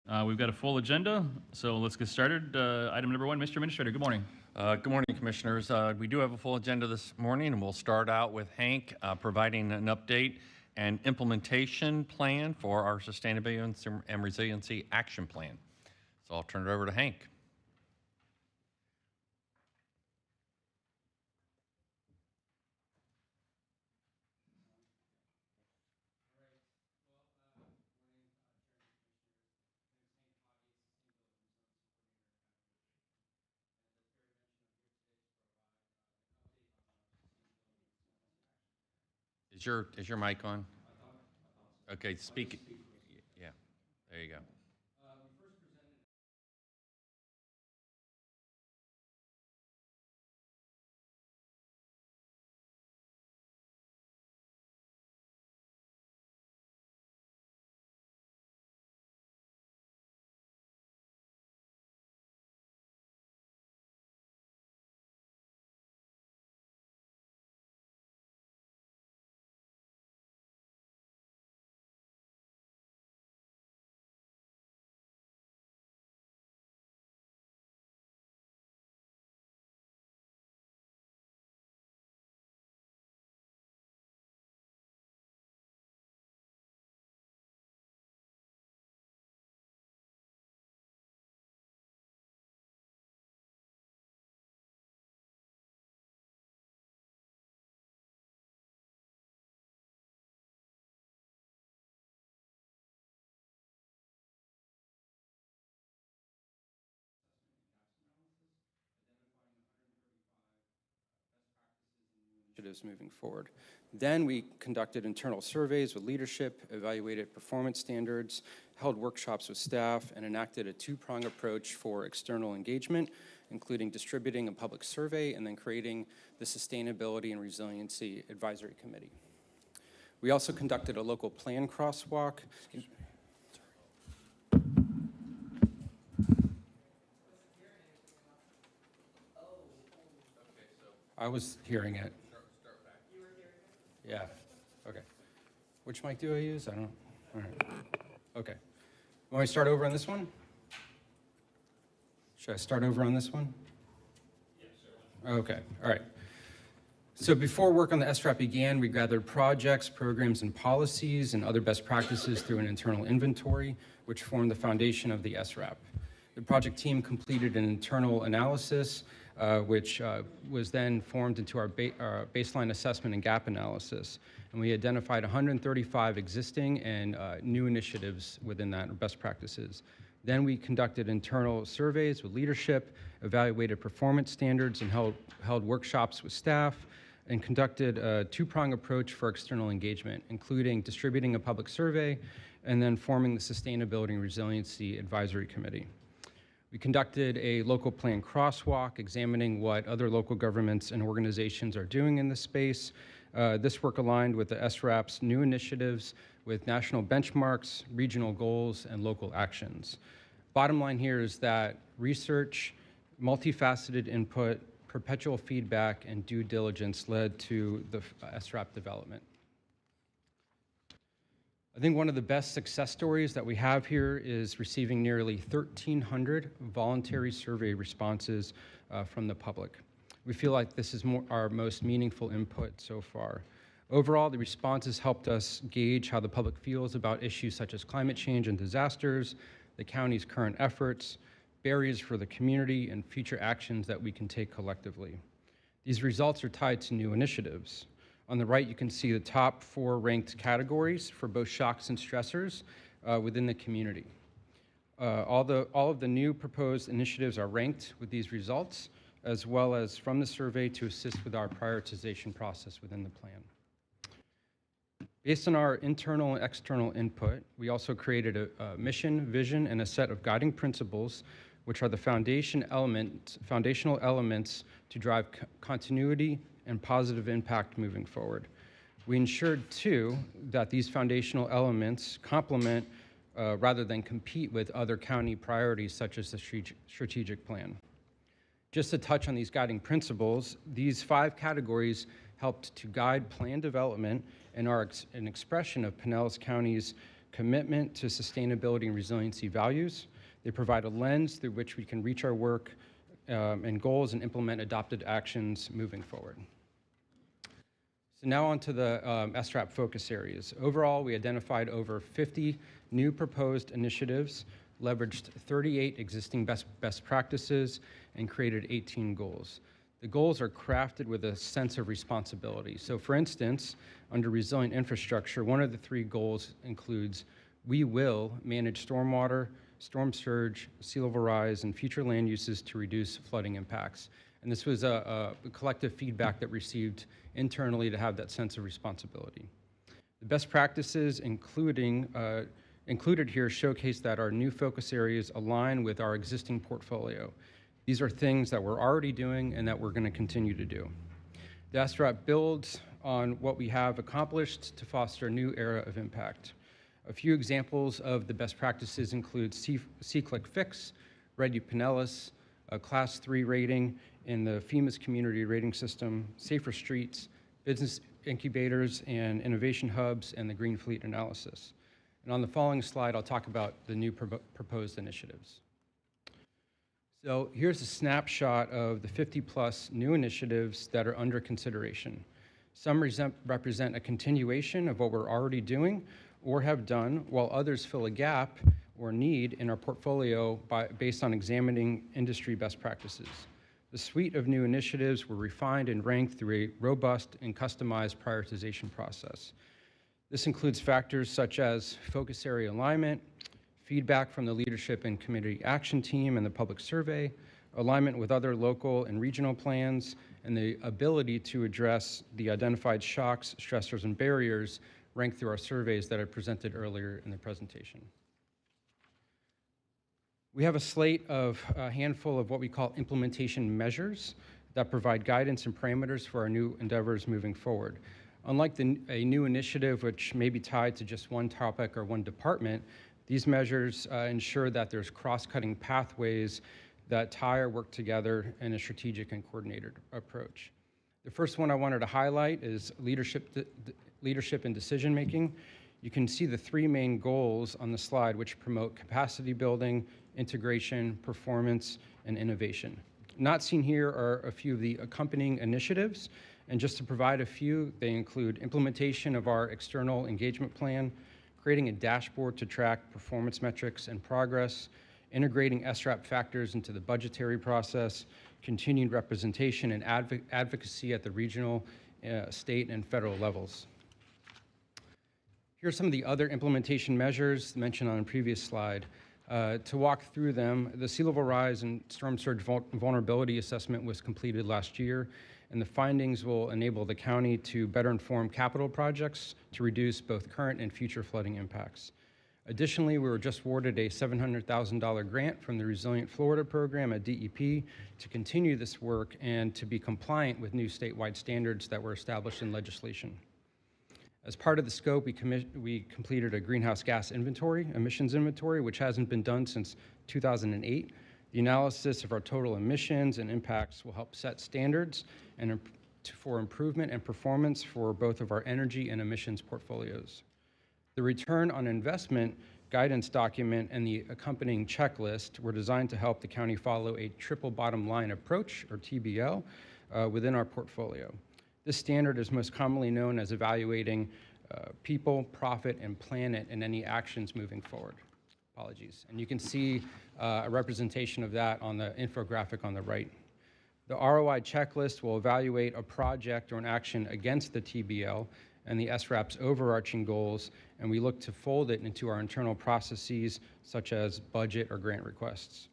We've got a full agenda, so let's get started. Item number one, Mr. Administrator, good morning. Good morning, Commissioners. We do have a full agenda this morning, and we'll start out with Hank providing an update and implementation plan for our Sustainability and Resiliency Action Plan. So I'll turn it over to Hank. Is your mic on? Okay, speak. Yeah, there you go. Initiatives moving forward. Then we conducted internal surveys with leadership, evaluated performance standards, held workshops with staff, and enacted a two-prong approach for external engagement, including distributing a public survey and then creating the Sustainability and Resiliency Advisory Committee. We also conducted a local plan crosswalk. I was hearing it. Yeah, okay. Which mic do I use? I don't, all right. Okay. Want me to start over on this one? Should I start over on this one? Yes, sir. Okay, all right. So before work on the SRAP began, we gathered projects, programs, and policies and other best practices through an internal inventory, which formed the foundation of the SRAP. The project team completed an internal analysis which was then formed into our baseline assessment and gap analysis. And we identified 135 existing and new initiatives within that, best practices. Then we conducted internal surveys with leadership, evaluated performance standards, and held workshops with staff, and conducted a two-prong approach for external engagement, including distributing a public survey and then forming the Sustainability and Resiliency Advisory Committee. We conducted a local plan crosswalk, examining what other local governments and organizations are doing in this space. This work aligned with the SRAP's new initiatives with national benchmarks, regional goals, and local actions. Bottom line here is that research, multifaceted input, perpetual feedback, and due diligence led to the SRAP development. I think one of the best success stories that we have here is receiving nearly 1,300 voluntary survey responses from the public. We feel like this is our most meaningful input so far. Overall, the responses helped us gauge how the public feels about issues such as climate change and disasters, the county's current efforts, barriers for the community, and future actions that we can take collectively. These results are tied to new initiatives. On the right, you can see the top 4 ranked categories for both shocks and stressors within the community. All of the new proposed initiatives are ranked with these results, as well as from the survey to assist with our prioritization process within the plan. Based on our internal and external input, we also created a mission, vision, and a set of guiding principles, which are the foundational elements to drive continuity and positive impact moving forward. We ensured, too, that these foundational elements complement rather than compete with other county priorities such as the strategic plan. Just to touch on these guiding principles, these 5 categories helped to guide plan development and are an expression of Pinellas County's commitment to sustainability and resiliency values. They provide a lens through which we can reach our work and goals and implement adopted actions moving forward. So now on to the SRAP focus areas. Overall, we identified over 50 new proposed initiatives, leveraged 38 existing best practices, and created 18 goals. The goals are crafted with a sense of responsibility. So for instance, under resilient infrastructure, one of the 3 goals includes, we will manage stormwater, storm surge, sea level rise, and future land uses to reduce flooding impacts. And this was a collective feedback that received internally to have that sense of responsibility. The best practices included here showcase that our new focus areas align with our existing portfolio. These are things that we're already doing and that we're going to continue to do. The SRAP builds on what we have accomplished to foster a new era of impact. A few examples of the best practices include C-Click Fix, Ready Pinellas, a Class 3 rating in the FEMA's community rating system, safer streets, business incubators and innovation hubs, and the Green Fleet analysis. And on the following slide, I'll talk about the new proposed initiatives. So here's a snapshot of the 50+ new initiatives that are under consideration. Some represent a continuation of what we're already doing or have done, while others fill a gap or need in our portfolio based on examining industry best practices. The suite of new initiatives were refined and ranked through a robust and customized prioritization process. This includes factors such as focus area alignment, feedback from the leadership and community action team and the public survey, alignment with other local and regional plans, and the ability to address the identified shocks, stressors, and barriers ranked through our surveys that I presented earlier in the presentation. We have a slate of a handful of what we call implementation measures that provide guidance and parameters for our new endeavors moving forward. Unlike a new initiative which may be tied to just one topic or one department, these measures ensure that there's cross-cutting pathways that tie our work together in a strategic and coordinated approach. The first one I wanted to highlight is leadership and decision-making. You can see the 3 main goals on the slide, which promote capacity building, integration, performance, and innovation. Not seen here are a few of the accompanying initiatives, and just to provide a few, they include implementation of our external engagement plan, creating a dashboard to track performance metrics and progress, integrating SRAP factors into the budgetary process, continued representation and advocacy at the regional, state, and federal levels. Here are some of the other implementation measures mentioned on a previous slide. To walk through them, the sea level rise and storm surge vulnerability assessment was completed last year, and the findings will enable the county to better inform capital projects to reduce both current and future flooding impacts. Additionally, we were just awarded a $700,000 grant from the Resilient Florida program at DEP to continue this work and to be compliant with new statewide standards that were established in legislation. As part of the scope, we completed a greenhouse gas inventory, emissions inventory, which hasn't been done since 2008. The analysis of our total emissions and impacts will help set standards and for improvement and performance for both of our energy and emissions portfolios. The return on investment guidance document and the accompanying checklist were designed to help the county follow a triple bottom line approach, or TBL, within our portfolio. This standard is most commonly known as evaluating people, profit, and planet in any actions moving forward. Apologies. And you can see a representation of that on the infographic on the right. The ROI checklist will evaluate a project or an action against the TBL and the SRAP's overarching goals, and we look to fold it into our internal processes such as budget or grant requests.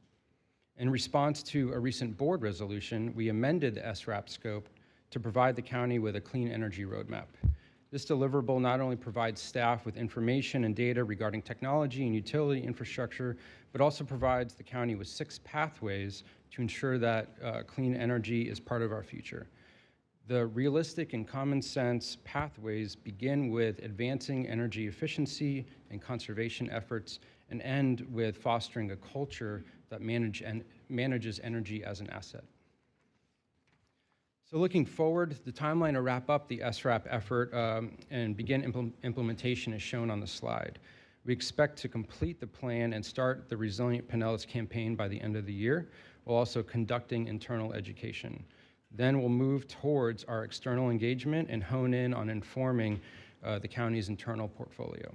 In response to a recent board resolution, we amended the SRAP scope to provide the county with a clean energy roadmap. This deliverable not only provides staff with information and data regarding technology and utility infrastructure, but also provides the county with 6 pathways to ensure that clean energy is part of our future. The realistic and common sense pathways begin with advancing energy efficiency and conservation efforts and end with fostering a culture that manages energy as an asset. So looking forward, the timeline to wrap up the SRAP effort and begin implementation is shown on the slide. We expect to complete the plan and start the Resilient Pinellas campaign by the end of the year, while also conducting internal education. Then we'll move towards our external engagement and hone in on informing the county's internal portfolio.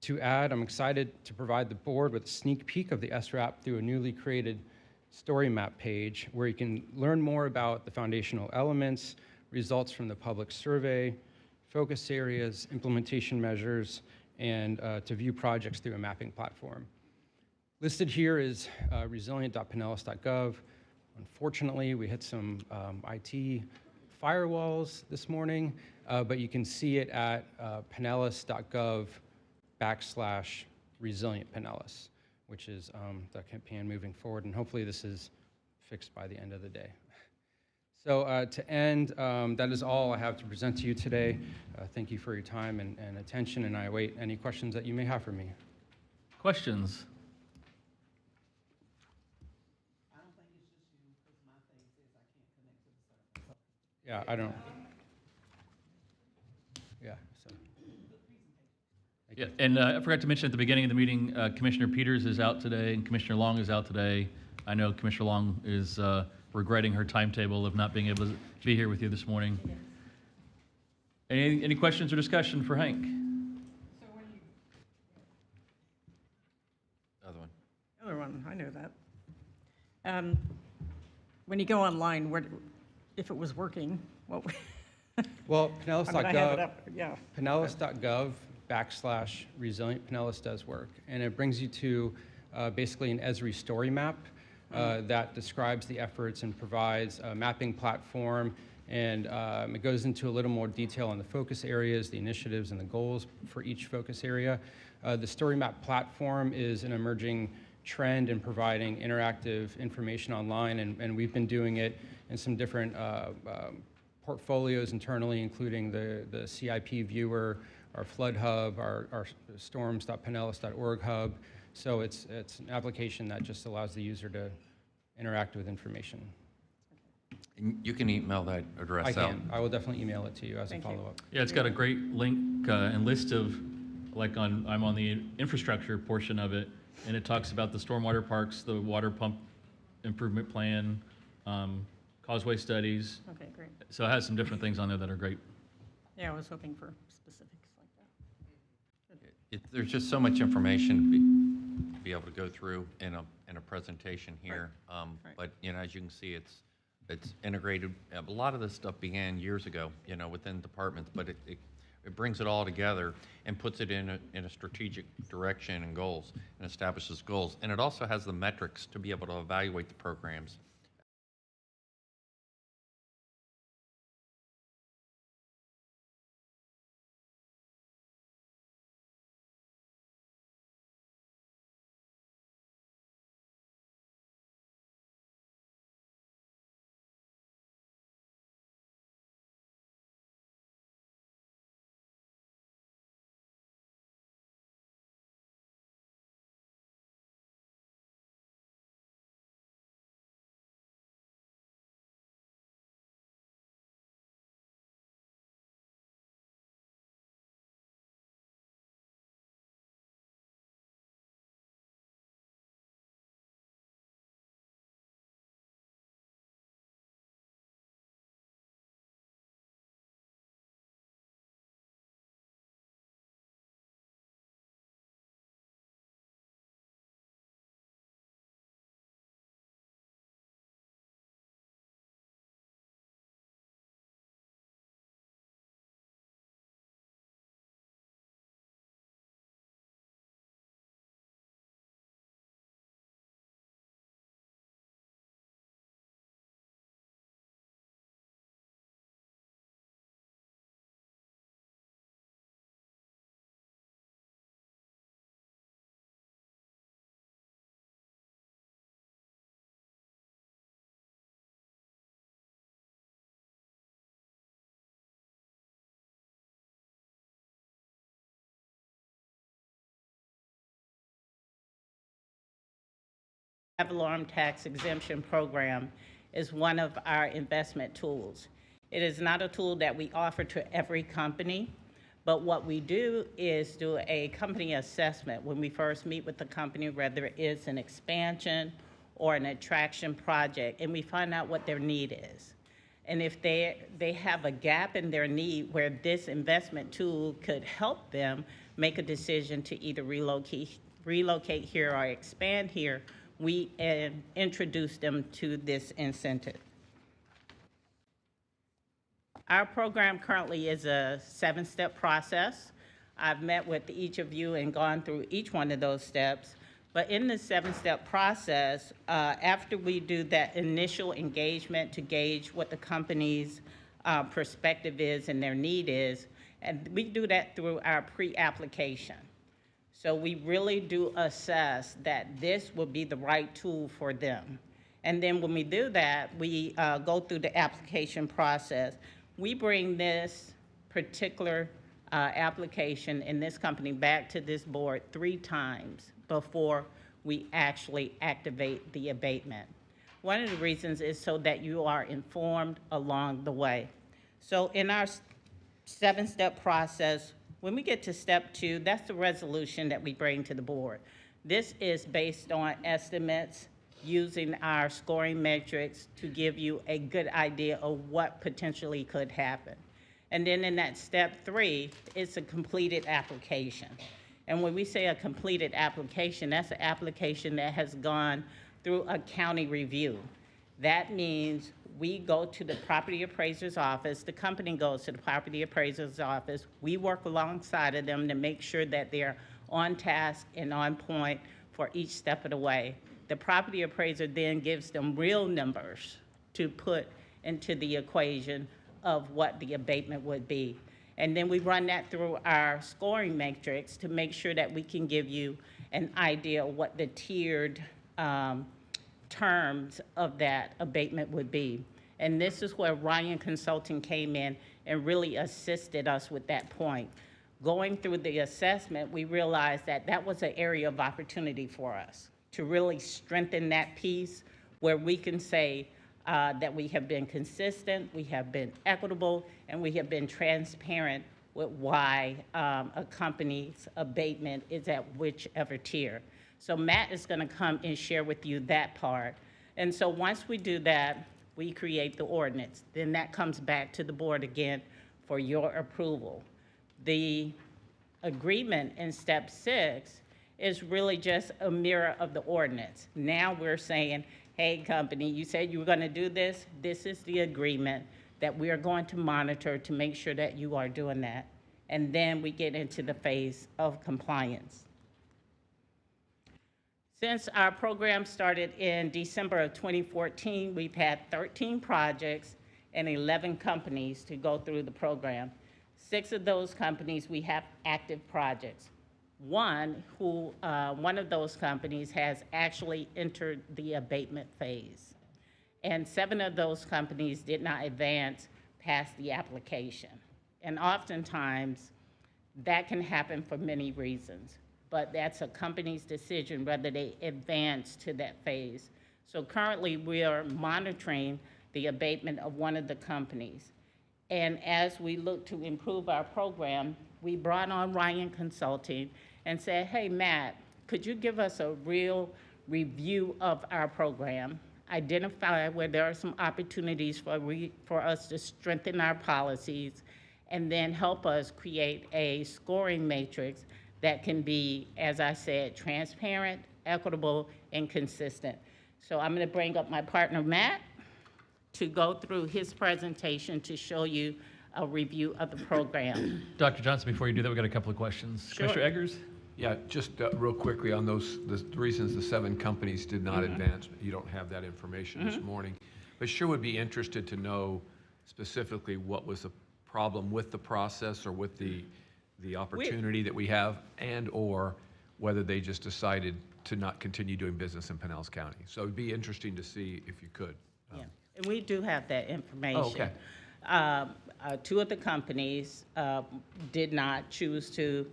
To add, I'm excited to provide the board with a sneak peek of the SRAP through a newly created story map page where you can learn more about the foundational elements, results from the public survey, focus areas, implementation measures, and to view projects through a mapping platform. Listed here is resilient.pinellas.gov. Unfortunately, we hit some IT firewalls this morning, but you can see it at pinellas.gov/Resilient Pinellas, which is the campaign moving forward, and hopefully this is fixed by the end of the day. So to end, that is all I have to present to you today. Thank you for your time and attention, and I await any questions that you may have for me. Questions? I don't think it's just you, because my thing says I can't connect to the server. Yeah, I don't. Yeah, so. Yeah, and I forgot to mention at the beginning of the meeting, Commissioner Peters is out today and Commissioner Long is out today. I know Commissioner Long is regretting her timetable of not being able to be here with you this morning. Yes. Any questions or discussion for Hank? So when you, Other one. other one, I know that. When you go online, if it was working, what, Well, I mean, I have it Pinellas.gov, up, yeah. Pinellas.gov/Resilient Pinellas does work, and it brings you to basically an Esri story map that describes the efforts and provides a mapping platform, and it goes into a little more detail on the focus areas, the initiatives, and the goals for each focus area. The story map platform is an emerging trend in providing interactive information online, and we've been doing it in some different portfolios internally, including the CIP viewer, our flood hub, our storms.pinellas.org hub. So it's an application that just allows the user to interact with information. And you can email that address I out. can. I will definitely email it to you as Thank a you. follow-up. Yeah, it's got a great link and list of, I'm on the infrastructure portion of it, and it talks about the stormwater parks, the water pump improvement plan, causeway studies. Okay, great. So it has some different things on there that are great. Yeah, I was hoping for specifics like that. There's just so much information to be able to go through in a presentation here. Right. But as you can see, it's integrated. A lot of this stuff began years ago, within departments, but it brings it all together and puts it in a strategic direction and goals, and establishes goals. And it also has the metrics to be able to evaluate the programs. Ad valorem tax exemption program is one of our investment tools. It is not a tool that we offer to every company, But what we do is do a company assessment when we first meet with the company, whether it's an expansion or an attraction project, and we find out what their need is. And if they have a gap in their need where this investment tool could help them make a decision to either relocate here or expand here, we introduce them to this incentive. Our program currently is a 7-step process. I've met with each of you and gone through each one of those steps. But in the 7-step process, after we do that initial engagement to gauge what the company's perspective is and their need is, and we do that through our pre-application. So we really do assess that this will be the right tool for them. And then when we do that, we go through the application process. We bring this particular application in this company back to this board 3 times before we actually activate the abatement. One of the reasons is so that you are informed along the way. So in our 7-step process, when we get to step 2, that's the resolution that we bring to the board. This is based on estimates using our scoring metrics to give you a good idea of what potentially could happen. And then in that step 3, it's a completed application. And when we say a completed application, that's an application that has gone through a county review. That means we go to the property appraiser's office, the company goes to the property appraiser's office, we work alongside of them to make sure that they're on task and on point for each step of the way. The property appraiser then gives them real numbers to put into the equation of what the abatement would be. And then we run that through our scoring matrix to make sure that we can give you an idea of what the tiered terms of that abatement would be. And this is where Ryan Consulting came in and really assisted us with that point. Going through the assessment, we realized that that was an area of opportunity for us to really strengthen that piece where we can say that we have been consistent, we have been equitable, and we have been transparent with why a company's abatement is at whichever tier. So Matt is going to come and share with you that part. And so once we do that, we create the ordinance. Then that comes back to the board again for your approval. The agreement in step 6 is really just a mirror of the ordinance. Now we're saying, hey, company, you said you were going to do this. This is the agreement that we are going to monitor to make sure that you are doing that. And then we get into the phase of compliance. Since our program started in December of 2014, we've had 13 projects and 11 companies to go through the program. 6 of those companies, we have active projects. One of those companies has actually entered the abatement phase. And 7 of those companies did not advance past the application. And oftentimes, that can happen for many reasons. But that's a company's decision whether they advance to that phase. So currently, we are monitoring the abatement of one of the companies. And as we look to improve our program, we brought on Ryan Consulting and said, hey, Matt, could you give us a real review of our program, identify where there are some opportunities for us to strengthen our policies, and then help us create a scoring matrix that can be, as I said, transparent, equitable, and consistent. So I'm going to bring up my partner, Matt, to go through his presentation to show you a review of the program. Dr. Johnson, before you do that, we've got a couple of questions. Sure. Commissioner Eggers? Yeah, just real quickly on those, the reasons the 7 companies did not advance. You don't have that information this morning. But sure would be interested to know specifically what was the problem with the process or with the opportunity that we have, and or whether they just decided to not continue doing business in Pinellas County. So it'd be interesting to see if you could. Yeah, and we do have that information. Oh, okay. 2 of the companies did not choose to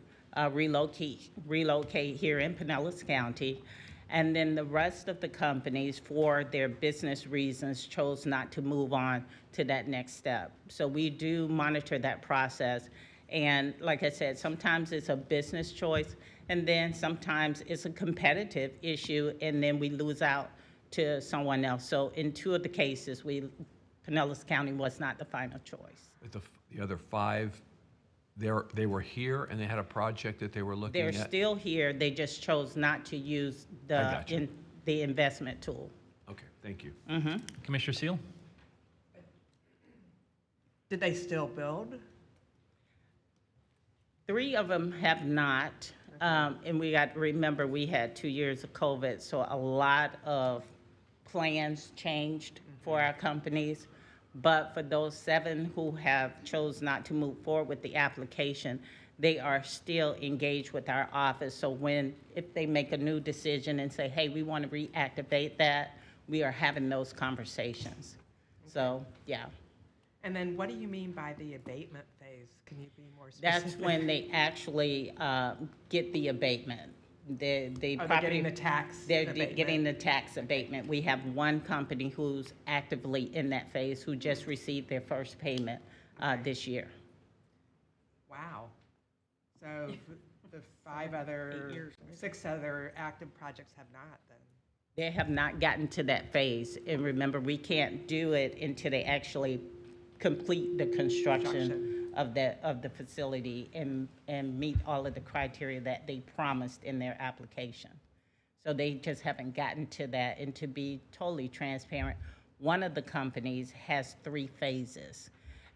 relocate here in Pinellas County, and then the rest of the companies, for their business reasons, chose not to move on to that next step. So we do monitor that process, And like I said, sometimes it's a business choice, and then sometimes it's a competitive issue, and then we lose out to someone else. So in two of the cases, Pinellas County was not the final choice. But the other 5, they were here and they had a project that they were looking They're at? still here, they just chose not to use gotcha. the investment tool. Okay, thank you. Commissioner Seal? Did they still build? 3 of them have not, and we got to remember, we had 2 years of COVID, so a lot of plans changed for our companies. But for those 7 who have chose not to move forward with the application, they are still engaged with our office. So if they make a new decision and say, hey, we want to reactivate that, we are having those conversations. So, yeah. And then what do you mean by the abatement phase? Can you be more specific? That's when they actually get the abatement. The Are they property. getting the tax They're abatement? getting the tax abatement. We have one company who's actively in that phase who just received their first payment this year. Wow. So the 6 other active projects have not then? They have not gotten to that phase. And remember, we can't do it until they actually complete the construction of the facility and meet all of the criteria that they promised in their application. So they just haven't gotten to that. And to be totally transparent, one of the companies has 3 phases.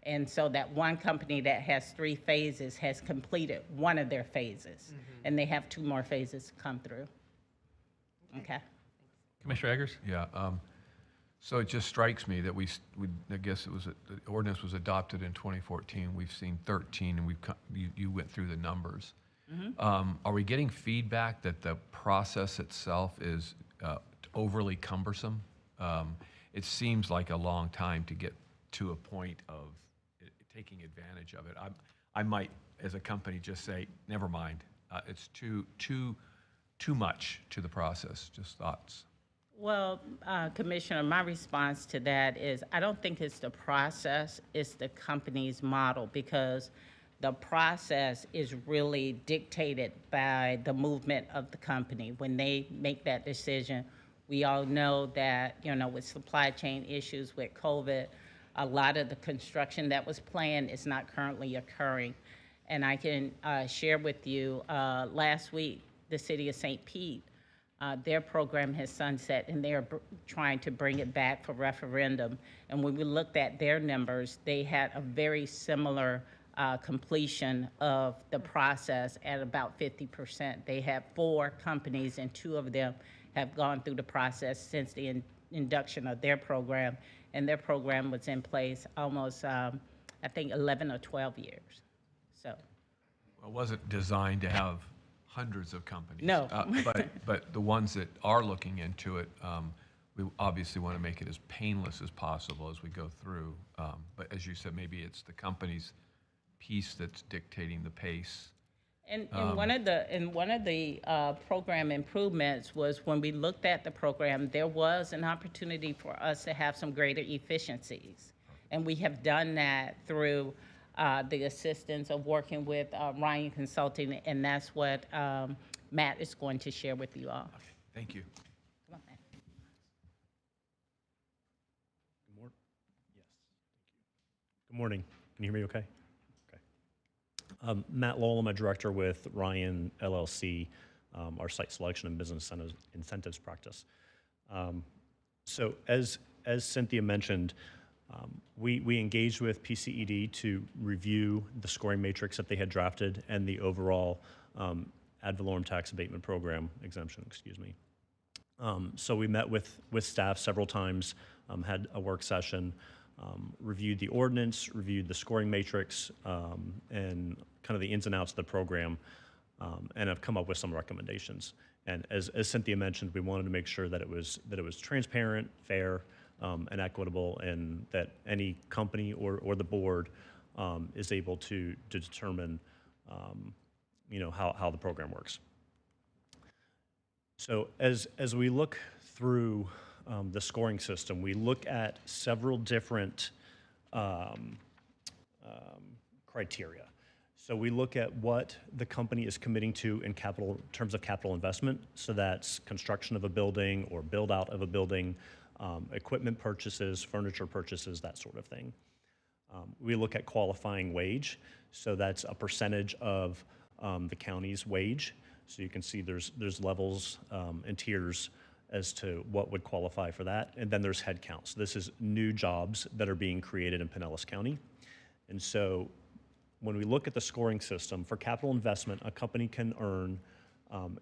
And so that one company that has 3 phases has completed one of their phases. And they have 2 more phases to come through. Okay. Commissioner Eggers? Yeah, so it just strikes me that I guess it was, the ordinance was adopted in 2014. We've seen 13, and you went through the numbers. Are we getting feedback that the process itself is overly cumbersome? It seems like a long time to get to a point of taking advantage of it. I might, as a company, just say, never mind. It's too much to the process. Just thoughts. Well, Commissioner, my response to that is I don't think it's the process, it's the company's model, because the process is really dictated by the movement of the company. When they make that decision, we all know that, with supply chain issues, with COVID, a lot of the construction that was planned is not currently occurring. And I can share with you, last week, the city of St. Pete, their program has sunset, and they're trying to bring it back for referendum. And when we looked at their numbers, they had a very similar completion of the process at about 50%. They have 4 companies, and 2 of them have gone through the process since the induction of their program. And their program was in place almost, I think, 11 or 12 years. So. Well, it wasn't designed to have hundreds of companies. No. But the ones that are looking into it, we obviously want to make it as painless as possible as we go through. But as you said, maybe it's the company's piece that's dictating the pace. And one of the program improvements was when we looked at the program, there was an opportunity for us to have some greater efficiencies. And we have done that through the assistance of working with Ryan Consulting, and that's what Matt is going to share with you all. Okay, thank you. Come on, Matt. Good morning. Yes, thank you. Good morning. Can you hear me okay? Okay. Matt Lowell, I'm a director with Ryan LLC, our site selection and business incentives practice. So as Cynthia mentioned, we engaged with PCED to review the scoring matrix that they had drafted and the overall ad valorem tax abatement program exemption, excuse me. So we met with staff several times, had a work session, reviewed the ordinance, reviewed the scoring matrix, and kind of the ins and outs of the program, and have come up with some recommendations. And as Cynthia mentioned, we wanted to make sure that it was transparent, fair, and equitable, and that any company or the board is able to determine, how the program works. So as we look through the scoring system, we look at several different criteria. So we look at what the company is committing to in terms of capital investment. So that's construction of a building or build out of a building, equipment purchases, furniture purchases, that sort of thing. We look at qualifying wage. So that's a percentage of the county's wage. So you can see there's levels and tiers as to what would qualify for that. And then there's headcount. So this is new jobs that are being created in Pinellas County. And so when we look at the scoring system, for capital investment, a company can earn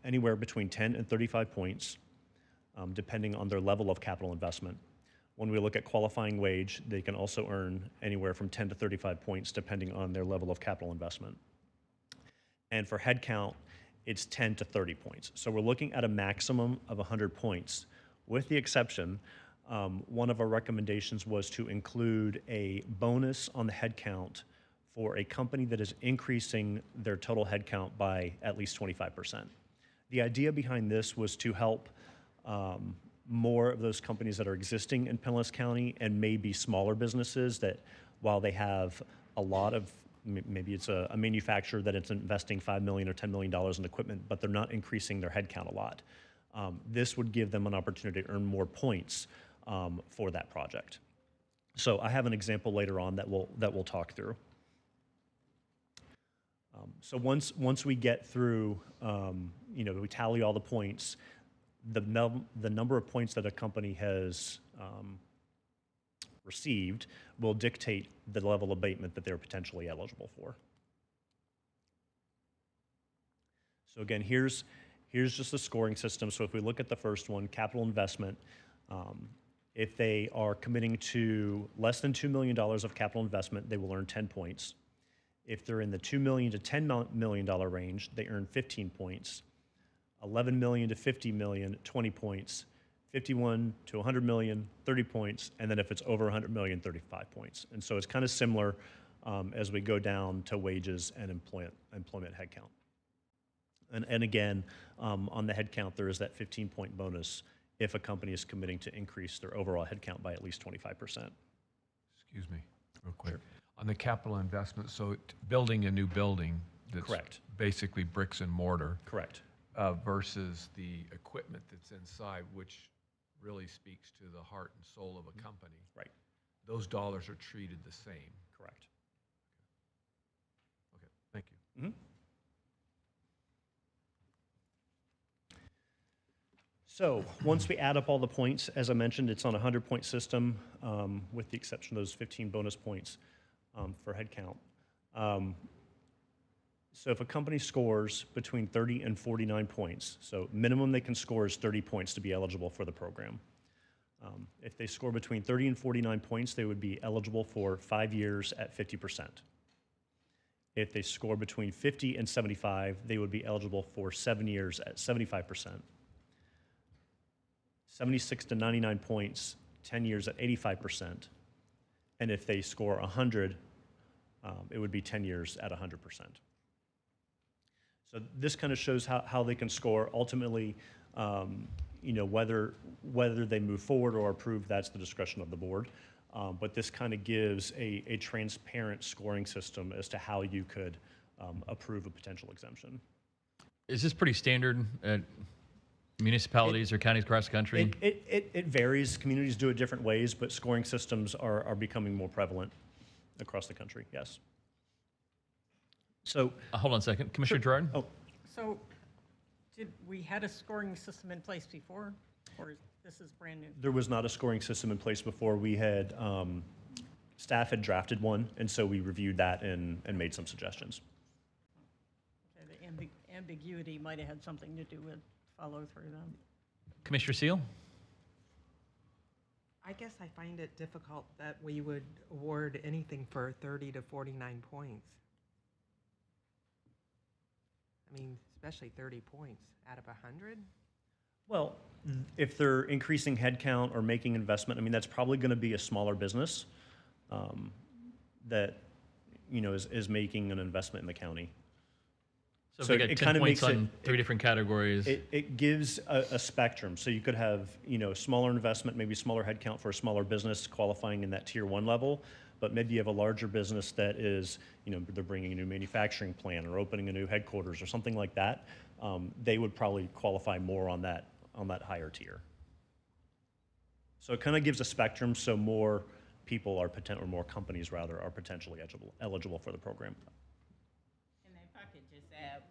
anywhere between 10 and 35 points, depending on their level of capital investment. When we look at qualifying wage, they can also earn anywhere from 10 to 35 points, depending on their level of capital investment. And for headcount, it's 10 to 30 points. So we're looking at a maximum of 100 points, with the exception, one of our recommendations was to include a bonus on the headcount for a company that is increasing their total headcount by at least 25%. The idea behind this was to help more of those companies that are existing in Pinellas County and maybe smaller businesses that, while they have a lot of, maybe it's a manufacturer that it's investing $5 million or $10 million in equipment, but they're not increasing their headcount a lot. This would give them an opportunity to earn more points for that project. So I have an example later on that we'll talk through. So once we get through, we tally all the points, the number of points that a company has received will dictate the level of abatement that they're potentially eligible for. So again, here's just the scoring system. So if we look at the first one, capital investment, if they are committing to less than $2 million of capital investment, they will earn 10 points. If they're in the $2 million to $10 million range, they earn 15 points. 11 million to 50 million, 20 points. 51 to 100 million, 30 points. And then if it's over 100 million, 35 points. And so it's kind of similar as we go down to wages and employment headcount. And again, on the headcount, there is that 15-point bonus if a company is committing to increase their overall headcount by at least 25%. Excuse me, real quick. Sure. On the capital investment, so building a new building that's correct, basically bricks and mortar. Correct. Versus the equipment that's inside, which really speaks to the heart and soul of a company. Right. Those dollars are treated the same. Correct. Okay, thank you. Mm-hmm. So once we add up all the points, as I mentioned, it's on a 100-point system, with the exception of those 15 bonus points for headcount. So if a company scores between 30 and 49 points, so minimum they can score is 30 points to be eligible for the program. If they score between 30 and 49 points, they would be eligible for 5 years at 50%. If they score between 50 and 75, they would be eligible for 7 years at 75%. 76 to 99 points, 10 years at 85%. And if they score 100, it would be 10 years at 100%. So this kind of shows how they can score. Ultimately, whether they move forward or approve, that's the discretion of the board. But this kind of gives a transparent scoring system as to how you could approve a potential exemption. Is this pretty standard at municipalities or counties across the country? It varies. Communities do it different ways, but scoring systems are becoming more prevalent across the country, yes. So hold on a second. Commissioner Gerard? Oh, So, did we had a scoring system in place before, or this is brand new? there was not a scoring system in place before. We had, staff had drafted one, and so we reviewed that and made some suggestions. Okay, the ambiguity might have had something to do with follow through then. Commissioner Seal? I guess I find it difficult that we would award anything for 30 to 49 points. I mean, especially 30 points out of 100? Well, if they're increasing headcount or making investment, I mean, that's probably going to be a smaller business that, is making an investment in the county. So if So they get it 10 kinda points makes on three different categories. It gives a spectrum. So you could have, smaller investment, maybe smaller headcount for a smaller business qualifying in that tier 1 level, but maybe you have a larger business that is, they're bringing a new manufacturing plant or opening a new headquarters or something like that. They would probably qualify more on that higher tier. So it kind of gives a spectrum, so more people are or more companies rather are potentially eligible for the program. And if I could just add,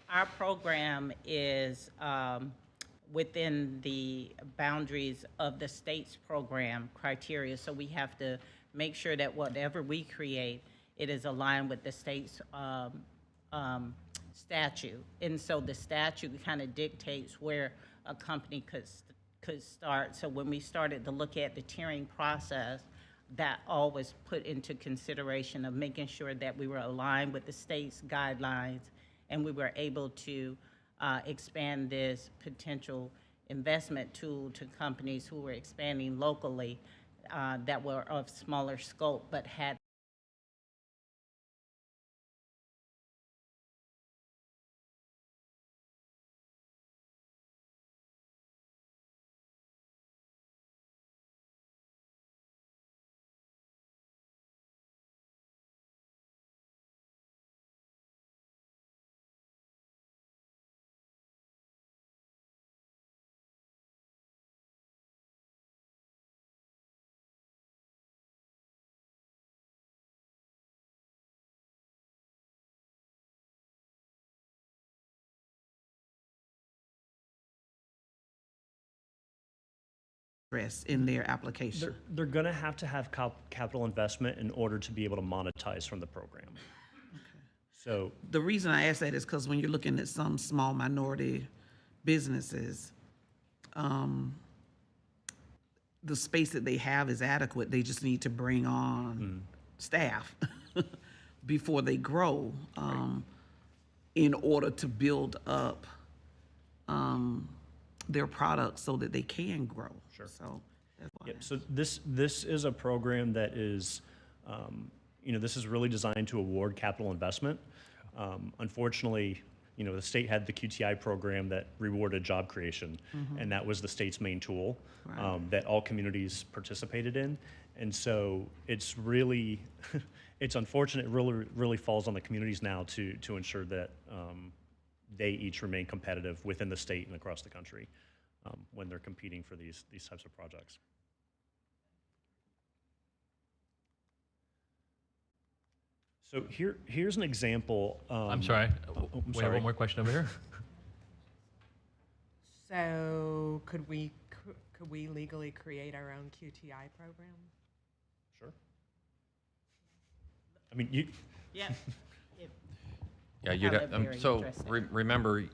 our program is within the boundaries of the state's program criteria, so we have to make sure that whatever we create, it is aligned with the state's statute. And so the statute kind of dictates where a company could start. So when we started to look at the tiering process, that all was put into consideration of making sure that we were aligned with the state's guidelines, and we were able to expand this potential investment tool to companies who were expanding locally that were of smaller scope but had in their application. They're going to have capital investment in order to be able to monetize from the program. So The reason I ask that is because when you're looking at some small minority businesses, the space that they have is adequate. They just need to bring on staff before they grow in order to build up their products so that they can grow. Sure. So that's why. Yep. So this is a program that is, this is really designed to award capital investment. Unfortunately, the state had the QTI program that rewarded job creation, and that was the state's main tool that all communities participated in. And so it's really, it's unfortunate. It really falls on the communities now to ensure that they each remain competitive within the state and across the country when they're competing for these types of projects. So here's an example. I'm sorry. We have one more question over here. So could we legally create our own QTI program? Sure. I mean, you. Yeah. Yeah, you'd have, so remember,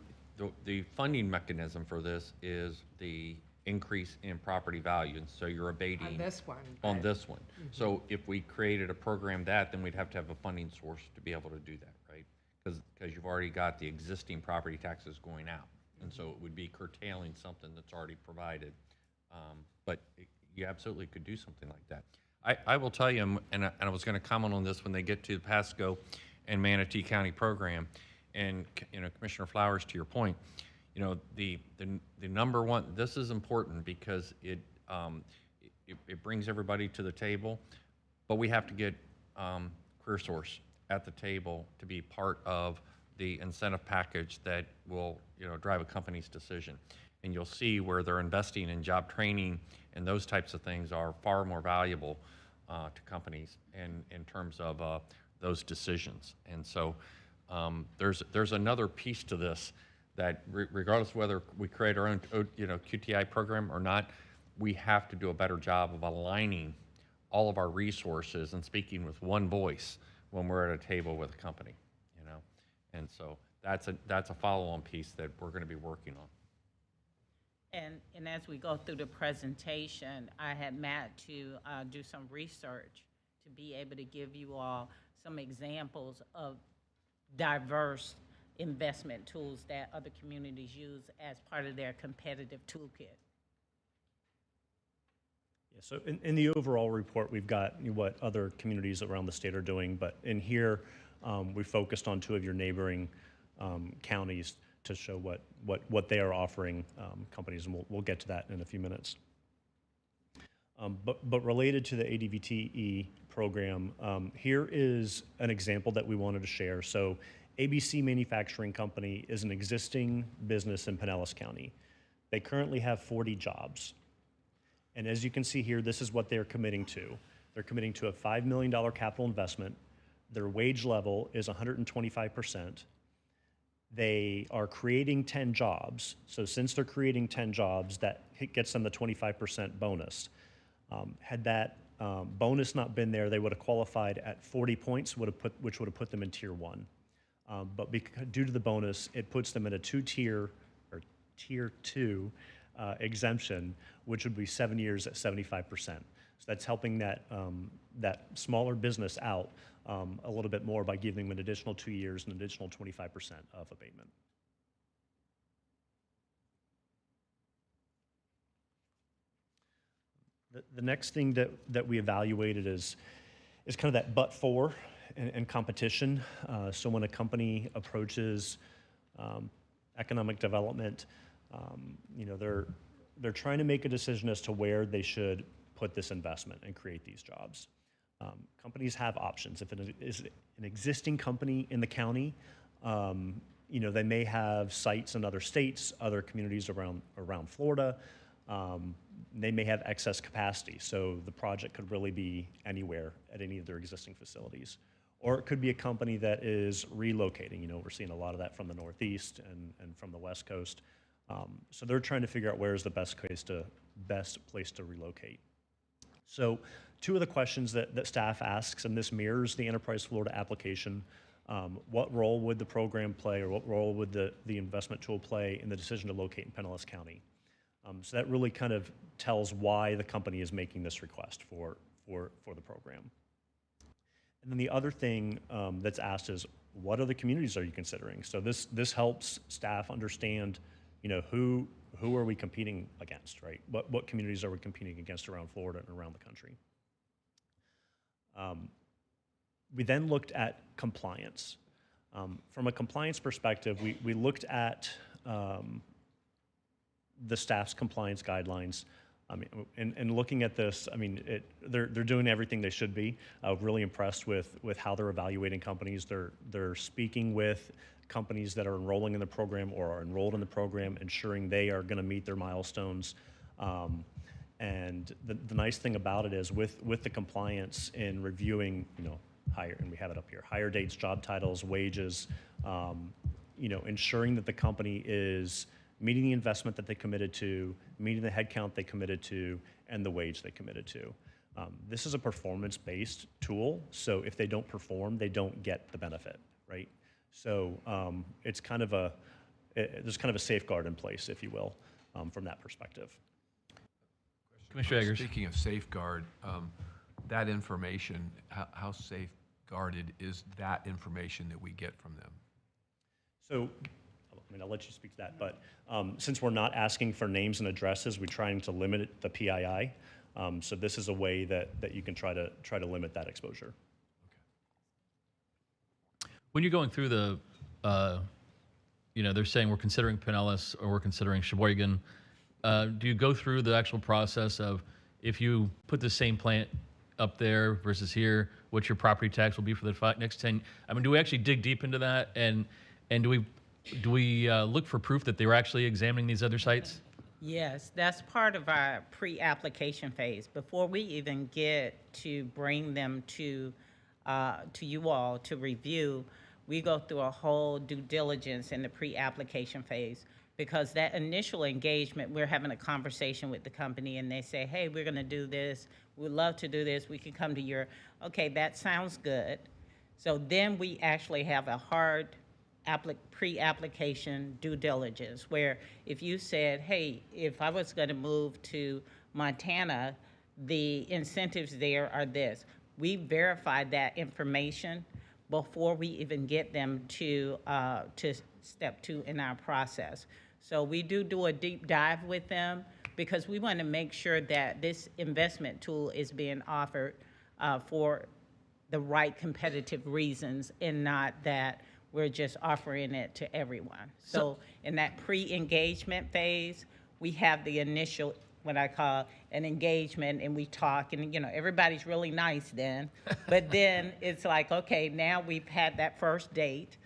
the funding mechanism for this is the increase in property value, and so you're abating. On this one. On but- this one. So if we created a program then we'd have to have a funding source to be able to do that, right? Because you've already got the existing property taxes going out, and so it would be curtailing something that's already provided. But you absolutely could do something like that. I will tell you, and I was going to comment on this when they get to the Pasco and Manatee County program, and Commissioner Flowers, to your point, the number one, this is important because it brings everybody to the table, but we have to get CareerSource at the table to be part of the incentive package that will drive a company's decision. And you'll see where they're investing in job training and those types of things are far more valuable to companies in terms of those decisions. And so there's another piece to this that regardless of whether we create our own QTI program or not, we have to do a better job of aligning all of our resources and speaking with one voice when we're at a table with a company, And so that's a follow-on piece that we're going to be working on. And as we go through the presentation, I had Matt to do some research to be able to give you all some examples of diverse investment tools that other communities use as part of their competitive toolkit. Yeah, so in the overall report, we've got what other communities around the state are doing, but in here, we focused on 2 of your neighboring counties to show what they are offering companies, and we'll get to that in a few minutes. But related to the ADVTE program, here is an example that we wanted to share. So ABC Manufacturing Company is an existing business in Pinellas County. They currently have 40 jobs. And as you can see here, this is what they're committing to. They're committing to a $5 million capital investment. Their wage level is 125%. They are creating 10 jobs. So since they're creating 10 jobs, that gets them the 25% bonus. Had that bonus not been there, they would have qualified at 40 points, which would have put them in tier 1. But due to the bonus, it puts them in a tier 2 exemption, which would be 7 years at 75%. So that's helping that smaller business out a little bit more by giving them an additional 2 years and an additional 25% of abatement. The next thing that we evaluated is kind of that but for and competition. So when a company approaches economic development, they're trying to make a decision as to where they should put this investment and create these jobs. Companies have options. If it is an existing company in the county, they may have sites in other states, other communities around Florida. They may have excess capacity, so the project could really be anywhere at any of their existing facilities. Or it could be a company that is relocating. We're seeing a lot of that from the Northeast and from the West Coast. So they're trying to figure out where is the best place to relocate. So 2 of the questions that staff asks, and this mirrors the Enterprise Florida application, what role would the program play, or what role would the investment tool play in the decision to locate in Pinellas County? So that really kind of tells why the company is making this request for the program. And then the other thing that's asked is, what other communities are you considering? So this helps staff understand, who are we competing against, right? What communities are we competing against around Florida and around the country? We then looked at compliance. From a compliance perspective, we looked at the staff's compliance guidelines. And looking at this, they're doing everything they should be. Really impressed with how they're evaluating companies. They're speaking with companies that are enrolling in the program or are enrolled in the program, ensuring they are going to meet their milestones. And the nice thing about it is with the compliance in reviewing, hire, and we have it up here, hire dates, job titles, wages, ensuring that the company is meeting the investment that they committed to, meeting the headcount they committed to, and the wage they committed to. This is a performance-based tool, so if they don't perform, they don't get the benefit, right? So it's there's kind of a safeguard in place, if you will, from that perspective. Commissioner Eggers. Speaking of safeguard, that information, how safeguarded is that information that we get from them? So, I'll let you speak to that, but since we're not asking for names and addresses, we're trying to limit the PII. So this is a way that you can try to limit that exposure. When you're going through they're saying we're considering Pinellas or we're considering Sheboygan, do you go through the actual process of, if you put the same plant up there versus here, what your property tax will be for the next 10? Do we actually dig deep into that, and do we look for proof that they were actually examining these other sites? Yes, that's part of our pre-application phase. Before we even get to bring them to you all to review, we go through a whole due diligence in the pre-application phase, because that initial engagement, we're having a conversation with the company and they say, hey, we're gonna do this, we'd love to do this, we can come to okay, that sounds good. So then we actually have a hard pre-application due diligence, where if you said, hey, if I was gonna move to Montana, the incentives there are this. We verified that information before we even get them to step 2 in our process. So we do a deep dive with them, because we want to make sure that this investment tool is being offered for the right competitive reasons, and not that we're just offering it to everyone. So in that pre-engagement phase, we have the initial what I call an engagement, and we talk, and, you know, everybody's really nice then. But then it's like, okay, now we've had that first date.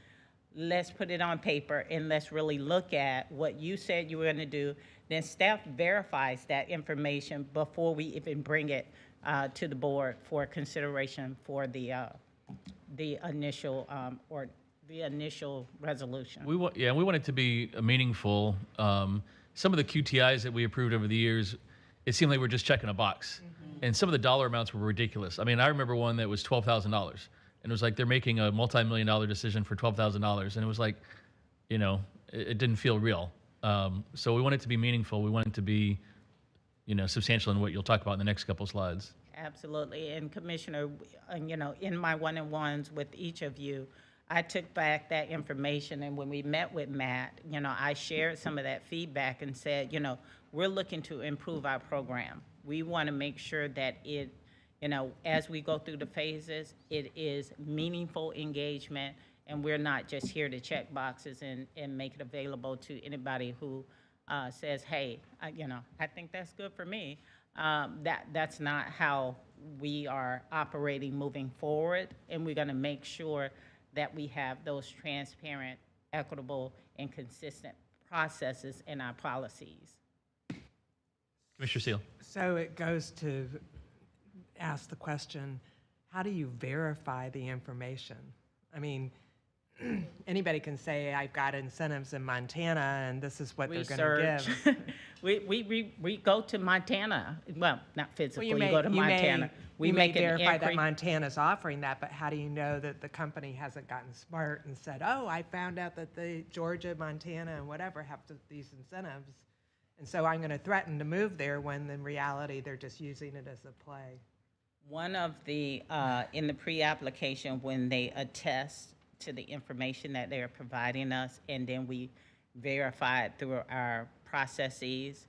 Let's put it on paper and let's really look at what you said you were going to do. Then staff verifies that information before we even bring it to the board for consideration for the initial the initial resolution. We want it to be meaningful. Some of the QTIs that we approved over the years, it seemed like we're just checking a box, and some of the dollar amounts were ridiculous. I mean, I remember one that was $12,000, and it was like they're making a multi-million-dollar decision for $12,000, and it was like, you know, it didn't feel real. So we want it to be meaningful. We want it to be, you know, substantial in what you'll talk about in the next couple slides. Absolutely. And Commissioner, you know, in my one-on-ones with each of you, I took back that information, and when we met with Matt, you know, I shared some of that feedback and said, you know, we're looking to improve our program. We want to make sure that it, you know, as we go through the phases, it is meaningful engagement, and we're not just here to check boxes and make it available to anybody who says, hey, you know, I think that's good for me. That's not how we are operating moving forward, and we're going to make sure that we have those transparent, equitable, and consistent processes in our policies. Commissioner Seal. So it goes to ask the question, how do you verify the information? I mean, anybody can say, I've got incentives in Montana, and this is what they're going to give. We go to Montana. Well, not physically, Well, you go to Montana. We We may make an verify that inquiry. Montana's offering that, but how do you know that the company hasn't gotten smart and said, oh, I found out that the Georgia, Montana, and whatever have these incentives, and so I'm going to threaten to move there, when in reality they're just using it as a play. One of the, in the pre-application, when they attest to the information that they're providing us, and then we verify it through our processes.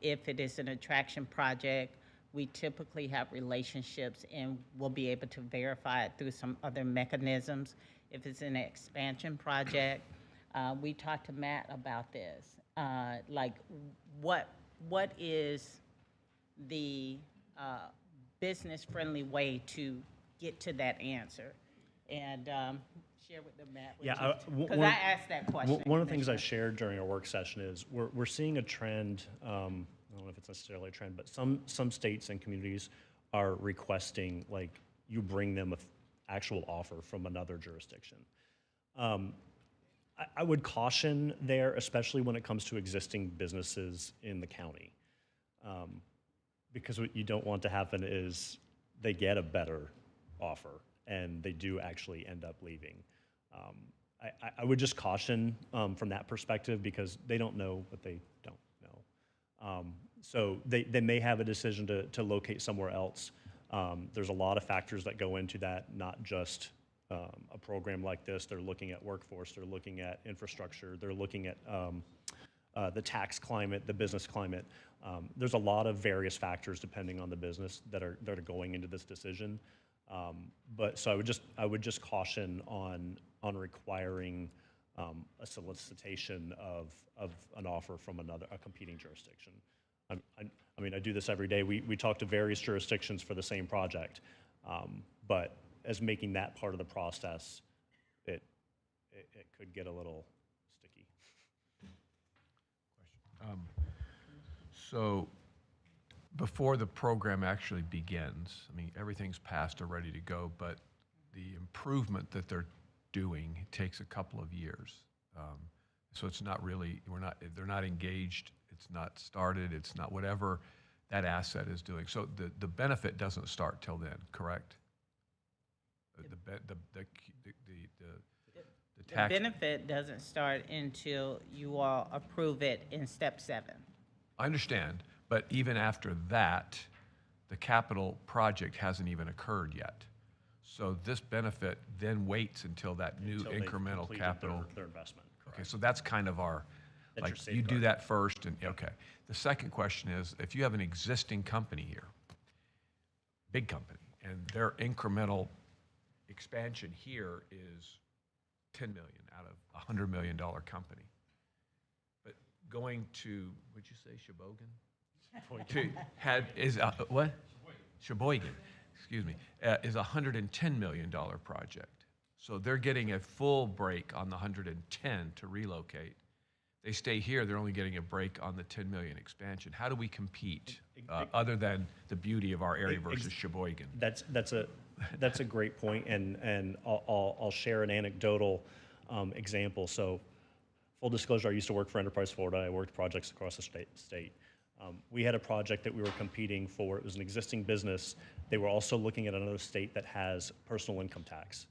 If it is an attraction project, we typically have relationships, and we'll be able to verify it through some other mechanisms. If it's an expansion project, we talked to Matt about this. Like, what is the business-friendly way to get to that answer? And share with them, Matt. Yeah, Because I asked that question. One of the things I shared during our work session is we're seeing a trend. I don't know if it's necessarily a trend, but some states and communities are requesting, like, you bring them an actual offer from another jurisdiction. I would caution there, especially when it comes to existing businesses in the county, because what you don't want to happen is they get a better offer and they do actually end up leaving. I would just caution from that perspective, because they don't know what they don't know. So they may have a decision to locate somewhere else. There's a lot of factors that go into that, not just a program like this. They're looking at workforce, they're looking at infrastructure, they're looking at the tax climate, the business climate. There's a lot of various factors depending on the business that are going into this decision. But so I would just caution on requiring a solicitation of an offer from a competing jurisdiction. I mean, I do this every day. We talk to various jurisdictions for the same project, but as making that part of the process, it could get a little sticky. So before the program actually begins, I mean, everything's passed or ready to go, but the improvement that they're doing takes a couple of years. So it's not really, they're not engaged, it's not started, it's not whatever that asset is doing. So the benefit doesn't start till then, correct? The tax. The benefit doesn't start until you all approve it in step 7. I understand, but even after that, the capital project hasn't even occurred yet. So this benefit then waits until that new Until they've incremental completed capital. their investment. Okay, so that's kind of our, That's like, your you do safeguard. that first, and, okay. The second question is, if you have an existing company here, big company, and their incremental expansion here is 10 million out of a $100 million company. But going to, what'd you say, Shebogan? What? Sheboygan, excuse me, is a $110 million project. So they're getting a full break on the 110 to relocate. They stay here, they're only getting a break on the 10 million expansion. How do we compete, other than the beauty of our area versus Sheboygan? That's a great point, and I'll share an anecdotal example. So, full disclosure, I used to work for Enterprise Florida. I worked projects across the state. We had a project that we were competing for. It was an existing business. They were also looking at another state that has personal income tax,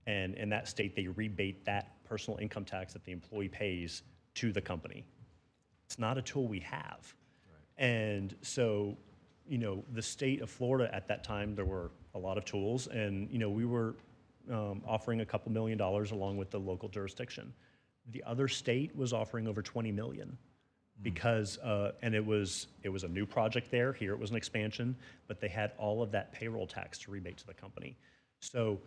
and in that state, they rebate that personal income tax that the employee pays to the company. It's not a tool we have. Right. And so, the state of Florida at that time, there were a lot of tools, and, we were offering a couple $1 million along with the local jurisdiction. The other state was offering over 20 million because, and it was a new project there. Here it was an expansion, but they had all of that payroll tax to rebate to the company. So,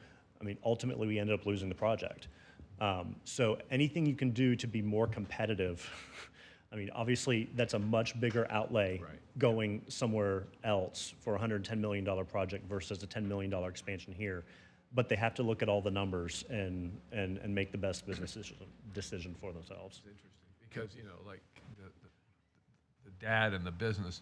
ultimately we ended up losing the project. So anything you can do to be more competitive, obviously that's a much bigger outlay going somewhere else for a $110 million project versus a $10 million expansion here. But they have to look at all the numbers and make the best business decision for themselves. It's interesting because, like the dad and the business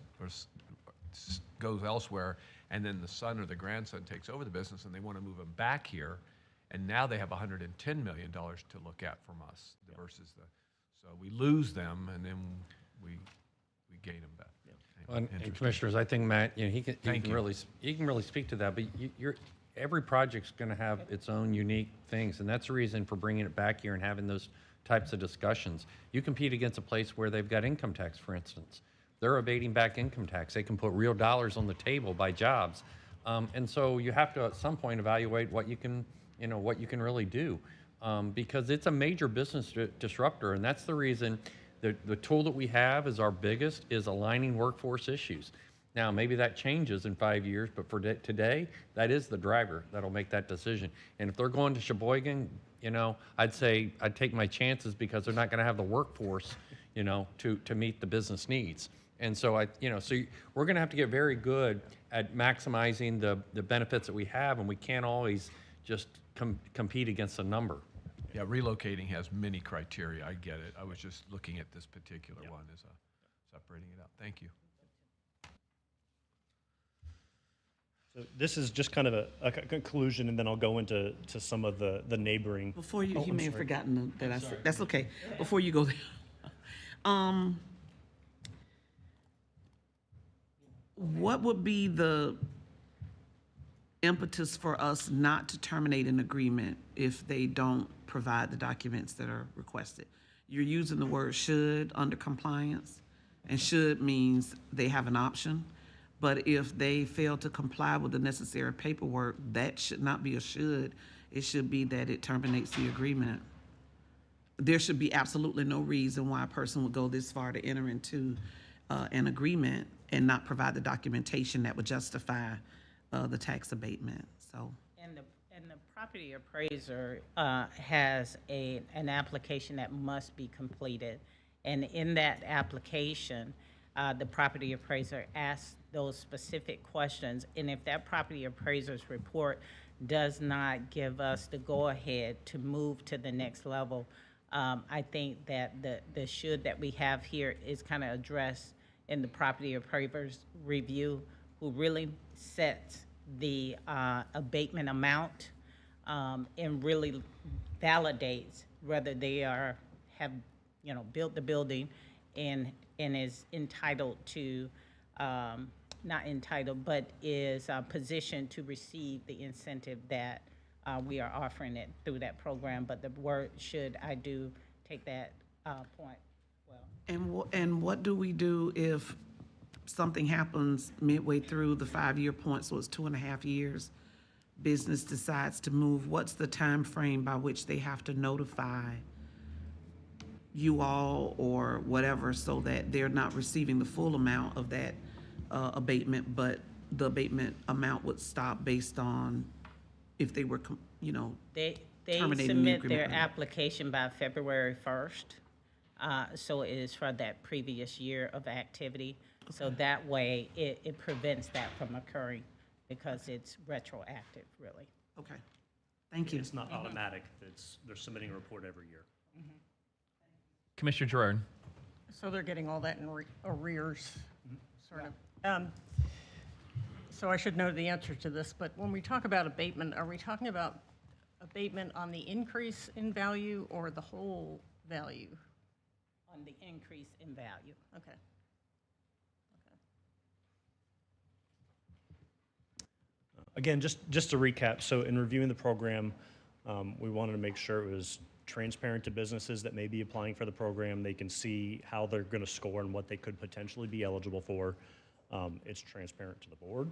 goes elsewhere, and then the son or the grandson takes over the business and they want to move them back here. And now they have $110 million to look at from us versus so we lose them and then we gain them back. Yeah. And commissioners, I think Matt, he can really speak to that. But every project's going to have its own unique things, and that's the reason for bringing it back here and having those types of discussions. You compete against a place where they've got income tax, for instance. They're abating back income tax. They can put real dollars on the table by jobs, and so you have to at some point evaluate what you can really do, because it's a major business disruptor, and that's the reason the tool that we have is our biggest is aligning workforce issues. Now, maybe that changes in 5 years, but for today, that is the driver that'll make that decision. And if they're going to Sheboygan, I'd say I'd take my chances because they're not going to have the workforce, to meet the business needs. And so we're going to have to get very good at maximizing the benefits that we have, and we can't always just compete against a number. Yeah, relocating has many criteria. I get it. I was just looking at this particular one as separating it out. Thank you. So this is just kind of a conclusion, and then I'll go into some of the neighboring. Before you, Oh, he I'm may have sorry. forgotten that I said, that's okay. Before you go there. What would be the impetus for us not to terminate an agreement if they don't provide the documents that are requested? You're using the word should under compliance, and should means they have an option. But if they fail to comply with the necessary paperwork, that should not be a should. It should be that it terminates the agreement. There should be absolutely no reason why a person would go this far to enter into an agreement and not provide the documentation that would justify the tax abatement. So. And the property appraiser has an application that must be completed. And in that application, the property appraiser asks those specific questions. And if that property appraiser's report does not give us the go-ahead to move to the next level, I think that the should that we have here is kind of addressed in the property appraiser's review, who really sets the abatement amount and really validates whether they have built the building and is entitled to, not entitled, but is positioned to receive the incentive that we are offering it through that program. But the word should, I do take that point well. And what do we do if something happens midway through the 5-year point, so it's 2.5 years, business decides to move? What's the time frame by which they have to notify you all or whatever, so that they're not receiving the full amount of that abatement, but the abatement amount would stop based on if they were, They terminating the submit agreement their early? application by February 1st. So it is for that previous year of activity. So that way, it prevents that from occurring because it's retroactive, really. Okay, thank you. It's not automatic. They're submitting a report every year. Commissioner Gerard. So they're getting all that in arrears, sort of. So I should know the answer to this, but when we talk about abatement, are we talking about abatement on the increase in value or the whole value? On the increase in value. Okay. Again, just to recap, so in reviewing the program, we wanted to make sure it was transparent to businesses that may be applying for the program. They can see how they're going to score and what they could potentially be eligible for. It's transparent to the board.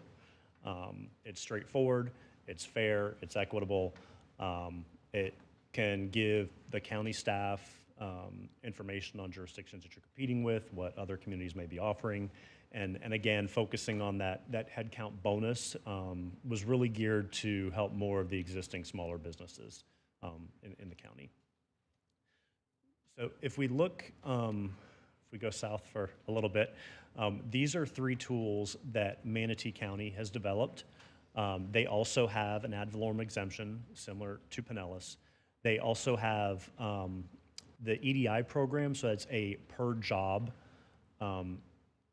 It's straightforward. It's fair. It's equitable. It can give the county staff information on jurisdictions that you're competing with, what other communities may be offering. And again, focusing on that headcount bonus was really geared to help more of the existing smaller businesses in the county. So if we look, if we go south for a little bit, these are 3 tools that Manatee County has developed. They also have an ad valorem exemption similar to Pinellas. They also have the EDI program, so that's a per job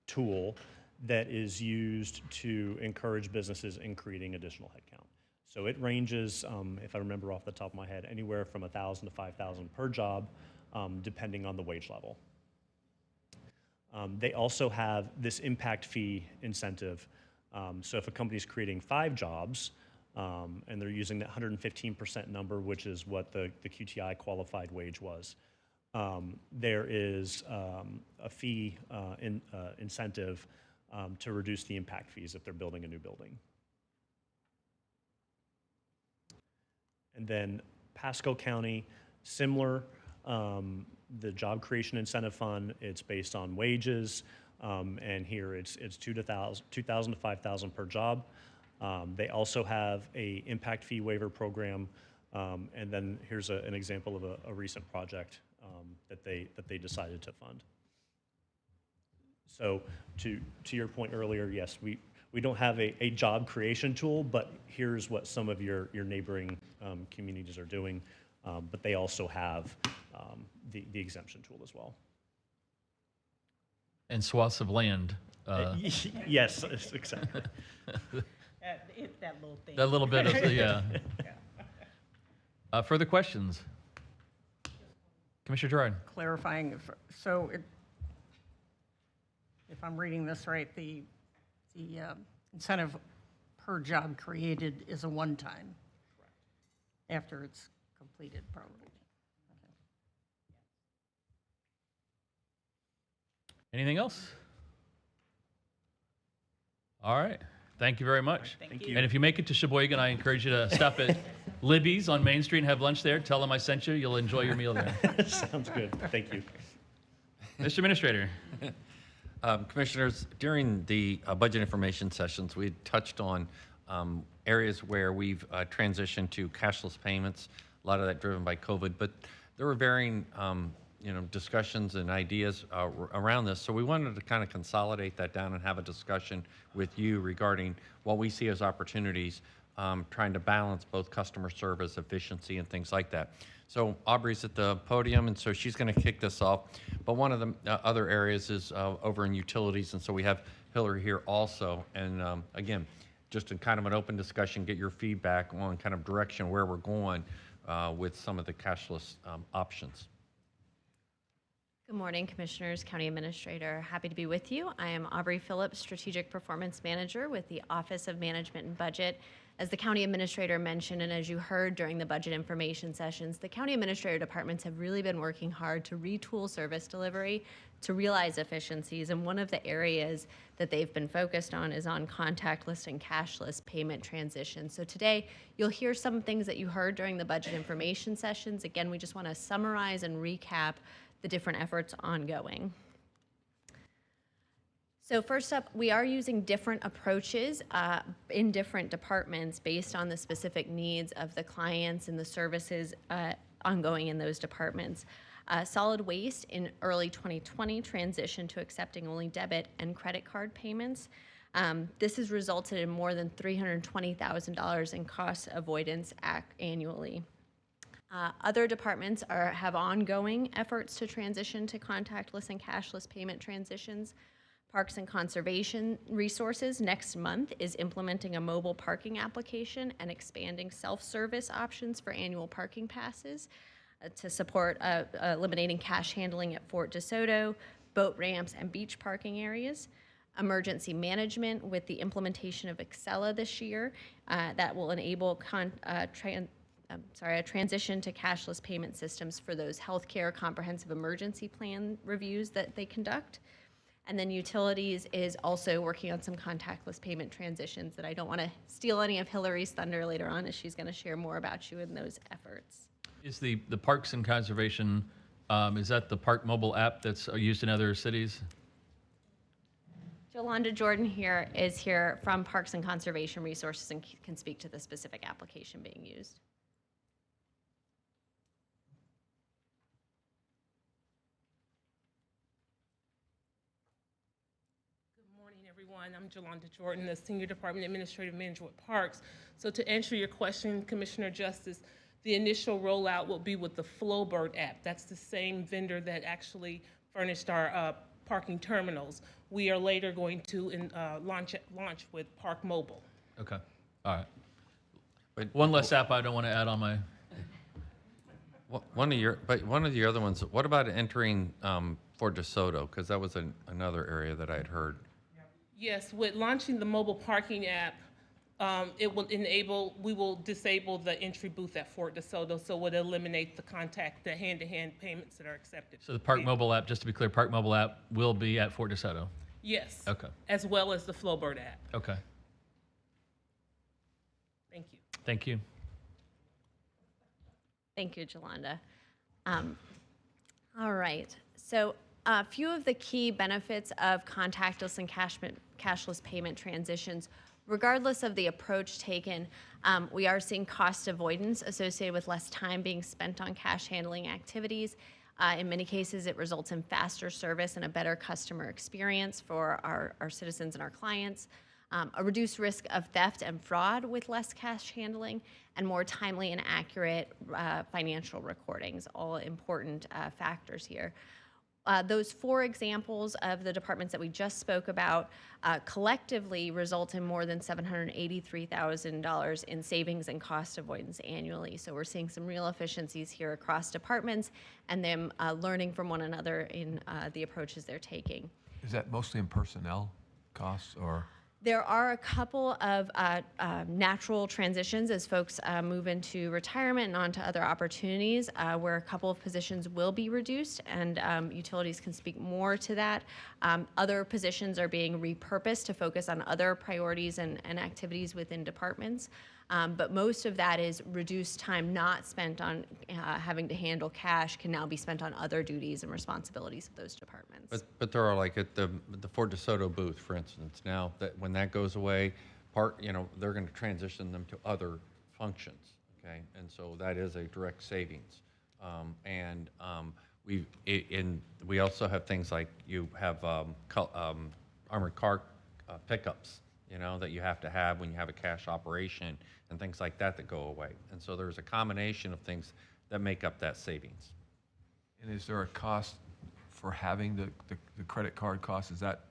tool that is used to encourage businesses in creating additional headcount. So it ranges, if I remember off the top of my head, anywhere from 1,000 to 5,000 per job, depending on the wage level. They also have this impact fee incentive. So if a company is creating 5 jobs and they're using that 115% number, which is what the QTI qualified wage was, there is a fee incentive to reduce the impact fees if they're building a new building. And then Pasco County, similar, the Job Creation Incentive Fund, it's based on wages, and here it's 2,000 to 5,000 per job. They also have a impact fee waiver program, and then here's an example of a recent project that they decided to fund. So to your point earlier, yes, we don't have a job creation tool, but here's what some of your neighboring communities are doing, but they also have the exemption tool as well. And swaths of land. Yes, exactly. It's that little thing. That little bit of, yeah. Further questions? Commissioner Gerard. Clarifying, so if I'm reading this right, the incentive per job created is a one-time. Correct. After it's completed, probably. Okay. Anything else? All right. Thank you very much. Thank you. And if you make it to Sheboygan, I encourage you to stop at Libby's on Main Street and have lunch there. Tell them I sent you. You'll enjoy your meal there. Sounds good. Thank you. Mr. Administrator. Commissioners, during the budget information sessions, we touched on areas where we've transitioned to cashless payments, a lot of that driven by COVID, but there were varying discussions and ideas around this. So we wanted to kind of consolidate that down and have a discussion with you regarding what we see as opportunities, trying to balance both customer service, efficiency, and things like that. So Aubrey's at the podium, and so she's going to kick this off. But one of the other areas is over in utilities, and so we have Hillary here also. And again, just in kind of an open discussion, get your feedback on kind of direction where we're going with some of the cashless options. Good morning, Commissioners, County Administrator. Happy to be with you. I am Aubrey Phillips, Strategic Performance Manager with the Office of Management and Budget. As the County Administrator mentioned, and as you heard during the budget information sessions, the County Administrator departments have really been working hard to retool service delivery to realize efficiencies, and one of the areas that they've been focused on is on contactless and cashless payment transition. So today, you'll hear some things that you heard during the budget information sessions. Again, we just want to summarize and recap the different efforts ongoing. So first up, we are using different approaches in different departments based on the specific needs of the clients and the services ongoing in those departments. Solid waste in early 2020 transitioned to accepting only debit and credit card payments. This has resulted in more than $320,000 in cost avoidance annually. Other departments have ongoing efforts to transition to contactless and cashless payment transitions. Parks and Conservation Resources next month is implementing a mobile parking application and expanding self-service options for annual parking passes to support eliminating cash handling at Fort DeSoto, boat ramps, and beach parking areas. Emergency management with the implementation of Sella this year that will enable a transition to cashless payment systems for those healthcare comprehensive emergency plan reviews that they conduct. And then utilities is also working on some contactless payment transitions that I don't want to steal any of Hillary's thunder later on, as she's going to share more about you in those efforts. Is the Parks and Conservation, is that the Park mobile app that's used in other cities? Jolanda Jordan is here from Parks and Conservation Resources and can speak to the specific application being used. Everyone, I'm Jolanda Jordan, the Senior Department Administrative Manager with Parks. So to answer your question, Commissioner Justice, the initial rollout will be with the Flowbird app. That's the same vendor that actually furnished our parking terminals. We are later going to launch with Park Mobile. Okay, all right. But One less app I don't want to add on my, one of the other ones, what about entering Fort DeSoto? Because that was another area that I'd heard. Yes, with launching the mobile parking app, we will disable the entry booth at Fort DeSoto, so it would eliminate the hand-to-hand payments that are accepted. so the Park mobile app, just to be clear, Park mobile app will be at Fort DeSoto? Yes. Okay. As well as the Flowbird app. Okay, Thank you. thank you. Thank you, Jolanda. All right, so a few of the key benefits of contactless and cashless payment transitions, regardless of the approach taken, we are seeing cost avoidance associated with less time being spent on cash handling activities. In many cases, it results in faster service and a better customer experience for our citizens and our clients. A reduced risk of theft and fraud with less cash handling, and more timely and accurate financial recordings, all important factors here. Those four examples of the departments that we just spoke about collectively result in more than $783,000 in savings and cost avoidance annually. So we're seeing some real efficiencies here across departments and them learning from one another in the approaches they're taking. Is that mostly in personnel costs or? There are a couple of natural transitions as folks move into retirement and onto other opportunities where a couple of positions will be reduced, and utilities can speak more to that. Other positions are being repurposed to focus on other priorities and activities within departments. But most of that is reduced time not spent on having to handle cash can now be spent on other duties and responsibilities of those departments. But there are, like at the Fort DeSoto booth, for instance, now that when that goes away, they're going to transition them to other functions, okay? And so that is a direct savings. We also have things like you have armored car pickups, that you have to have when you have a cash operation and things like that go away. And so there's a combination of things that make up that savings. And is there a cost for having the credit card cost? Is that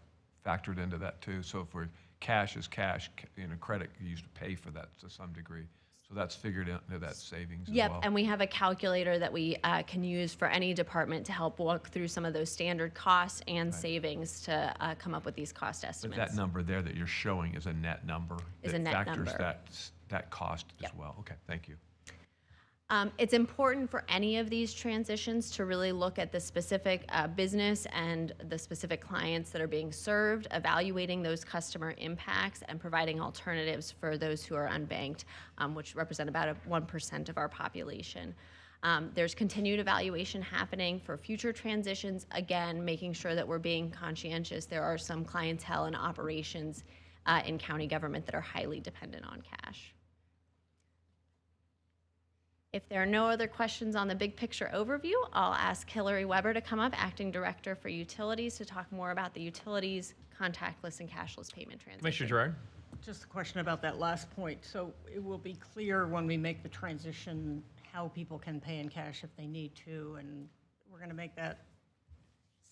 factored into that too? So for cash is cash, credit you used to pay for that to some degree. So that's figured into that savings as Yep, well? and we have a calculator that we can use for any department to help walk through some of those standard costs and savings to come up with these cost But estimates. that number there that you're showing is a net number? Is a net that factors number. that cost Yep. as well? Okay, thank you. It's important for any of these transitions to really look at the specific business and the specific clients that are being served, evaluating those customer impacts, and providing alternatives for those who are unbanked, which represent about 1% of our population. There's continued evaluation happening for future transitions, again, making sure that we're being conscientious. There are some clientele and operations in county government that are highly dependent on cash. If there are no other questions on the big picture overview, I'll ask Hillary Weber to come up, Acting Director for Utilities, to talk more about the utilities, contactless and cashless payment transition. Commissioner Gerard? Just a question about that last point. So it will be clear when we make the transition how people can pay in cash if they need to, and we're going to make that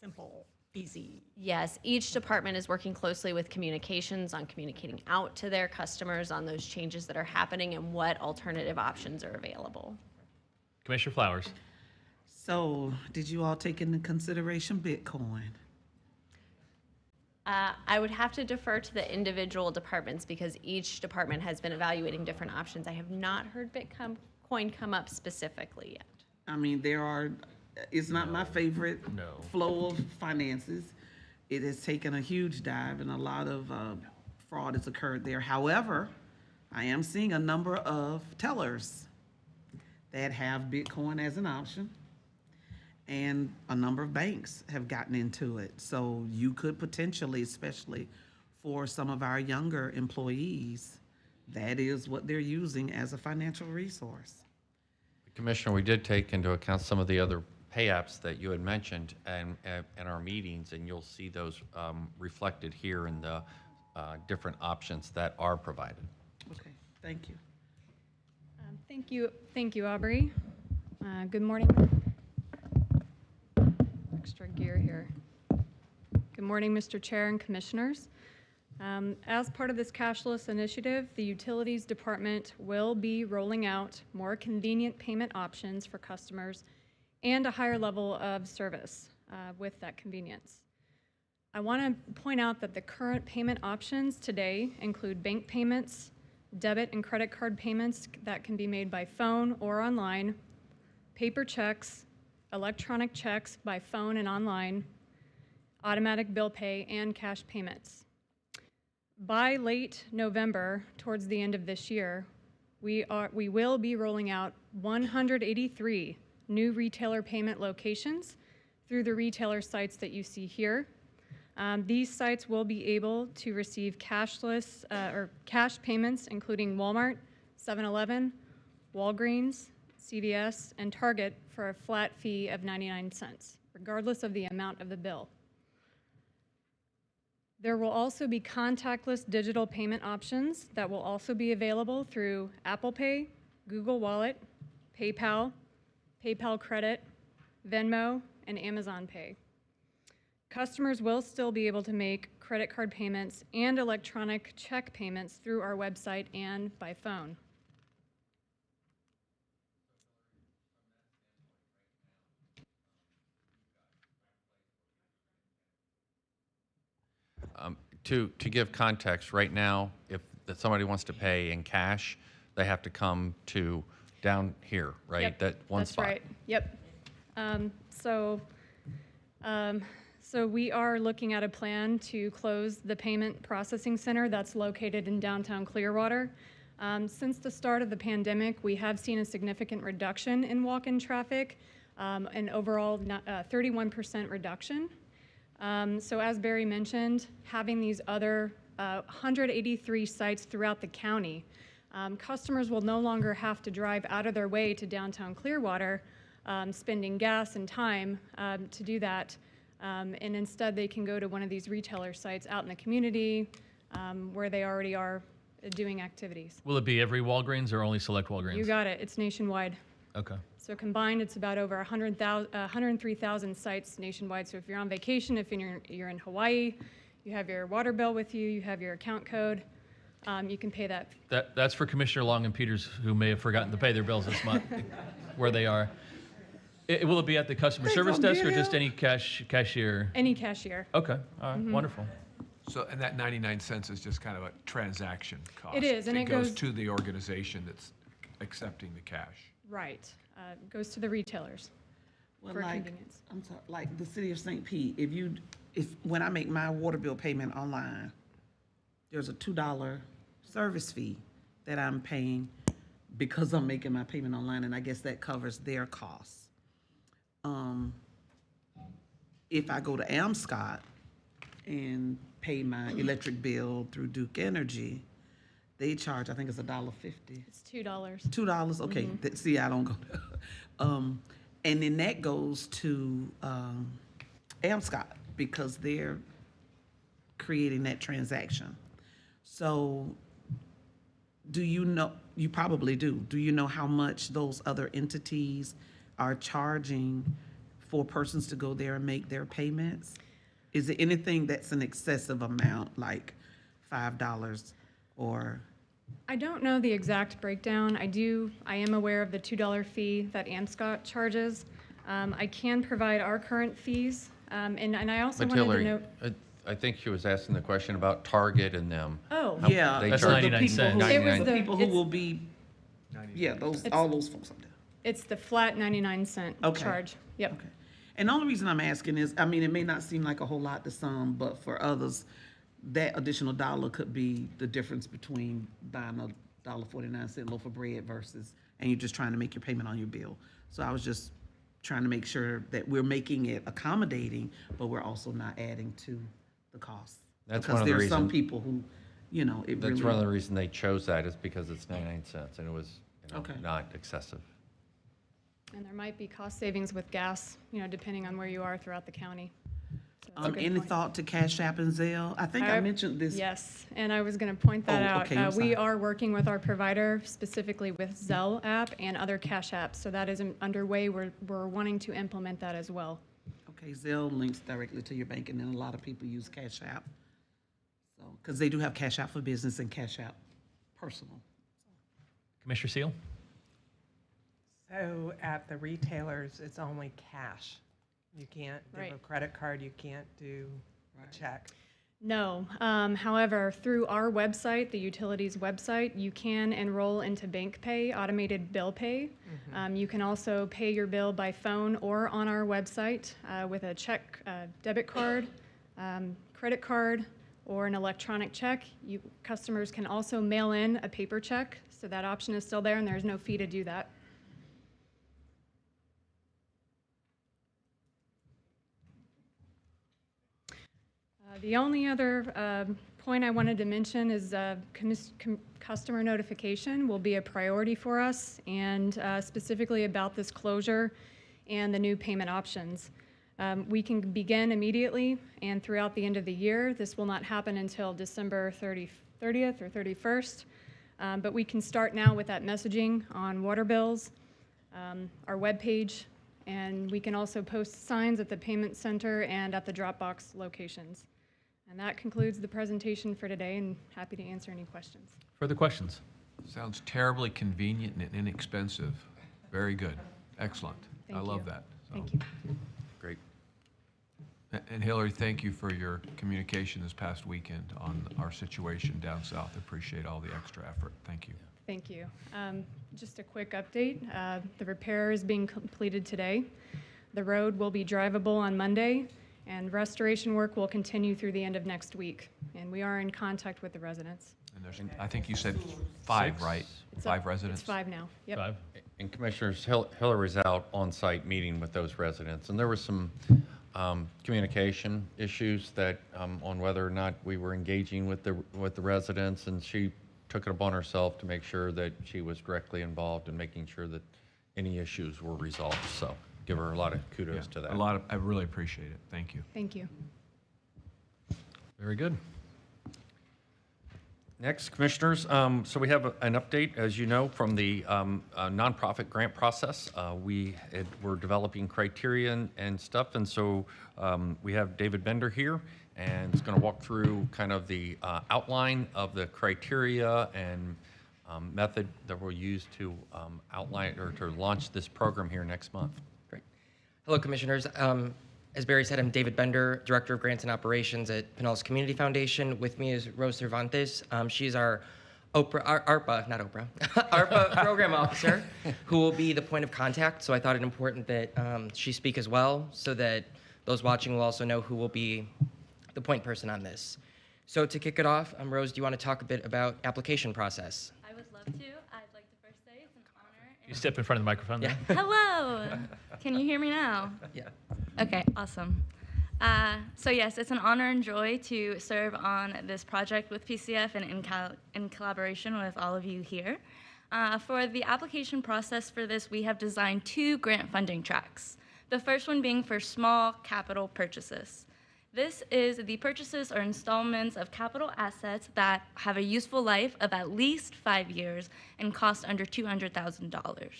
simple, easy. Yes, each department is working closely with communications on communicating out to their customers on those changes that are happening and what alternative options are available. Commissioner Flowers? So, did you all take into consideration Bitcoin? I would have to defer to the individual departments because each department has been evaluating different options. I have not heard Bitcoin come up specifically yet. I mean, it's not my favorite flow of finances. It has taken a huge dive and a lot of fraud has occurred there. However, I am seeing a number of tellers that have Bitcoin as an option, and a number of banks have gotten into it. So you could potentially, especially for some of our younger employees, that is what they're using as a financial resource. Commissioner, we did take into account some of the other pay apps that you had mentioned in our meetings, and you'll see those reflected here in the different options that are provided. Okay, thank you. Thank you, Aubrey. Good morning. Extra gear here. Good morning, Mr. Chair and Commissioners. As part of this cashless initiative, the Utilities Department will be rolling out more convenient payment options for customers and a higher level of service with that convenience. I want to point out that the current payment options today include bank payments, debit and credit card payments that can be made by phone or online, paper checks, electronic checks by phone and online, automatic bill pay, and cash payments. By late November, towards the end of this year, we will be rolling out 183 new retailer payment locations through the retailer sites that you see here. These sites will be able to receive cashless or cash payments, including Walmart, 7-Eleven, Walgreens, CVS, and Target for a flat fee of 99 cents, regardless of the amount of the bill. There will also be contactless digital payment options that will also be available through Apple Pay, Google Wallet, PayPal, PayPal Credit, Venmo, and Amazon Pay. Customers will still be able to make credit card payments and electronic check payments through our website and by phone. To give context, right now, if somebody wants to pay in cash, they have to come to down here, right? Yep, That one that's spot. right. Yep. So we are looking at a plan to close the payment processing center that's located in downtown Clearwater. Since the start of the pandemic, we have seen a significant reduction in walk-in traffic, an overall 31% reduction. So as Barry mentioned, having these other 183 sites throughout the county, customers will no longer have to drive out of their way to downtown Clearwater, spending gas and time to do that. And instead, they can go to one of these retailer sites out in the community where they already are doing activities. Will it be every Walgreens or only select Walgreens? You got it. It's nationwide. Okay. So combined, it's about over 103,000 sites nationwide. So if you're on vacation, if you're in Hawaii, you have your water bill with you, you have your account code, you can pay that. That's for Commissioner Long and Peters, who may have forgotten to pay their bills this month, where they are. Will it be at the customer service desk or just any cashier? Any cashier. Okay, all right, wonderful. So, and that 99 cents is just kind of a transaction cost. It is, and it goes to the organization that's accepting the cash. Right. It goes to the retailers Well, for like, convenience. I'm sorry, like the city of St. Pete, when I make my water bill payment online, there's a $2 service fee that I'm paying because I'm making my payment online, and I guess that covers their costs. If I go to Amscot and pay my electric bill through Duke Energy, they charge, I think it's $1.50. It's $2. $2, okay, see, I don't go there. And then that goes to Amscot, because they're creating that transaction. So, do you know, you probably do you know how much those other entities are charging for persons to go there and make their payments? Is it anything that's an excessive amount, like $5 or? I don't know the exact breakdown. I am aware of the $2 fee that Amscot charges. I can provide our current fees, and I also But wanted to Hillary, note. I think she was asking the question about Target and them. Oh, How Yeah, they That's so charge- the 99 people cents. who- It was the the- people who it's- will be, yeah, all those folks up there. it's the flat 99-cent Okay. charge. Yep. Okay. And the only reason I'm asking is, I mean, it may not seem like a whole lot to some, but for others, that additional dollar could be the difference between buying a $1.49 loaf of bread versus, and you're just trying to make your payment on your bill. So I was just trying to make sure that we're making it accommodating, but we're also not adding to the cost. That's one of the Because there's some reasons- people who, you know, it really. That's one of the reasons they chose that, is because it's 99 cents, and it was, Okay. not excessive. And there might be cost savings with gas, depending on where you are throughout the county. So it's a good Any point. thought to Cash App and Zelle? I think I mentioned this. Yes, and I was going to point that Oh, out. okay, I'm We sorry. are working with our provider, specifically with Zelle app and other cash apps, so that is underway. We're wanting to implement that as well. Okay, Zelle links directly to your bank, and then a lot of people use Cash App. So, because they do have Cash App for business and Cash App personal. Commissioner Seal? So at the retailers, it's only cash. You can't give a Right. credit card, you can't do a check. No, however, through our website, the utilities website, you can enroll into bank pay, automated bill pay. You can also pay your bill by phone or on our website with a check, debit card, credit card, or an electronic check. Customers can also mail in a paper check, so that option is still there, and there's no fee to do that. The only other point I wanted to mention is customer notification will be a priority for us, and specifically about this closure and the new payment options. We can begin immediately and throughout the end of the year. This will not happen until December 30th or 31st, but we can start now with that messaging on water bills, our webpage, and we can also post signs at the payment center and at the Dropbox locations. And that concludes the presentation for today, and happy to answer any questions. Further questions? Sounds terribly convenient and inexpensive. Very good. Excellent. I Thank love you. that. So- Thank you. Great. And Hillary, thank you for your communication this past weekend on our situation down south. Appreciate all the extra effort. Thank you. Thank you. Just a quick update. The repair is being completed today. The road will be drivable on Monday, and restoration work will continue through the end of next week. And we are in contact with the residents. And there's, I think you said 5, Six. right? It's 5 up- residents? It's 5 now. Yep. 5? And Commissioners, Hillary's out on site meeting with those residents, and there was some communication issues that on whether or not we were engaging with the residents, and she took it upon herself to make sure that she was directly involved in making sure that any issues were resolved. So give her a lot of kudos to that. I really appreciate it. Thank you. Thank you. Very good. Next, Commissioners, so we have an update, as you know, from the nonprofit grant process. We're developing criteria and stuff, and so we have David Bender here, and he's going to walk through kind of the outline of the criteria and method that we'll use to outline or to launch this program here next month. Great. Hello, Commissioners. As Barry said, I'm David Bender, Director of Grants and Operations at Pinellas Community Foundation. With me is Rose Cervantes. She's our ARPA Program Officer, who will be the point of contact. So I thought it important that she speak as well, so that those watching will also know who will be the point person on this. So to kick it off, Rose, do you want to talk a bit about application process? I would love to. I'd like to first say it's an honor. You step in front of the microphone there. Hello. Can you hear me now? Yeah. Okay, awesome. So yes, it's an honor and joy to serve on this project with PCF and in collaboration with all of you here. For the application process for this, we have designed 2 grant funding tracks. The first one being for small capital purchases. This is the purchases or installments of capital assets that have a useful life of at least 5 years and cost under $200,000.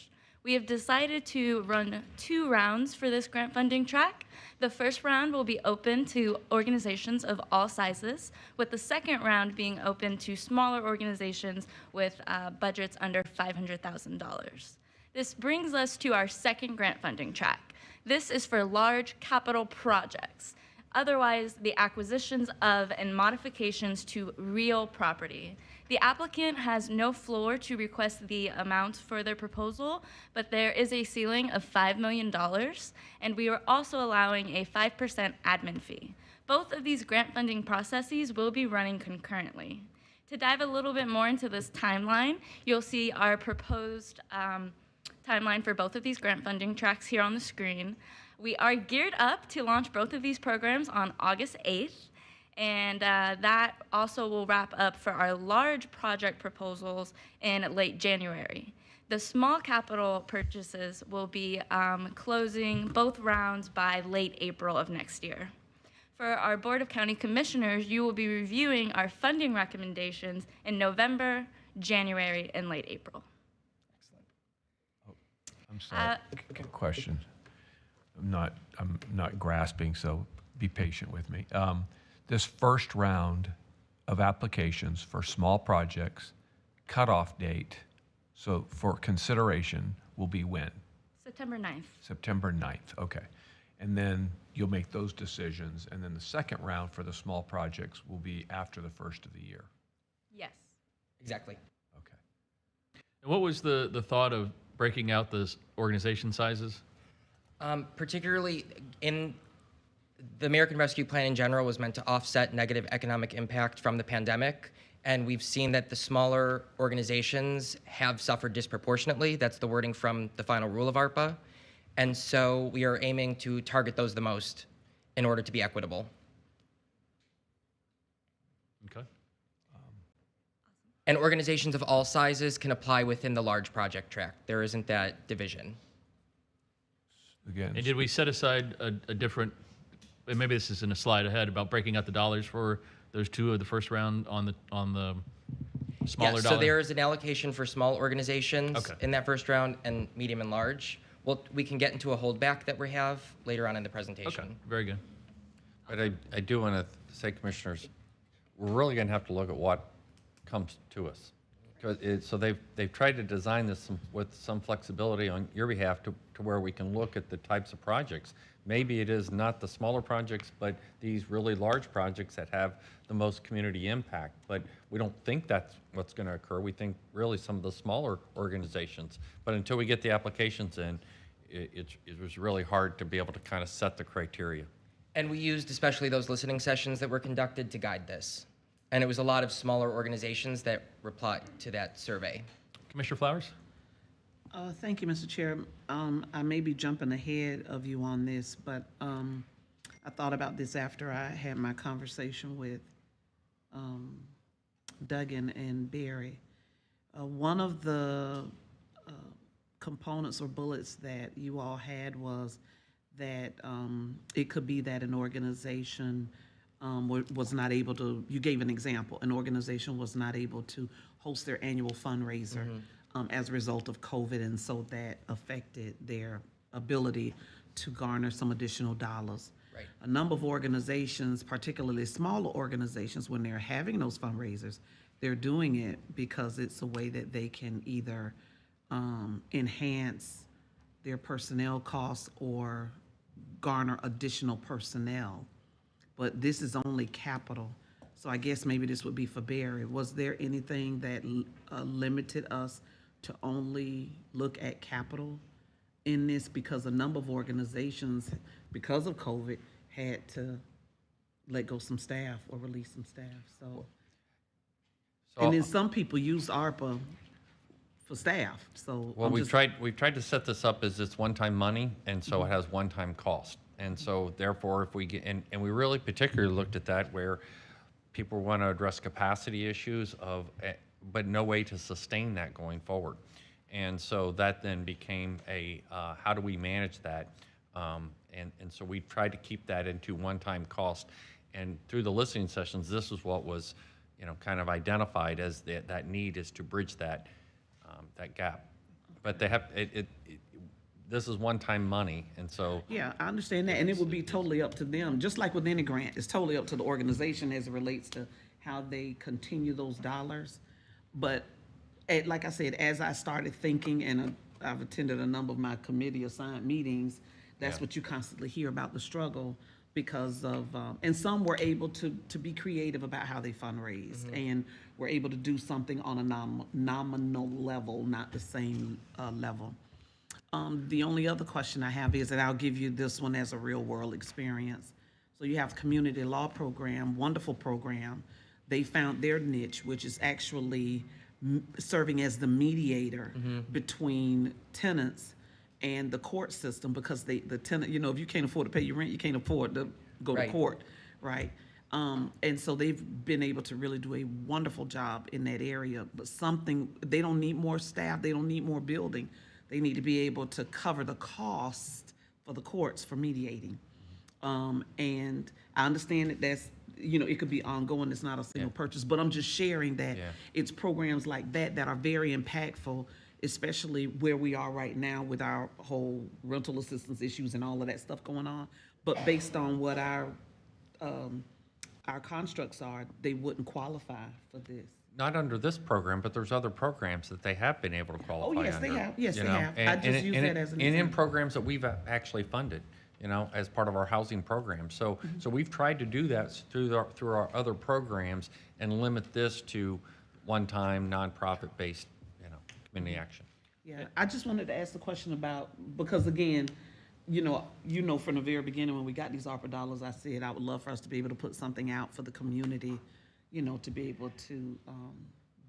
We have decided to run 2 rounds for this grant funding track. The first round will be open to organizations of all sizes, with the second round being open to smaller organizations with budgets under $500,000. This brings us to our second grant funding track. This is for large capital projects, otherwise the acquisitions of and modifications to real property. The applicant has no floor to request the amount for their proposal, but there is a ceiling of $5 million, and we are also allowing a 5% admin fee. Both of these grant funding processes will be running concurrently. To dive a little bit more into this timeline, you'll see our proposed timeline for both of these grant funding tracks here on the screen. We are geared up to launch both of these programs on August 8th. And that also will wrap up for our large project proposals in late January. The small capital purchases will be closing both rounds by late April of next year. For our Board of County Commissioners, you will be reviewing our funding recommendations in November, January, and late April. I'm sorry. Question. I'm not grasping, so be patient with me. This first round of applications for small projects, cutoff date, so for consideration will be when? September 9th. September 9th, okay. And then you'll make those decisions, and then the second round for the small projects will be after the first of the year. Yes. Exactly. Okay. And what was the thought of breaking out the organization sizes? Particularly in the American Rescue Plan in general was meant to offset negative economic impact from the pandemic, and we've seen that the smaller organizations have suffered disproportionately. That's the wording from the final rule of ARPA. And so we are aiming to target those the most in order to be equitable. Okay. And organizations of all sizes can apply within the large project track. There isn't that division. Again, And did we set aside a different, and maybe this is in a slide ahead, about breaking out the dollars for those 2 of the first round on the smaller Yeah, dollar? so there is an allocation for small organizations Okay. in that first round and medium and large. Well, we can get into a holdback that we have later on in the presentation. Okay, very good. But I do want to say, Commissioners, we're really going to have to look at what comes to us. So they've tried to design this with some flexibility on your behalf to where we can look at the types of projects. Maybe it is not the smaller projects, but these really large projects that have the most community impact. But we don't think that's what's going to occur. We think really some of the smaller organizations. But until we get the applications in, it was really hard to be able to kind of set the criteria. And we used especially those listening sessions that were conducted to guide this. And it was a lot of smaller organizations that replied to that survey. Commissioner Flowers? Thank you, Mr. Chair. I may be jumping ahead of you on this, but I thought about this after I had my conversation with Duggan and Barry. One of the components or bullets that you all had was that it could be that an organization was not able to, you gave an example, an organization was not able to host their annual fundraiser as a result of COVID, and so that affected their ability to garner some additional dollars. Right. A number of organizations, particularly smaller organizations, when they're having those fundraisers, they're doing it because it's a way that they can either enhance their personnel costs or garner additional personnel. But this is only capital. So I guess maybe this would be for Barry. Was there anything that limited us to only look at capital in this? Because a number of organizations, because of COVID, had to let go some staff or release some staff, so. And then some people use ARPA for staff, so. Well, we've tried to set this up as it's one-time money, and so it has one-time cost. And so therefore, if we get, and we really particularly looked at that where people want to address capacity issues of, but no way to sustain that going forward. And so that then became a, how do we manage that? And so we tried to keep that into one-time cost. And through the listening sessions, this is what was, kind of identified as that need is to bridge that, that gap. But they have, this is one-time money, and so. Yeah, I understand that, and it would be totally up to them, just like with any grant, it's totally up to the organization as it relates to how they continue those dollars. But like I said, as I started thinking, and I've attended a number of my committee assigned meetings, that's what you constantly hear about the struggle because of, and some were able to be creative about how they fundraise, and were able to do something on a nominal level, not the same level. The only other question I have is, and I'll give you this one as a real world experience. So you have community law program, wonderful program. They found their niche, which is actually serving as the mediator between tenants and the court system, because the tenant, if you can't afford to pay your rent, you can't afford to go to court, right? And so they've been able to really do a wonderful job in that area, but they don't need more staff, they don't need more building. They need to be able to cover the cost for the courts for mediating. And I understand that that's, it could be ongoing, it's not a single purchase, but I'm just sharing that it's programs like that are very impactful, especially where we are right now with our whole rental assistance issues and all of that stuff going on. But based on what our constructs are, they wouldn't qualify for this. Not under this program, but there's other programs that they have been able to qualify under. Oh, yes, they have. Yes, you they know, have. I just use that as an And in example. programs that we've actually funded, as part of our housing program. So, so we've tried to do that through our other programs and limit this to one-time, nonprofit-based, community action. Yeah, I just wanted to ask the question about, because again, from the very beginning when we got these ARPA dollars, I said I would love for us to be able to put something out for the community, to be able to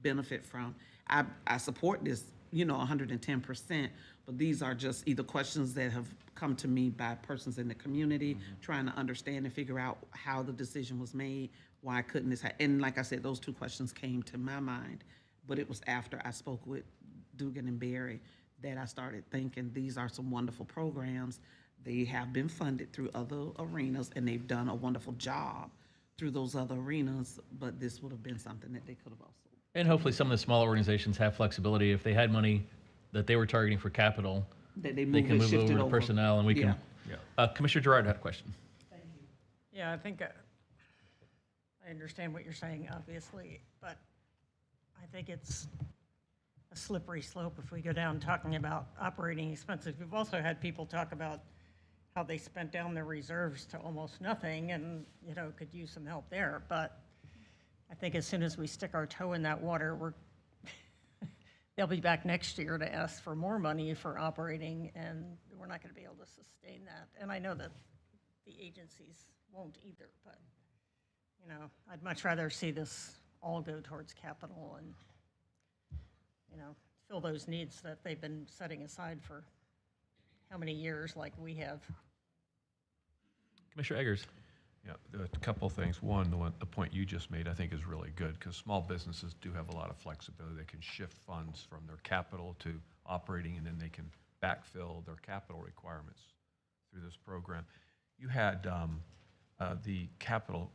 benefit from. I support this, 110%, but these are just either questions that have come to me by persons in the community, trying to understand and figure out how the decision was made, why couldn't this and like I said, those two questions came to my mind, but it was after I spoke with Dugan and Barry that I started thinking these are some wonderful programs. They have been funded through other arenas, and they've done a wonderful job through those other arenas, but this would have been something that they could have also. And hopefully some of the smaller organizations have flexibility. If they had money that they were targeting for capital, That they they can move shift it over to personnel, and we can. Commissioner Gerard had a question. Yeah, I think I understand what you're saying, obviously, but I think it's a slippery slope if we go down talking about operating expenses. We've also had people talk about how they spent down their reserves to almost nothing and, could use some help there. But I think as soon as we stick our toe in that water, they'll be back next year to ask for more money for operating, and we're not going to be able to sustain that. And I know that the agencies won't either, but, I'd much rather see this all go towards capital and, fill those needs that they've been setting aside for how many years, like we have. Commissioner Eggers. Yeah, a couple of things. One, the point you just made, I think is really good, because small businesses do have a lot of flexibility. They can shift funds from their capital to operating, and then they can backfill their capital requirements through this program. You had the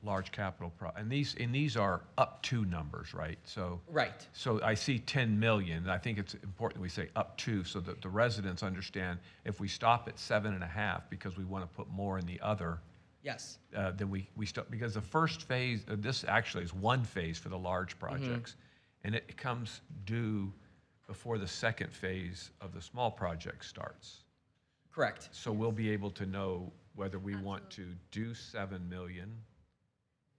large capital, and these are up to numbers, right? So Right. So I see 10 million. I think it's important we say up to, so that the residents understand if we stop at 7.5 because we want to put more in the other, Yes. then we stop, because the first phase, this actually is one phase for the large projects, and it comes due before the second phase of the small project starts. Correct. So we'll be able to know whether we want to do 7 million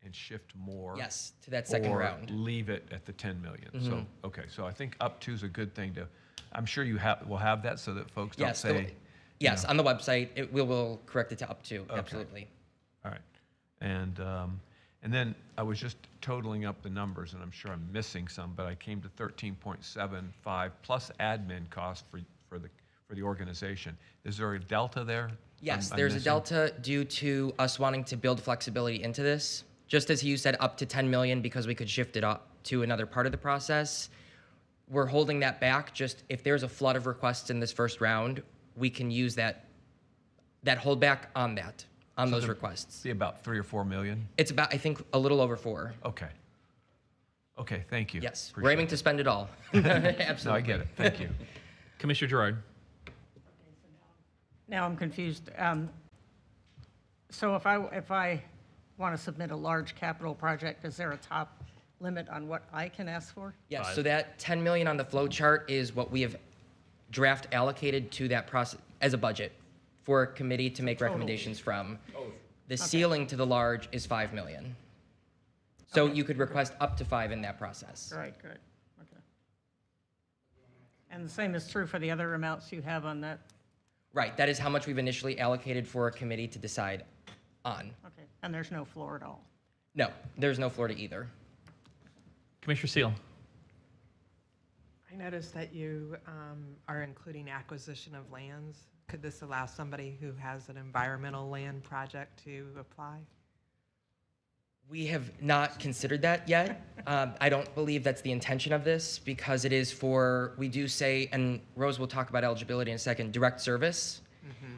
and shift more. Yes, to that second round. Or leave it at the 10 million. So, okay, so I think up to is a good thing to, I'm sure you will have that so that folks don't Yes, say. yes, on the website, we will correct it to up to, absolutely. All right. And then I was just totaling up the numbers, and I'm sure I'm missing some, but I came to 13.75 plus admin costs for for the organization. Is there a delta there? Yes, I'm there's a missing? delta due to us wanting to build flexibility into this. Just as you said, up to 10 million because we could shift it up to another part of the process. We're holding that back. Just if there's a flood of requests in this first round, we can use that holdback on those requests. Be about 3 or 4 million? It's about, I think, a little over 4. Okay. Okay, thank you. Yes, we're Appreciate aiming it. to spend it all. Absolutely. No, I get it. Thank you. Commissioner Gerard. Now I'm confused. So if I want to submit a large capital project, is there a top limit on what I can ask for? Yes, so that 10 million on the flow chart is what we have draft allocated to that process as a budget for a committee to make recommendations from. The ceiling to the large is 5 million. So you could request up to 5 in that process. Right, good. Okay. And the same is true for the other amounts you have on that? Right, that is how much we've initially allocated for a committee to decide on. Okay, and there's no floor at all? No, there's no floor to either. Commissioner Seal. I noticed that you are including acquisition of lands. Could this allow somebody who has an environmental land project to apply? We have not considered that yet. I don't believe that's the intention of this because it is for, we do say, and Rose will talk about eligibility in a second, direct service.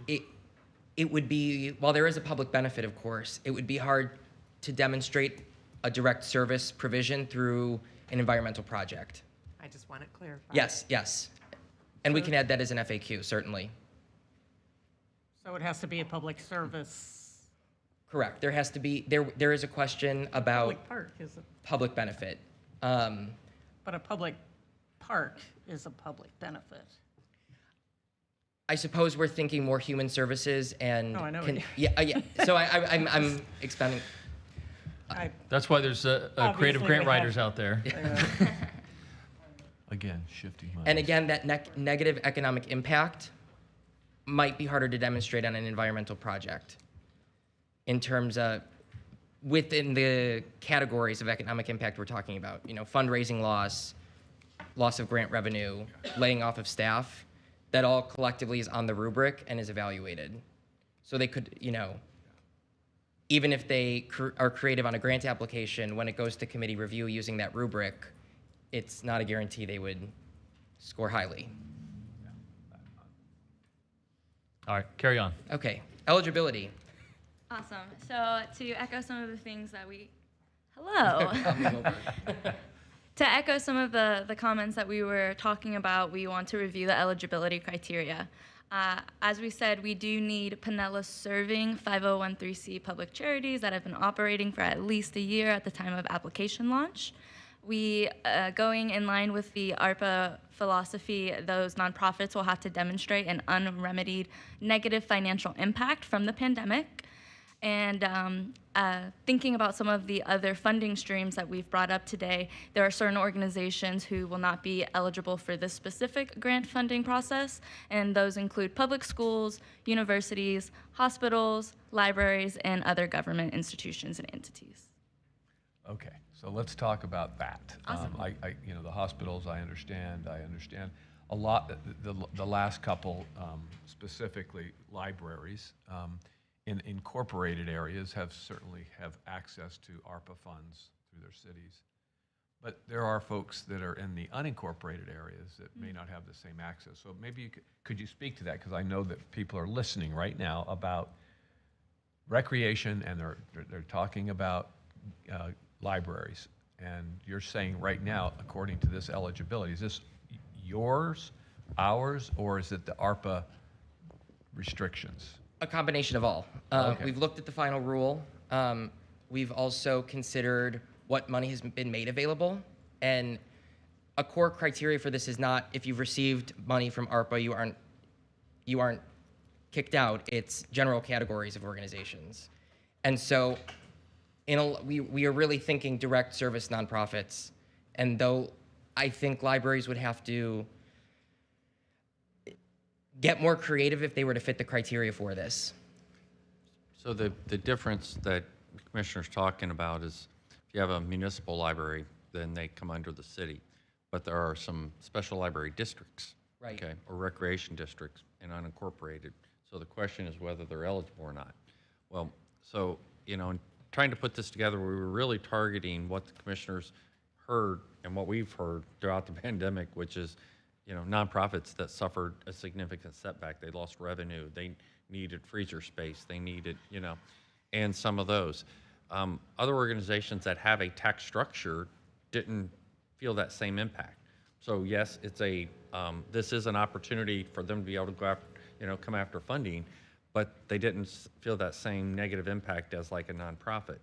It would be, while there is a public benefit, of course, it would be hard to demonstrate a direct service provision through an environmental project. I just want it clarified. Yes, yes. And we can add that as an FAQ, certainly. So it has to be a public service? Correct. There has to be, there is a question about Public park is a, public benefit. but a public park is a public benefit. I suppose we're thinking more human services and. No, I know what you- Yeah. So I'm expanding. That's why there's creative Obviously, grant we have- writers out there. Again, shifting money. And again, that negative economic impact might be harder to demonstrate on an environmental project in terms of within the categories of economic impact we're talking about, fundraising loss of grant revenue, laying off of staff, that all collectively is on the rubric and is evaluated. So they could, even if they are creative on a grant application, when it goes to committee review using that rubric, it's not a guarantee they would score highly. All right, carry on. Okay, eligibility. Awesome. So to echo some of the things that hello. To echo some of the comments that we were talking about, we want to review the eligibility criteria. As we said, we do need Pinellas serving 5013C public charities that have been operating for at least a year at the time of application launch. We, going in line with the ARPA philosophy, those nonprofits will have to demonstrate an unremedied negative financial impact from the pandemic. And thinking about some of the other funding streams that we've brought up today, there are certain organizations who will not be eligible for this specific grant funding process, and those include public schools, universities, hospitals, libraries, and other government institutions and entities. Okay, so let's talk about that. Awesome. The hospitals, I understand a lot. The last couple, specifically libraries, in incorporated areas certainly have access to ARPA funds through their cities. But there are folks that are in the unincorporated areas that may not have the same access. So maybe you could you speak to that? Because I know that people are listening right now about recreation and they're talking about libraries. And you're saying right now, according to this eligibility, is this yours, ours, or is it the ARPA restrictions? A combination of all. Okay. We've looked at the final rule. We've also considered what money has been made available. And a core criteria for this is not if you've received money from ARPA, you aren't kicked out. It's general categories of organizations. And so we are really thinking direct service nonprofits. And though I think libraries would have to get more creative if they were to fit the criteria for this. So the difference that the Commissioner's talking about is if you have a municipal library, then they come under the city. But there are some special library districts Right. Okay, or recreation districts and unincorporated. So the question is whether they're eligible or not. Well, so, you know, in trying to put this together, we were really targeting what the commissioners heard and what we've heard throughout the pandemic, which is, you know, nonprofits that suffered a significant setback. They lost revenue. They needed freezer space. They needed, you know, and some of those. Other organizations that have a tax structure didn't feel that same impact. So yes, it's a, this is an opportunity for them to be able to go after, you know, come after funding, but they didn't feel that same negative impact as like a nonprofit.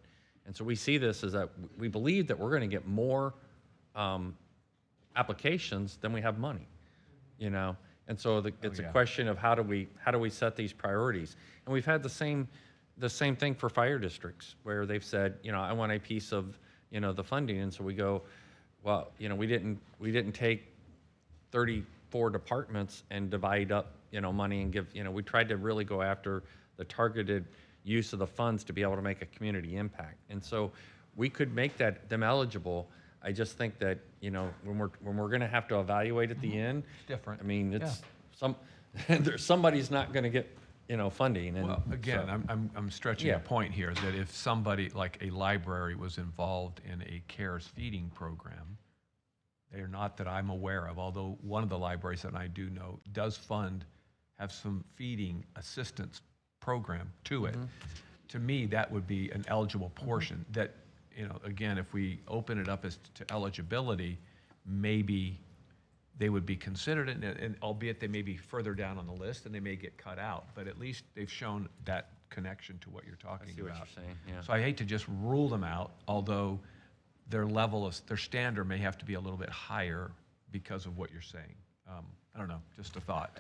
And so we see this as that we believe that we're going to get more applications than we have money, you know? And so it's a question of how do we set these priorities? And we've had the same thing for fire districts where they've said, you know, I want a piece of, you know, the funding. And so we go, well, you know, we didn't take 34 departments and divide up, you know, money and give, you know, we tried to really go after the targeted use of the funds to be able to make a community impact. And so we could make them eligible. I just think that, you know, when we're going to have to evaluate at the end, different. I mean, it's somebody's not going to get, you know, funding. And Well, again, so- I'm stretching Yeah. a point here, that if somebody, like a library, was involved in a CARES feeding program, they're not that I'm aware of, although one of the libraries that I do know does have some feeding assistance program to it. To me, that would be an eligible portion that, you know, again, if we open it up as to eligibility, maybe they would be considered, and albeit they may be further down on the list and they may get cut out, but at least they've shown that connection to what you're talking I see what about. you're saying, yeah. So I hate to just rule them out, although their standard may have to be a little bit higher because of what you're saying. I don't know, just a thought.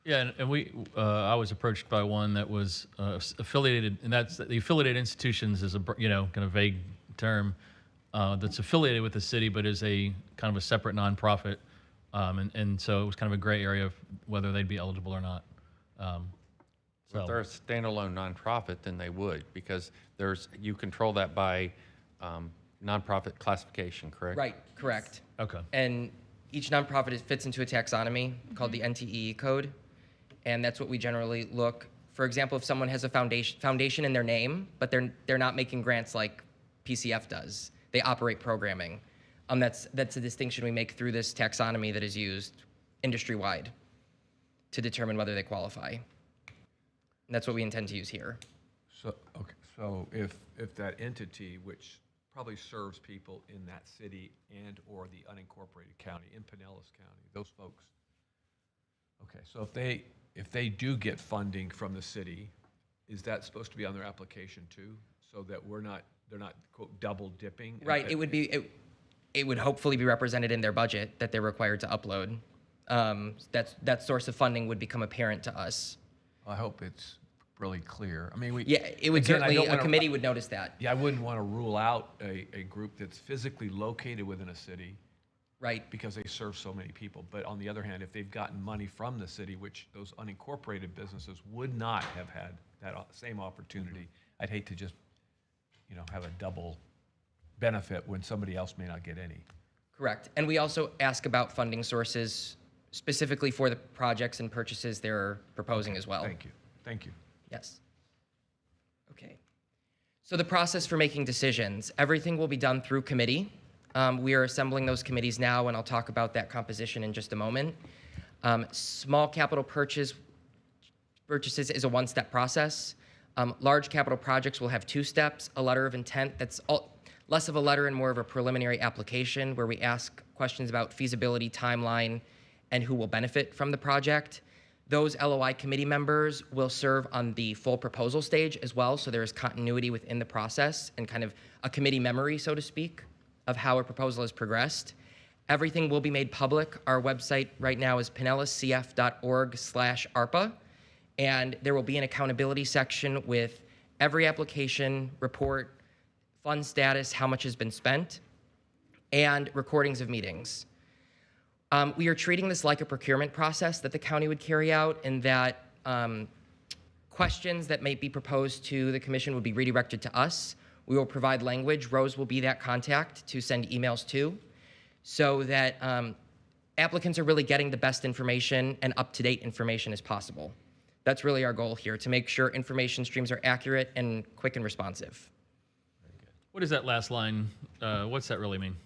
Yeah, and I was approached by one that was affiliated, and that's the affiliated institutions is a you know kind of vague term that's affiliated with the city, but is a kind of a separate nonprofit, and so it was kind of a gray area of whether they'd be eligible or not. If they're a standalone nonprofit, then they would, because you control that by nonprofit classification, correct? Right, correct. Okay. And each nonprofit fits into a taxonomy called the NTE code, and that's what we generally look. For example, if someone has a foundation in their name, but they're not making grants like PCF does, they operate programming. That's a distinction we make through this taxonomy that is used industry-wide to determine whether they qualify. And that's what we intend to use here. So, okay, so if that entity, which probably serves people in that city and/or the unincorporated county, in Pinellas County, those folks. Okay, so if they do get funding from the city, is that supposed to be on their application too, so that they're not quote double dipping? Right. It would hopefully be represented in their budget that they're required to upload. That source of funding would become apparent to us. I hope it's really clear. I mean, Yeah, it would again, I certainly, don't a wanna- committee would notice that. Yeah, I wouldn't want to rule out a group that's physically located within a city Right. because they serve so many people. But on the other hand, if they've gotten money from the city, which those unincorporated businesses would not have had that same opportunity, I'd hate to just, you know, have a double benefit when somebody else may not get any. Correct. And we also ask about funding sources specifically for the projects and purchases they're proposing as well. Thank you. Thank you. Yes. Okay. So the process for making decisions, everything will be done through committee. We are assembling those committees now, and I'll talk about that composition in just a moment. Small capital purchases is a one-step process. Large capital projects will have two steps, a letter of intent that's less of a letter and more of a preliminary application where we ask questions about feasibility, timeline, and who will benefit from the project. Those LOI committee members will serve on the full proposal stage as well, so there is continuity within the process and kind of a committee memory, so to speak, of how a proposal has progressed. Everything will be made public. Our website right now is pinellascf.org/ARPA, and there will be an accountability section with every application, report, fund status, how much has been spent, and recordings of meetings. We are treating this like a procurement process that the county would carry out, and that questions that may be proposed to the commission would be redirected to us. We will provide language. Rose will be that contact to send emails to, so that applicants are really getting the best information and up-to-date information as possible. That's really our goal here, to make sure information streams are accurate and quick and responsive. What is that last line? What's that really mean?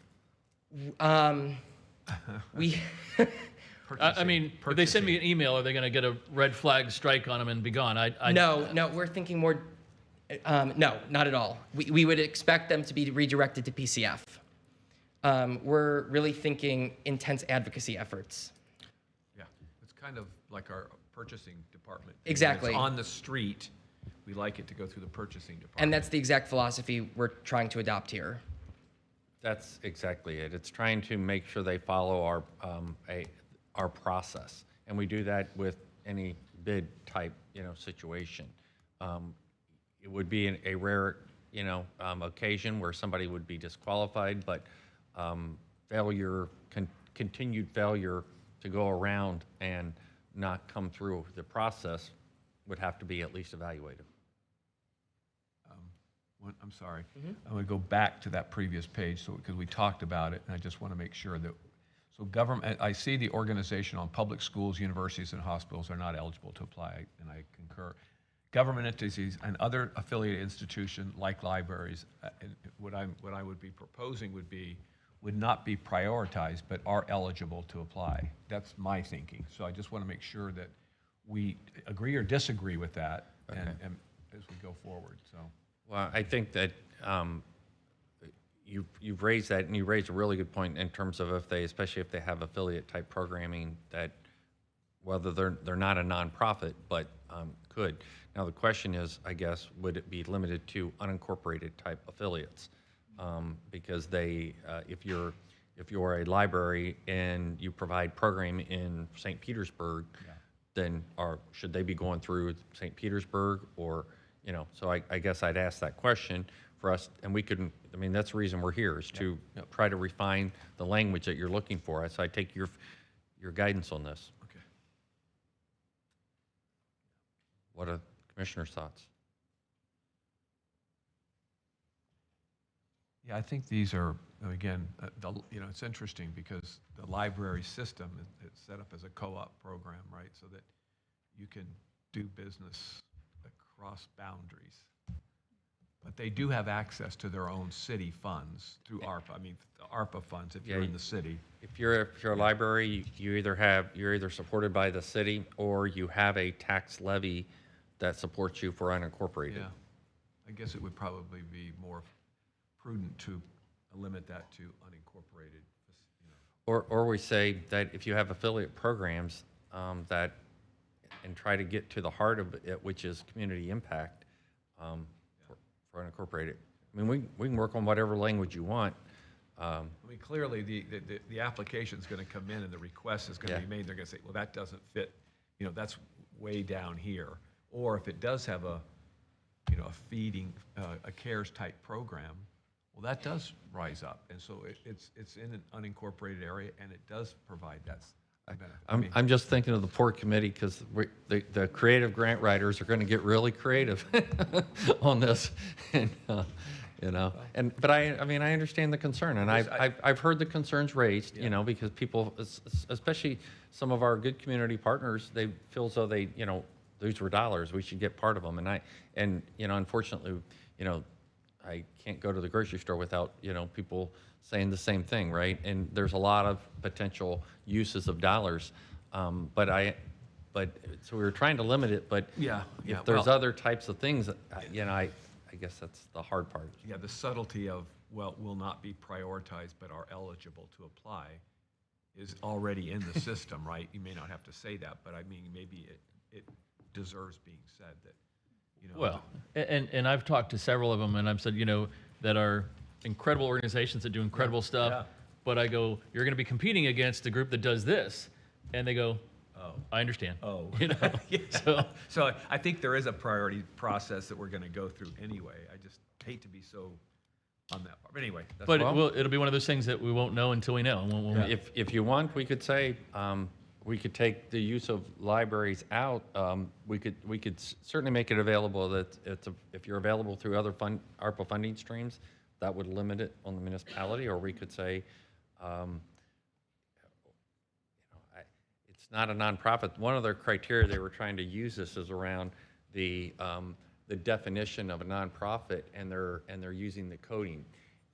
We, I mean, if they send me an email, are they going to get a red flag strike on them and be gone? no, we're thinking more, no, not at all. We would expect them to be redirected to PCF. We're really thinking intense advocacy efforts. Yeah, it's kind of like our purchasing department. Exactly. When it's on the street, we like it to go through the purchasing department. And that's the exact philosophy we're trying to adopt here. That's exactly it. It's trying to make sure they follow our process, and we do that with any bid type, situation. It would be a rare, occasion where somebody would be disqualified, but continued failure to go around and not come through the process would have to be at least evaluated. I'm sorry. I'm going to go back to that previous page because we talked about it, and I just want to make sure that, so government, I see the organization on public schools, universities, and hospitals are not eligible to apply, and I concur. Government entities and other affiliated institutions like libraries, what I would be proposing would not be prioritized, but are eligible to apply. That's my thinking. So I just want to make sure that we agree or disagree with that, and as we go forward. So. Well, I think that you've raised that, and you raised a really good point in terms of especially if they have affiliate type programming, that whether they're not a nonprofit, but could. Now the question is, I guess, would it be limited to unincorporated type affiliates? Because if you're a library and you provide programming in St. Petersburg, then should they be going through St. Petersburg or? So I guess I'd ask that question for us, and we couldn't, that's the reason we're here, is to try to refine the language that you're looking for. So I take your guidance on this. Okay. What are Commissioner's thoughts? Yeah, I think these are, again, it's interesting because the library system is set up as a co-op program, right? So that you can do business across boundaries. But they do have access to their own city funds through ARPA. The ARPA funds if you're in the city. If you're a library, you're either supported by the city or you have a tax levy that supports you for unincorporated. Yeah, I guess it would probably be more prudent to limit that to unincorporated. Or we say that if you have affiliate programs and try to get to the heart of it, which is community impact for unincorporated. We can work on whatever language you want. Clearly the application is going to come in and the request is going to be made. They're going to say, well, that doesn't fit. That's way down here. Or if it does have a feeding, a CARES type program, well, that does rise up. And so it's in an unincorporated area and it does provide that. I'm just thinking of the poor committee because the creative grant writers are going to get really creative on this, and but I understand the concern, and I've heard the concerns raised, because people, especially some of our good community partners, they feel as though these were dollars, we should get part of them, and unfortunately, I can't go to the grocery store without people saying the same thing, right? And there's a lot of potential uses of dollars, but so we were trying to limit it. But if there's other types of things, I guess that's the hard part. Yeah, the subtlety of will not be prioritized, but are eligible to apply, is already in the system, right? You may not have to say that, but maybe it deserves being said that. Well, and I've talked to several of them, and I've said, that are incredible organizations that do incredible stuff. But I go, you're going to be competing against a group that does this, and they go, oh, I understand. Oh, So I think there is a priority process that we're going to go through anyway. I just hate to be so on that part. But anyway, it'll be one of those things that we won't know until we know. If you want, we could say. We could take the use of libraries out. We could certainly make it available that if you're available through other ARPA funding streams, that would limit it on the municipality. Or we could say it's not a nonprofit. One of their criteria they were trying to use this is around the definition of a nonprofit, and they're using the coding.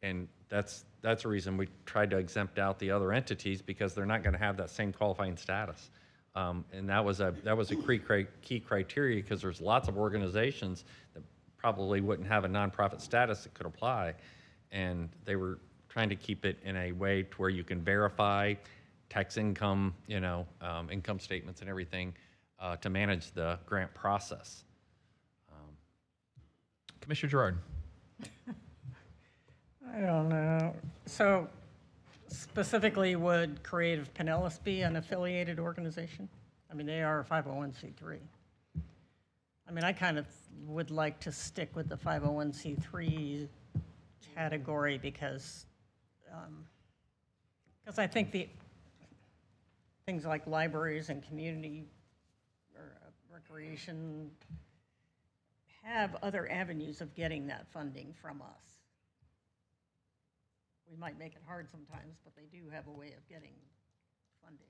And that's a reason we tried to exempt out the other entities, because they're not going to have that same qualifying status. And that was a key criteria, because there's lots of organizations that probably wouldn't have a nonprofit status that could apply. And they were trying to keep it in a way to where you can verify tax income, income statements and everything to manage the grant process. Commissioner Gerard. I don't know. So specifically, would Creative Pinellas be an affiliated organization? I mean, they are a 501c3. I mean, I kind of would like to stick with the 501c3 category because I think the things like libraries and community or recreation have other avenues of getting that funding from us. We might make it hard sometimes, but they do have a way of getting funding.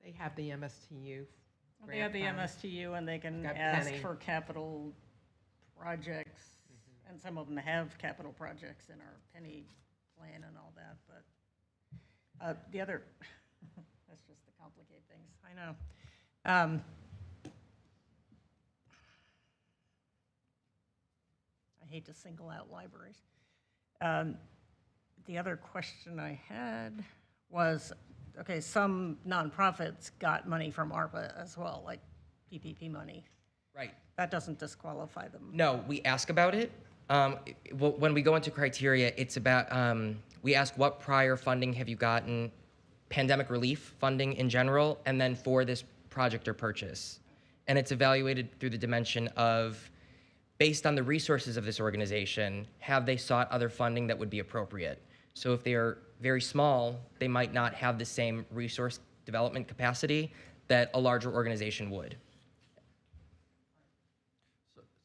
They have the MSTU. They have the grant fund. MSTU, and they can Got ask Penny. for capital projects, and some of them have capital projects in our penny plan and all that, but the other, that's just to complicate things, I know. I hate to single out libraries. The other question I had was, okay, some nonprofits got money from ARPA as well, like PPP money. Right. That doesn't disqualify them. No, we ask about it. When we go into criteria, it's about, we ask what prior funding have you gotten, pandemic relief funding in general, and then for this project or purchase. And it's evaluated through the dimension of, based on the resources of this organization, have they sought other funding that would be appropriate? So if they are very small, they might not have the same resource development capacity that a larger organization would.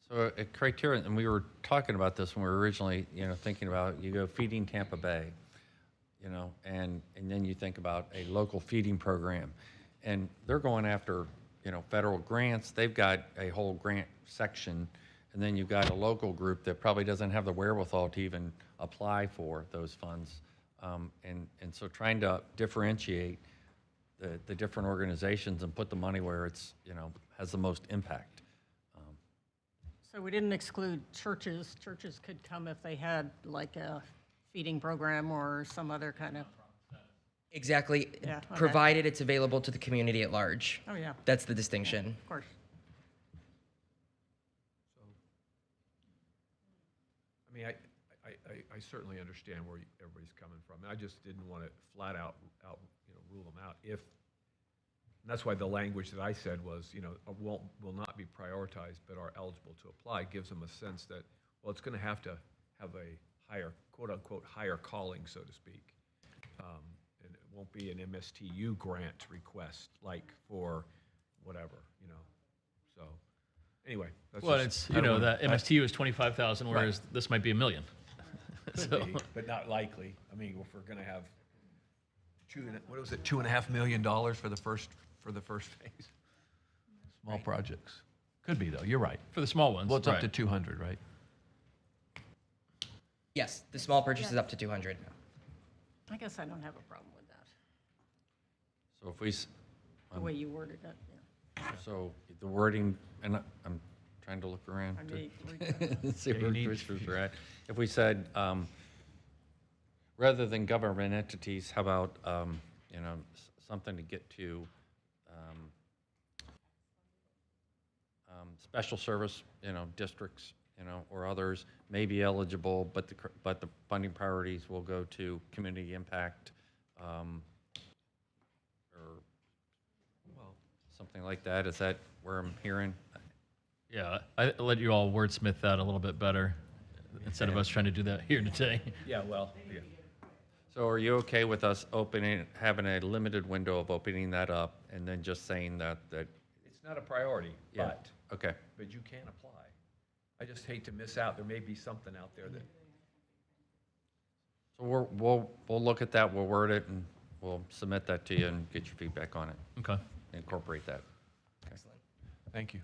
So a criteria, and we were talking about this when we were originally, thinking about, you go Feeding Tampa Bay, and then you think about a local feeding program, and they're going after, federal grants. They've got a whole grant section, and then you've got a local group that probably doesn't have the wherewithal to even apply for those funds. And so trying to differentiate the different organizations and put the money where it's, has the most impact. So we didn't exclude churches. Churches could come if they had like a feeding program or some other kind of. Exactly, Yeah, okay. provided it's available to the community at large. Oh, yeah, That's the distinction. of course. I mean, I certainly understand where everybody's coming from. I just didn't want to flat out rule them out. And that's why the language that I said was, will not be prioritized, but are eligible to apply, gives them a sense that, well, it's going to have a higher, quote unquote, higher calling, so to speak. And it won't be an MSTU grant request like for whatever, So anyway, that's Well, just, it's, that MSTU is 25,000, whereas this might be $1 million. could be, but not likely. I mean, if we're going to have $2.5 million for the first phase. Small projects. Could be, though. You're right. For the small ones, Well, it's up right. to 200, right? Yes, the small purchase is up to 200. I guess I don't have a problem with that, So if we, the way you worded it, yeah. so the wording, and I'm trying to look around I to mean, see Yeah, you where need- commissioners are at. If we said, rather than government entities, how about, something to get to special service, districts, or others may be eligible, but the funding priorities will go to community impact, or something like that. Is that where I'm hearing? Yeah, I let you all wordsmith that a little bit better instead of us trying to do that here today. Yeah, well, yeah. So are you okay with us having a limited window of opening that up and then just saying that It's not a priority, yeah, okay. but you can apply. I just hate to miss out. There may be something out there that, So we'll look at that, we'll word it, and we'll submit that to you and get your feedback on it, Okay. incorporate that. Excellent. Thank you.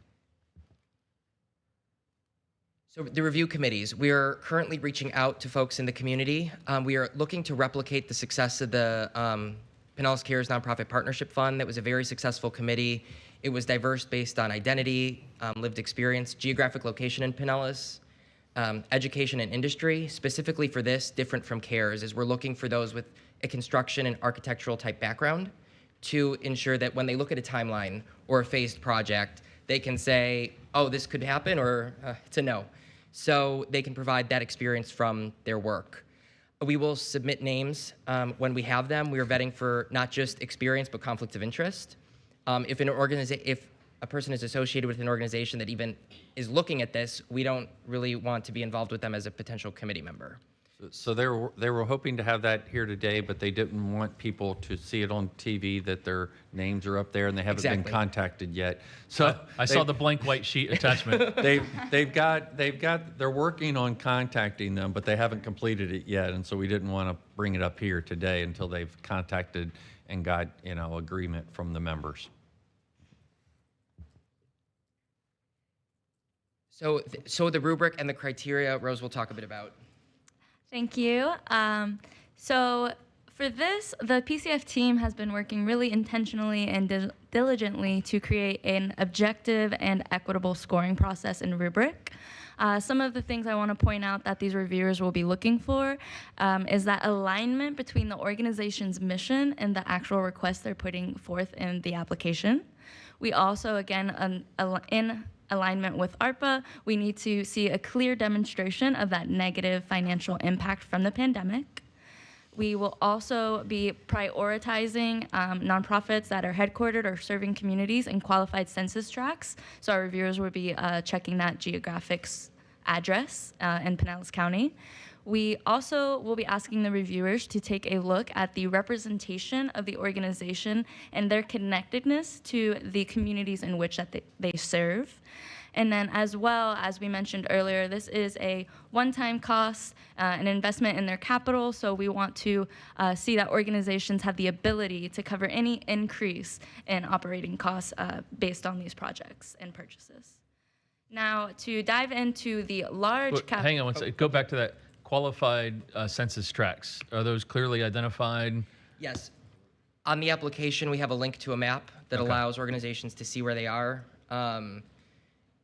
So the review committees, we are currently reaching out to folks in the community. We are looking to replicate the success of the Pinellas Cares Nonprofit Partnership Fund. That was a very successful committee. It was diverse based on identity, lived experience, geographic location in Pinellas, education and industry. Specifically for this, different from CARES, is we're looking for those with a construction and architectural type background to ensure that when they look at a timeline or a phased project, they can say, oh, this could happen, or it's a no. So they can provide that experience from their work. We will submit names when we have them. We are vetting for not just experience, but conflicts of interest. If a person is associated with an organization that even is looking at this, we don't really want to be involved with them as a potential committee member. So they were hoping to have that here today, but they didn't want people to see it on TV that their names are up there and they haven't been Exactly. contacted yet. So I saw the blank white sheet attachment. they're working on contacting them, but they haven't completed it yet, and so we didn't want to bring it up here today until they've contacted and got, agreement from the members. So the rubric and the criteria, Rose will talk a bit about. Thank you. So for this, the PCF team has been working really intentionally and diligently to create an objective and equitable scoring process and rubric. Some of the things I want to point out that these reviewers will be looking for is that alignment between the organization's mission and the actual request they're putting forth in the application. We also, again, in alignment with ARPA, we need to see a clear demonstration of that negative financial impact from the pandemic. We will also be prioritizing nonprofits that are headquartered or serving communities in qualified census tracts. So our reviewers will be checking that geographic address in Pinellas County. We also will be asking the reviewers to take a look at the representation of the organization and their connectedness to the communities in which that they serve. And then as well, as we mentioned earlier, this is a one-time cost, an investment in their capital, so we want to see that organizations have the ability to cover any increase in operating costs based on these projects and purchases. Now, to dive into the large Hang on one second. Go back to that. Qualified census tracts, are those clearly identified? Yes. On the application, we have a link to a map that allows organizations to see where they are.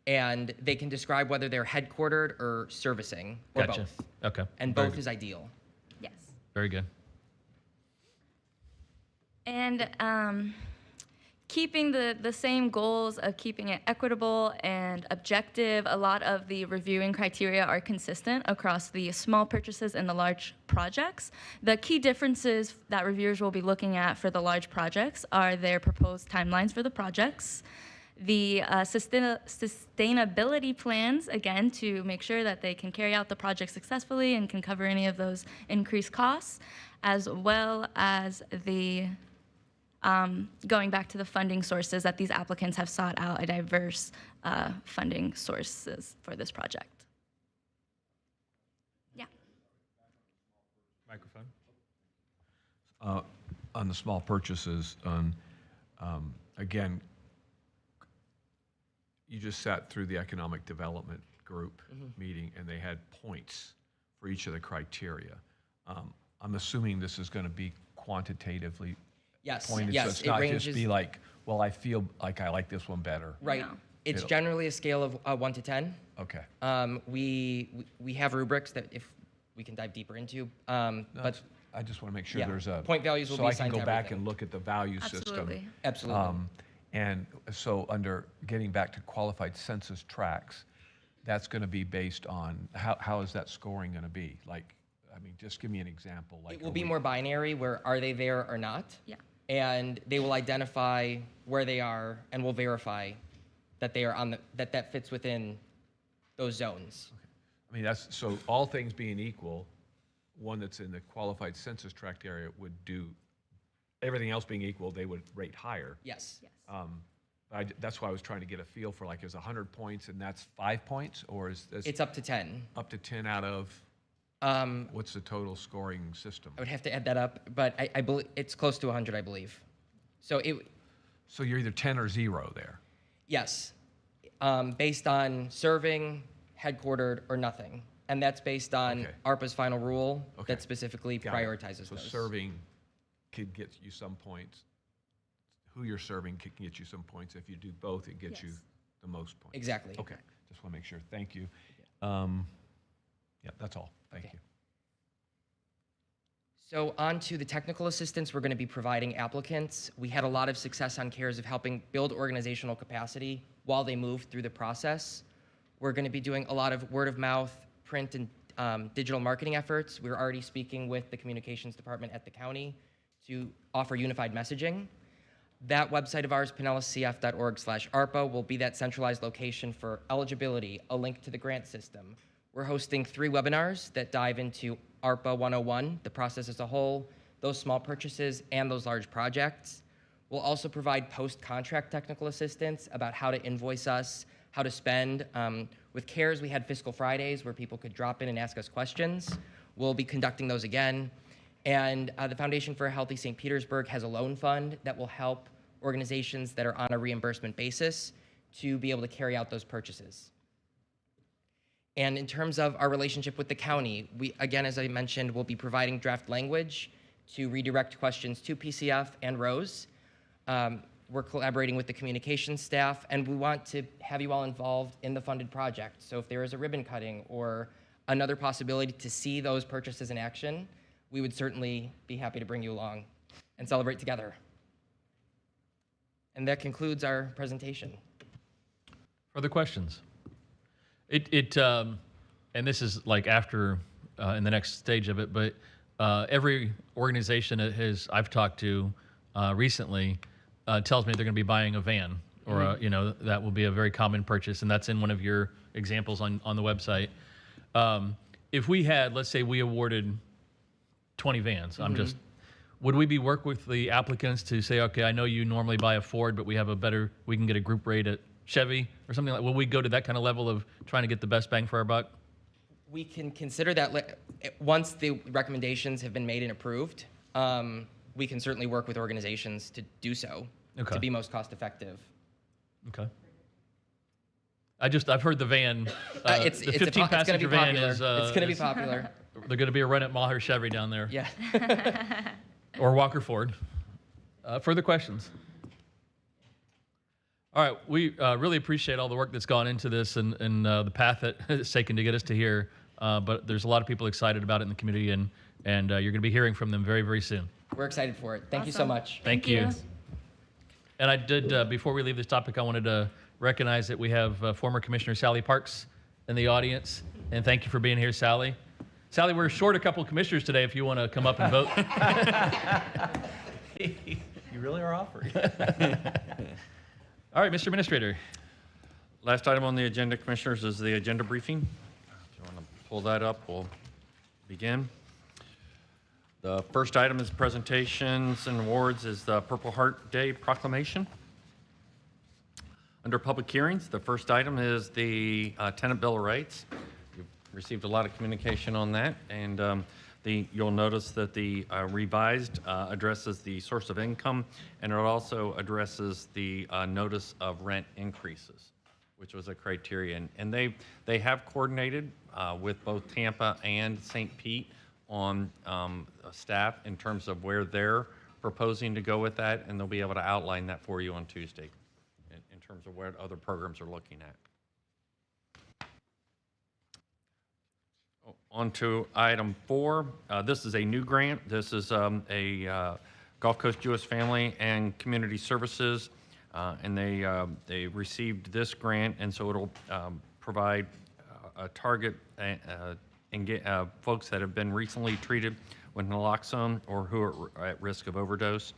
And they can describe whether they're headquartered or servicing, or Gotcha. both. Okay. And Very both good. is ideal. Yes. Very good. And keeping the same goals of keeping it equitable and objective, a lot of the reviewing criteria are consistent across the small purchases and the large projects. The key differences that reviewers will be looking at for the large projects are their proposed timelines for the projects, the sustainability plans, again, to make sure that they can carry out the project successfully and can cover any of those increased costs, as well as the going back to the funding sources, that these applicants have sought out a diverse funding sources for this project. Yeah. Microphone. On the small purchases, again, you just sat through the economic development group meeting, and they had points for each of the criteria. I'm assuming this is going to be quantitatively Yes, pointed, so yes, it's it not ranges. just be like, well, I feel like I like this one better. Right. No. It's It'll- generally a scale of 1 to 10. Okay. We have rubrics that if we can dive deeper into, No, but I just want to make sure yeah, there's a. point values will so be I can assigned go to back everything. and look at the value system. Absolutely. absolutely. And so under getting back to qualified census tracts, that's going to be based on, how is that scoring going to be? Like, I mean, just give me an example. Like, It will be more binary, where are they there or not? Yeah. And they will identify where they are and will verify that they are on that fits within those zones. I mean, that's, so all things being equal, one that's in the qualified census tract area would do, everything else being equal, they would rate higher. Yes. That's why I was trying to get a feel for, like, is 100 points and that's 5 points, or is this It's up to 10. up to 10 out of? What's the total scoring system? I would have to add that up, but I believe it's close to 100, I believe. So So you're either 10 or 0 there. yes, based on serving, headquartered, or nothing. And that's based on Okay. ARPA's final rule Okay. that specifically Got it. prioritizes So those. serving could get you some points. Who you're serving could get you some points. If you do both, it gets you Yes. the most points. Exactly. Okay, just want to make sure. Thank you. Yeah, that's all. Thank you. So on to the technical assistance we're going to be providing applicants. We had a lot of success on CARES of helping build organizational capacity while they move through the process. We're going to be doing a lot of word of mouth, print, and digital marketing efforts. We're already speaking with the communications department at the county to offer unified messaging. That website of ours, pinellascf.org/ARPA, will be that centralized location for eligibility, a link to the grant system. We're hosting 3 webinars that dive into ARPA 101, the process as a whole, those small purchases, and those large projects. We'll also provide post-contract technical assistance about how to invoice us, how to spend. With CARES, we had Fiscal Fridays where people could drop in and ask us questions. We'll be conducting those again. And the Foundation for a Healthy St. Petersburg has a loan fund that will help organizations that are on a reimbursement basis to be able to carry out those purchases. And in terms of our relationship with the county, we, again, as I mentioned, will be providing draft language to redirect questions to PCF and Rose. We're collaborating with the communications staff, and we want to have you all involved in the funded project. So if there is a ribbon cutting or another possibility to see those purchases in action, we would certainly be happy to bring you along and celebrate together. And that concludes our presentation. Further questions? And this is like after, in the next stage of it, but every organization that I've talked to recently tells me they're going to be buying a van, or that will be a very common purchase, and that's in one of your examples on the website. If we had, let's say we awarded 20 vans, would we be work with the applicants to say, okay, I know you normally buy a Ford, but we can get a group rate at Chevy or something like that? Will we go to that kind of level of trying to get the best bang for our buck? We can consider that once the recommendations have been made and approved. We can certainly work with organizations to do so to be most cost effective. Okay. I've heard the van, the 15 passenger van is. It's going to be popular. They're going to be a run at Maher Chevy down there. Yeah. Or Walker Ford. Further questions? All right, we really appreciate all the work that's gone into this and the path that it's taken to get us to here. But there's a lot of people excited about it in the community, and you're going to be hearing from them very, very soon. We're excited for it. Thank you so much. Thank you. And I did, before we leave this topic, I wanted to recognize that we have former Commissioner Sally Parks in the audience. And thank you for being here, Sally. Sally, we're short a couple of commissioners today if you want to come up and vote. You really are offering. All right, Mr. Administrator. Last item on the agenda, Commissioners, is the agenda briefing. If you want to pull that up, we'll begin. The first item is presentations and awards is the Purple Heart Day proclamation. Under public hearings, the first item is the tenant bill of rights. You've received a lot of communication on that, and you'll notice that the revised addresses the source of income, and it also addresses the notice of rent increases, which was a criterion. And they have coordinated with both Tampa and St. Pete on staff in terms of where they're proposing to go with that, and they'll be able to outline that for you on Tuesday in terms of what other programs are looking at. On to item 4. This is a new grant. This is a Gulf Coast Jewish Family and Community Services, and they received this grant, and so it'll provide a target and get folks that have been recently treated with naloxone or who are at risk of overdose.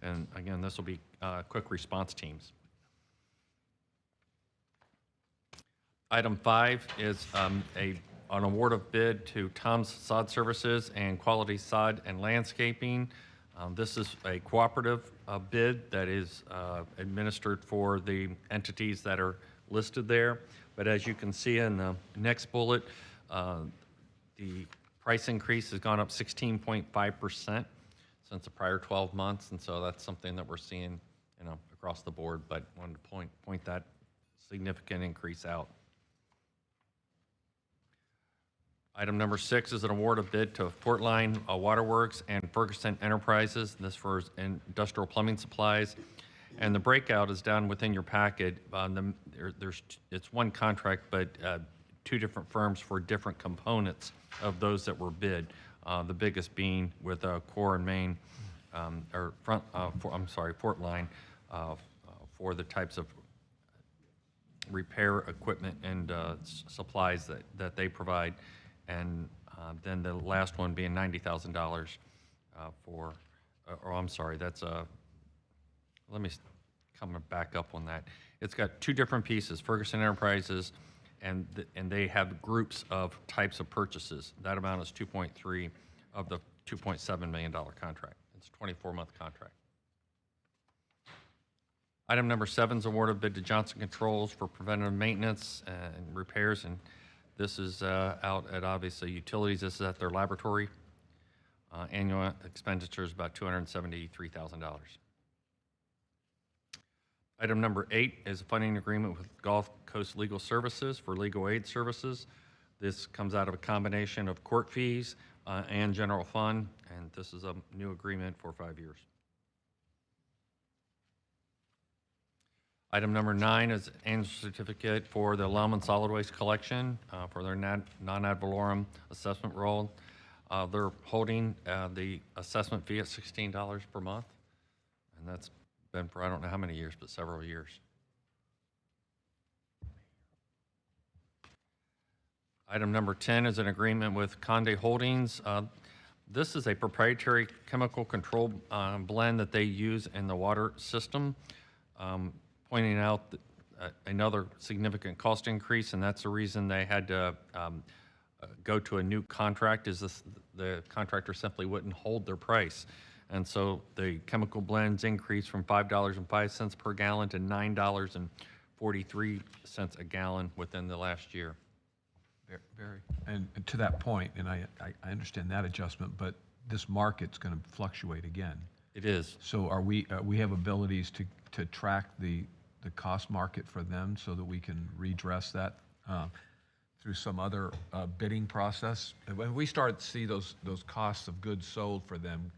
And again, this will be quick response teams. Item 5 is an award of bid to Tom's Sod Services and Quality Sod and Landscaping. This is a cooperative bid that is administered for the entities that are listed there. But as you can see in the next bullet, the price increase has gone up 16.5% since the prior 12 months, and so that's something that we're seeing, across the board, but wanted to point that significant increase out. Item number 6 is an award of bid to Portline Waterworks and Ferguson Enterprises. This for industrial plumbing supplies. And the breakout is down within your packet. It's one contract, but two different firms for different components of those that were bid. The biggest being with Core and Main, Portline, for the types of repair equipment and supplies that they provide. And then the last one being $90,000 let me come back up on that. It's got two different pieces, Ferguson Enterprises, and they have groups of types of purchases. That amount is 2.3 of the $2.7 million contract. It's a 24-month contract. Item number 7 is award of bid to Johnson Controls for preventative maintenance and repairs, and this is out at, obviously, utilities. This is at their laboratory. Annual expenditure is about $273,000. Item number 8 is a funding agreement with Gulf Coast Legal Services for legal aid services. This comes out of a combination of court fees and general fund, and this is a new agreement for 5 years. Item number 9 is annual certificate for the Lellman Solid Waste Collection for their non-ad valorem assessment role. They're holding the assessment fee at $16 per month, and that's been for I don't know how many years, but several years. Item number 10 is an agreement with Conde Holdings. This is a proprietary chemical control blend that they use in the water system. Pointing out that, another significant cost increase, and that's the reason they had to go to a new contract, is the contractor simply wouldn't hold their price. And so the chemical blends increased from $5.05 per gallon to $9.43 a gallon within the last year. Barry, and to that point, and I understand that adjustment, but this market's going to fluctuate again. It is. So we have abilities to track the cost market for them so that we can redress that through some other bidding process. And when we start to see those costs of goods sold for them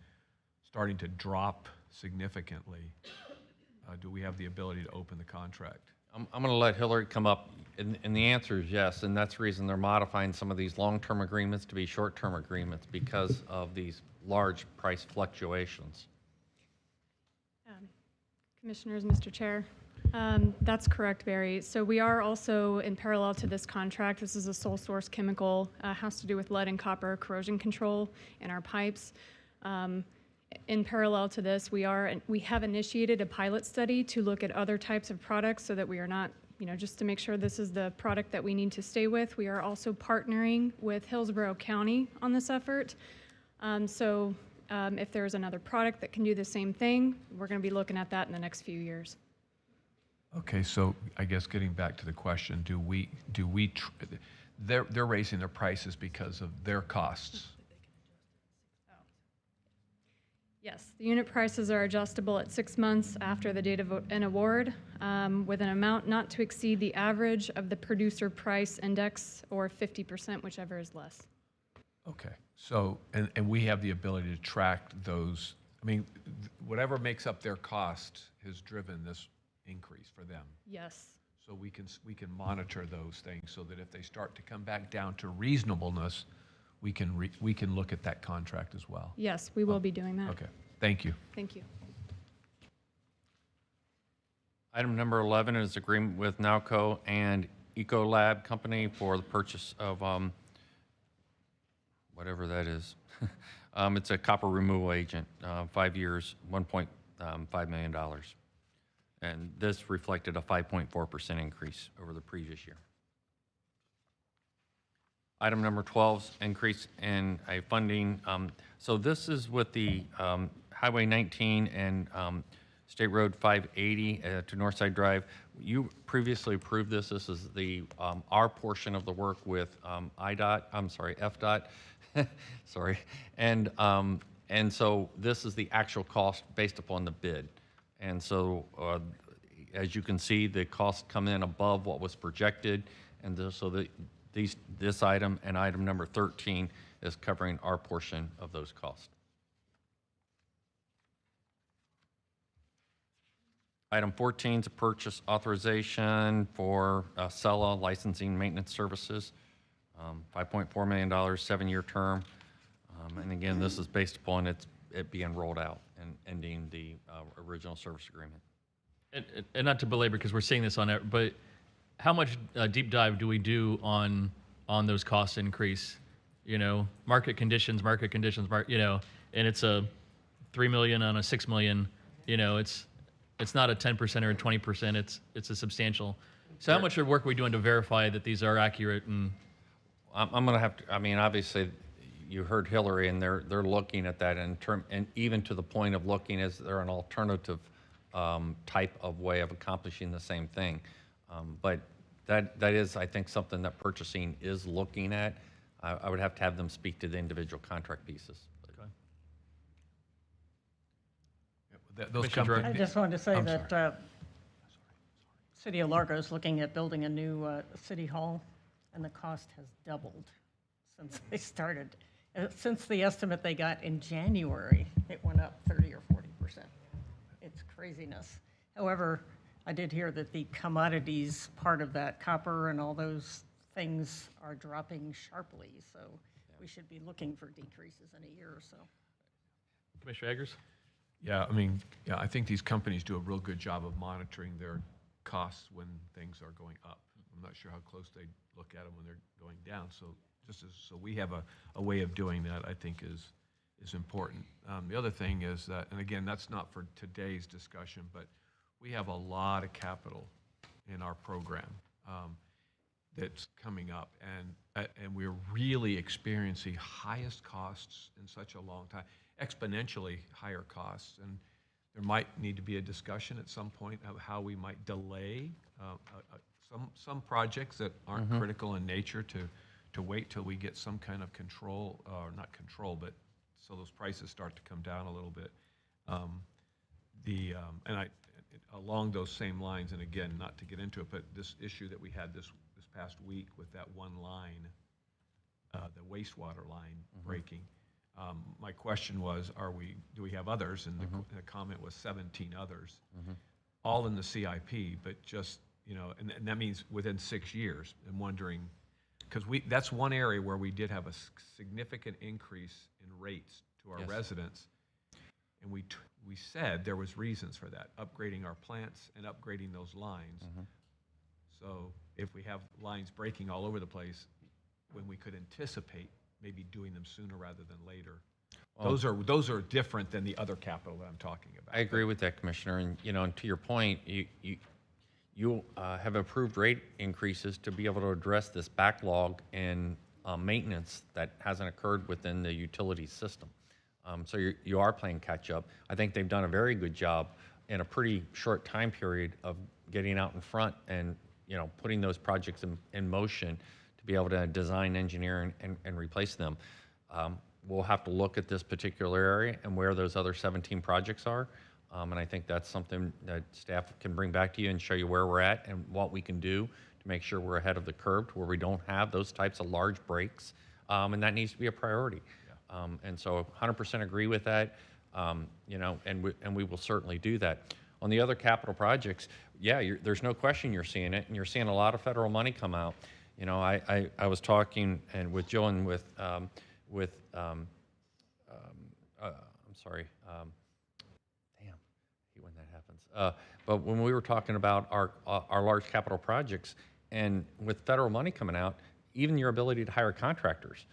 starting to drop significantly, do we have the ability to open the contract? I'm going to let Hillary come up, and the answer is yes, and that's the reason they're modifying some of these long-term agreements to be short-term agreements because of these large price fluctuations. Commissioners, Mr. Chair. That's correct, Barry. So we are also, in parallel to this contract, this is a sole source chemical, has to do with lead and copper corrosion control in our pipes. In parallel to this, we have initiated a pilot study to look at other types of products so that we are not, just to make sure this is the product that we need to stay with. We are also partnering with Hillsborough County on this effort. If there's another product that can do the same thing, we're going to be looking at that in the next few years. Okay, so I guess getting back to the question, they're raising their prices because of their costs. Yes, the unit prices are adjustable at 6 months after the date of an award, with an amount not to exceed the average of the producer price index or 50%, whichever is less. Okay, so, and we have the ability to track those. I mean, whatever makes up their cost has driven this increase for them. Yes. So we can monitor those things so that if they start to come back down to reasonableness, we can look at that contract as well. Yes, we will be doing that. Okay, thank you. Thank you. Item number 11 is agreement with Nowco and Ecolab Company for the purchase of whatever that is. It's a copper removal agent, 5 years, $1.5 million. And this reflected a 5.4% increase over the previous year. Item number 12 is increase in a funding. So this is with the Highway 19 and State Road 580 to Northside Drive. You previously approved this. This is the our portion of the work with FDOT, sorry, and so this is the actual cost based upon the bid. And so, as you can see, the costs come in above what was projected, and this item and item number 13 is covering our portion of those costs. Item 14 is a purchase authorization for Sella licensing maintenance services, $5.4 million, 7-year term. And again, this is based upon it being rolled out and ending the original service agreement. And not to belabor, because we're seeing this on it, but how much deep dive do we do on those cost increase? You know, market conditions, you know, and it's a $3 million on a $6 million, you know, it's not a 10% or a 20%, it's a substantial. So how much work are we doing to verify that these are accurate? And I'm going to have to, I mean, obviously, you heard Hillary, and they're looking at that and even to the point of looking as they're an alternative type of way of accomplishing the same thing. But that is, I think, something that purchasing is looking at. I would have to have them speak to the individual contract pieces. Those Commissioner companies. I just wanted to say I'm that City of Largo is looking at building a new city hall, and the cost has doubled since they started. Since the estimate they got in January, it went up 30 or 40%. It's craziness. However, I did hear that the commodities part of that, copper and all those things, are dropping sharply, so we should be looking for decreases in a year or so. Commissioner Eggers? Yeah, I mean, yeah, I think these companies do a real good job of monitoring their costs when things are going up. I'm not sure how close they look at them when they're going down. So so we have a way of doing that, I think is important. The other thing is that, and again, that's not for today's discussion, but we have a lot of capital in our program that's coming up, and we're really experiencing highest costs in such a long time, exponentially higher costs, and there might need to be a discussion at some point of how we might delay some projects that aren't critical in nature to wait till we get some kind of control, or not control, but so those prices start to come down a little bit. Along those same lines, and again, not to get into it, but this issue that we had this past week with that one line, the wastewater line breaking. My question was, do we have others? And the comment was 17 others, all in the CIP, but just, you know, and that means within 6 years. I'm wondering, because that's one area where we did have a significant increase in rates to our residents, and we said there was reasons for that, upgrading our plants and upgrading those lines. So if we have lines breaking all over the place, when we could anticipate maybe doing them sooner rather than later. Those are different than the other capital that I'm talking about. I agree with that, Commissioner. And you know, and to your point, you have approved rate increases to be able to address this backlog in maintenance that hasn't occurred within the utility system. So you are playing catch up. I think they've done a very good job in a pretty short time period of getting out in front and, you know, putting those projects in motion to be able to design, engineer, and replace them. We'll have to look at this particular area and where those other 17 projects are. And I think that's something that staff can bring back to you and show you where we're at and what we can do to make sure we're ahead of the curve to where we don't have those types of large breaks. And that needs to be a priority. And so 100% agree with that, you know, and we will certainly do that. On the other capital projects, yeah, there's no question you're seeing it, and you're seeing a lot of federal money come out. You know, I was talking and with Jill and with I'm sorry, damn, I hate when that happens. But when we were talking about our large capital projects, and with federal money coming out, even your ability to hire contractors,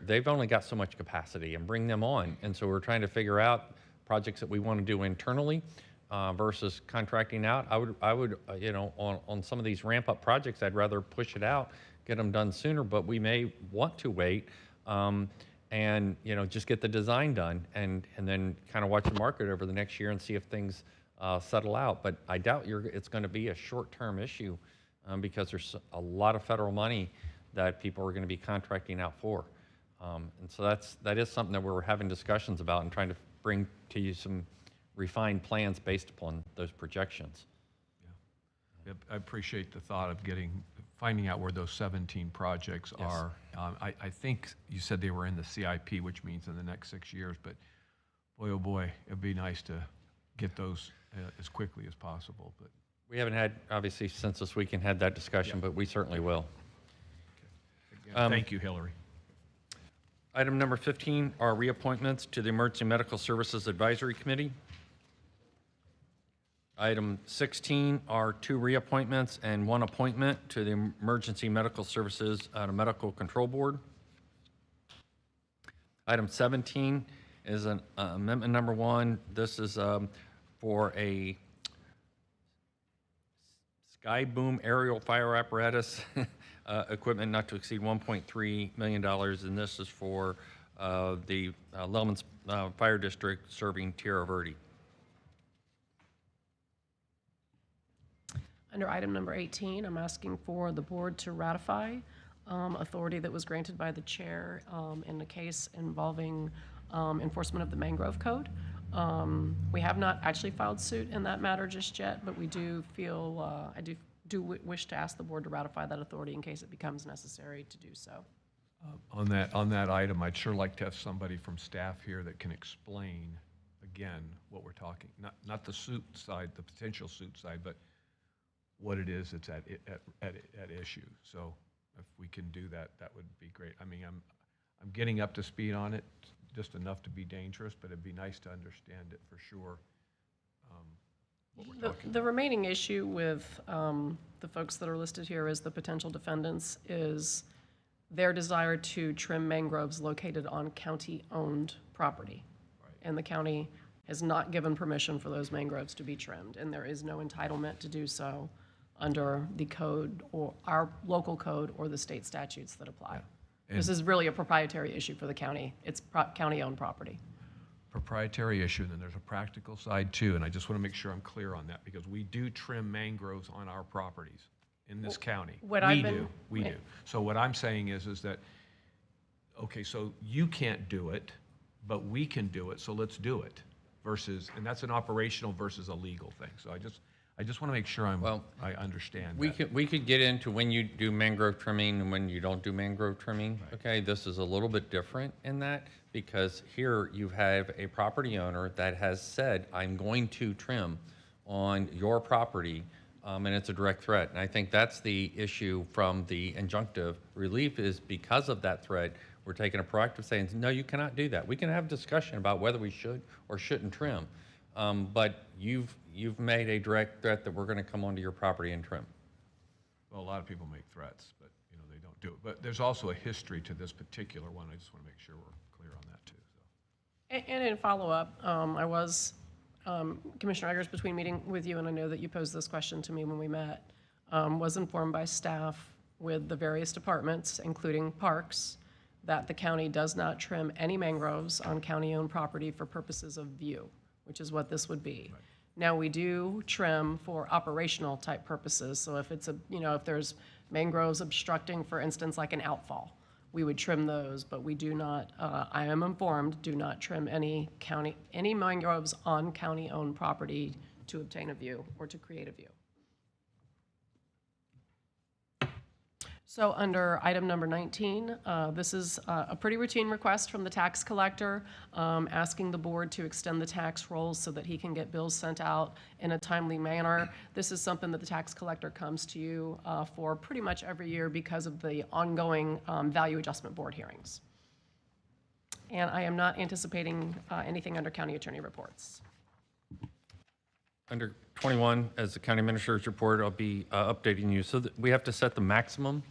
they've only got so much capacity and bring them on. And so we're trying to figure out projects that we want to do internally versus contracting out. I would you know, on some of these ramp up projects, I'd rather push it out, get them done sooner, but we may want to wait and, just get the design done and then kind of watch the market over the next year and see if things settle out. But I doubt it's going to be a short-term issue because there's a lot of federal money that people are going to be contracting out for. And so that is something that we're having discussions about and trying to bring to you some refined plans based upon those projections. Yep, I appreciate the thought of finding out where those 17 projects Yes. are. I think you said they were in the CIP, which means in the next 6 years, but boy, oh boy, it'd be nice to get those as quickly as possible. But We haven't had, obviously, since this weekend, had that discussion, Yeah. but we certainly will. again, thank you, Hillary. Item number 15 are reappointments to the Emergency Medical Services Advisory Committee. Item 16 are 2 reappointments and 1 appointment to the Emergency Medical Services Medical Control Board. Item 17 is an amendment number 1. This is for a Sky Boom aerial fire apparatus equipment not to exceed $1.3 million, and this is for the Lellman's Fire District serving Tierra Verde. Under item number 18, I'm asking for the board to ratify authority that was granted by the chair in a case involving enforcement of the mangrove code. We have not actually filed suit in that matter just yet, but we do feel, I do wish to ask the board to ratify that authority in case it becomes necessary to do so. On that item, I'd sure like to have somebody from staff here that can explain again what we're talking, not the suit side, the potential suit side, but what it is that's at issue. So if we can do that, that would be great. I mean, I'm getting up to speed on it, just enough to be dangerous, but it'd be nice to understand it for sure. What we're talking The remaining issue with the folks that are listed here as the potential defendants is their desire to trim mangroves located on county-owned property. Right. And the county has not given permission for those mangroves to be trimmed, and there is no entitlement to do so under the code or our local code or the state statutes that apply. This is really a proprietary issue for the county. It's county-owned property. proprietary issue, and then there's a practical side too, and I just want to make sure I'm clear on that, because we do trim mangroves on our properties in this county. what I've been- We do. So what I'm saying is that, okay, so you can't do it, but we can do it, so let's do it, versus, and that's an operational versus a legal thing. So I just want to make sure I understand that. We could get into when you do mangrove trimming and when you don't do mangrove trimming. Right. Okay, this is a little bit different in that, because here you have a property owner that has said, I'm going to trim on your property, and it's a direct threat. And I think that's the issue from the injunctive relief, is because of that threat, we're taking a proactive saying, no, you cannot do that. We can have a discussion about whether we should or shouldn't trim. But you've made a direct threat that we're going to come onto your property and trim. Well, a lot of people make threats, but they don't do it. But there's also a history to this particular one. I just want to make sure we're clear on that too. So. And in follow-up, I was, Commissioner Eggers, between meeting with you, and I know that you posed this question to me when we met, was informed by staff with the various departments, including parks, that the county does not trim any mangroves on county-owned property for purposes of view, which is what this would be. Right. Now, we do trim for operational type purposes. So if it's if there's mangroves obstructing, for instance, like an outfall, we would trim those, but we do not, I am informed, do not trim any mangroves on county-owned property to obtain a view or to create a view. So under item number 19, this is a pretty routine request from the tax collector, asking the board to extend the tax rolls so that he can get bills sent out in a timely manner. This is something that the tax collector comes to you for pretty much every year because of the ongoing value adjustment board hearings. And I am not anticipating anything under county attorney reports. Under 21, as the county administrator's report, I'll be updating you. So we have to set the maximum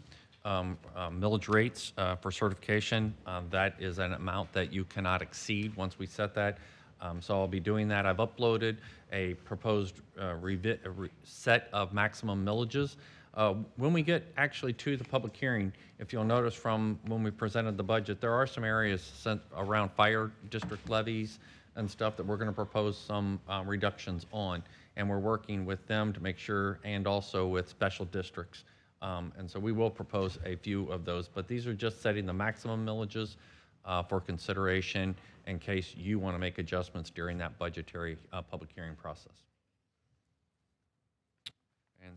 millage rates for certification. That is an amount that you cannot exceed once we set that. So I'll be doing that. I've uploaded a proposed set of maximum millages. When we get actually to the public hearing, if you'll notice from when we presented the budget, there are some areas around fire district levies and stuff that we're going to propose some reductions on. And we're working with them to make sure, and also with special districts. And so we will propose a few of those, but these are just setting the maximum millages for consideration in case you want to make adjustments during that budgetary public hearing process. And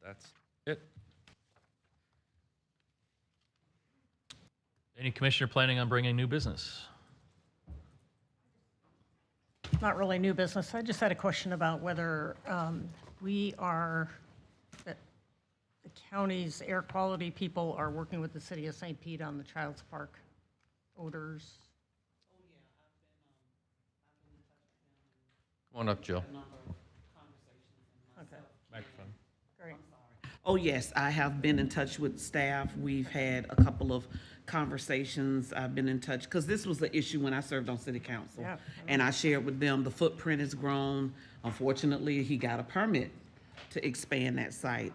that's it. Any commissioner planning on bringing new business? Not really new business. I just had a question about whether the county's air quality people are working with the city of St. Pete on the Child's Park odors. Come on up, Jill. Okay, Microphone. great. Oh, yes, I have been in touch with staff. We've had a couple of conversations. I've been in touch, because this was the issue when I served on city council. Yeah. And I shared with them, the footprint has grown. Unfortunately, he got a permit to expand that site.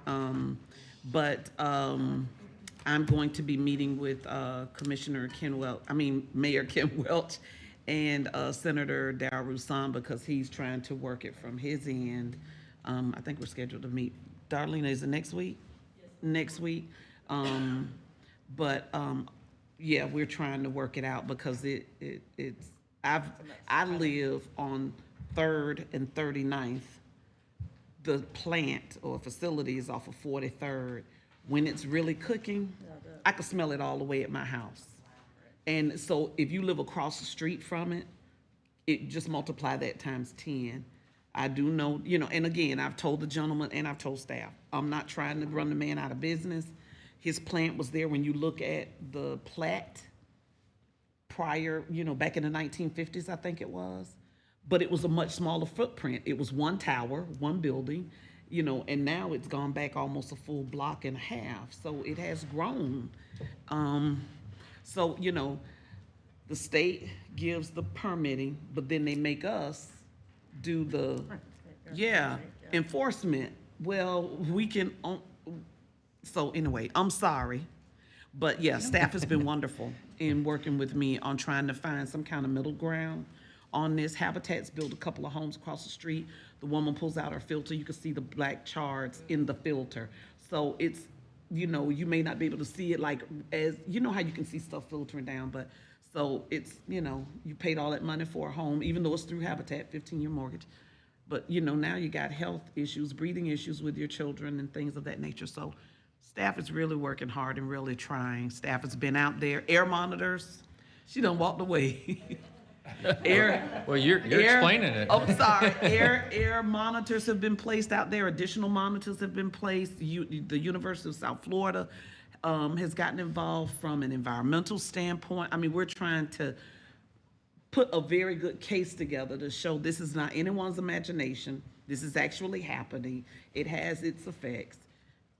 But I'm going to be meeting with Mayor Ken Welch and Senator Darrell Roussan, because he's trying to work it from his end. I think we're scheduled to meet. Darlene, is it next week? Yes. Next week. Yeah, we're trying to work it out, because I live on 3rd and 39th. The plant or facility is off of 43rd. When it's really cooking, I can smell it all the way at my house. And so if you live across the street from it, it just multiply that times 10. I do know, and again, I've told the gentleman and I've told staff, I'm not trying to run the man out of business. His plant was there when you look at the plat prior, back in the 1950s, I think it was. But it was a much smaller footprint. It was one tower, one building, and now it's gone back almost a full block and a half. So it has grown. The state gives the permitting, but then they make us do the, enforcement. Well, we can, so anyway, I'm sorry. But yeah, staff has been wonderful in working with me on trying to find some kind of middle ground on this. Habitat's built a couple of homes across the street. The woman pulls out her filter. You can see the black shards in the filter. So it's, you may not be able to see it like as, how you can see stuff filtering down, but so it's, you paid all that money for a home, even though it's through Habitat, 15-year mortgage. But, now you got health issues, breathing issues with your children and things of that nature. So staff is really working hard and really trying. Staff has been out there. Air monitors. She done walked away. Well, you're explaining it. Oh, sorry. Air monitors have been placed out there. Additional monitors have been placed. The University of South Florida has gotten involved from an environmental standpoint. I mean, we're trying to put a very good case together to show this is not anyone's imagination. This is actually happening. It has its effects,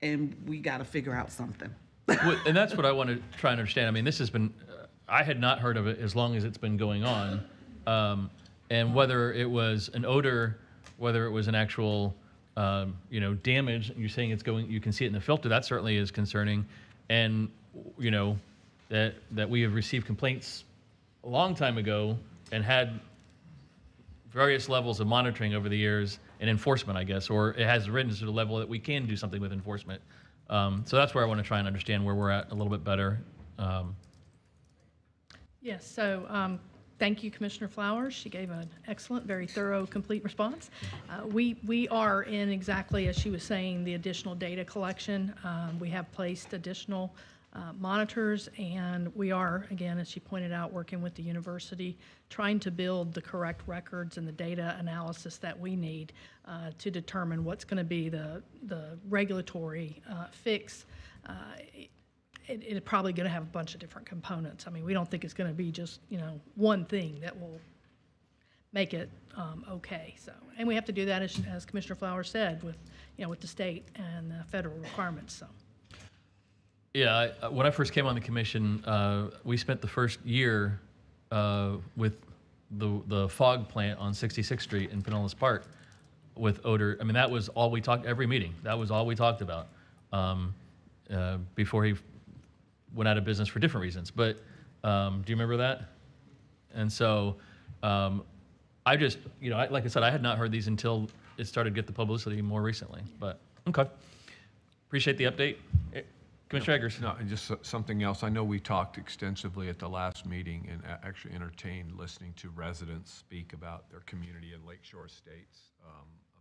and we got to figure out something. And that's what I want to try and understand. I mean, this has been, I had not heard of it as long as it's been going on. And whether it was an odor, whether it was an actual, damage, you're saying it's going, you can see it in the filter, that certainly is concerning. And, that we have received complaints a long time ago and had various levels of monitoring over the years and enforcement, I guess, or it has risen to the level that we can do something with enforcement. So that's where I want to try and understand where we're at a little bit better. Yes, so thank you, Commissioner Flowers. She gave an excellent, very thorough, complete response. We are in exactly, as she was saying, the additional data collection. We have placed additional monitors, and we are, again, as she pointed out, working with the university, trying to build the correct records and the data analysis that we need to determine what's going to be the regulatory fix. It's probably going to have a bunch of different components. I mean, we don't think it's going to be just, one thing that will make it okay. So, and we have to do that, as Commissioner Flowers said, with, with the state and the federal requirements, so. Yeah, when I first came on the commission, we spent the first year with the fog plant on 66th Street in Pinellas Park with odor. I mean, that was all we talked, every meeting. That was all we talked about before he went out of business for different reasons. But do you remember that? And so I just, like I said, I had not heard these until it started to get the publicity more recently. But okay. Appreciate the update. Commissioner Eggers. No, and just something else. I know we talked extensively at the last meeting and actually entertained listening to residents speak about their community in Lakeshore Estates,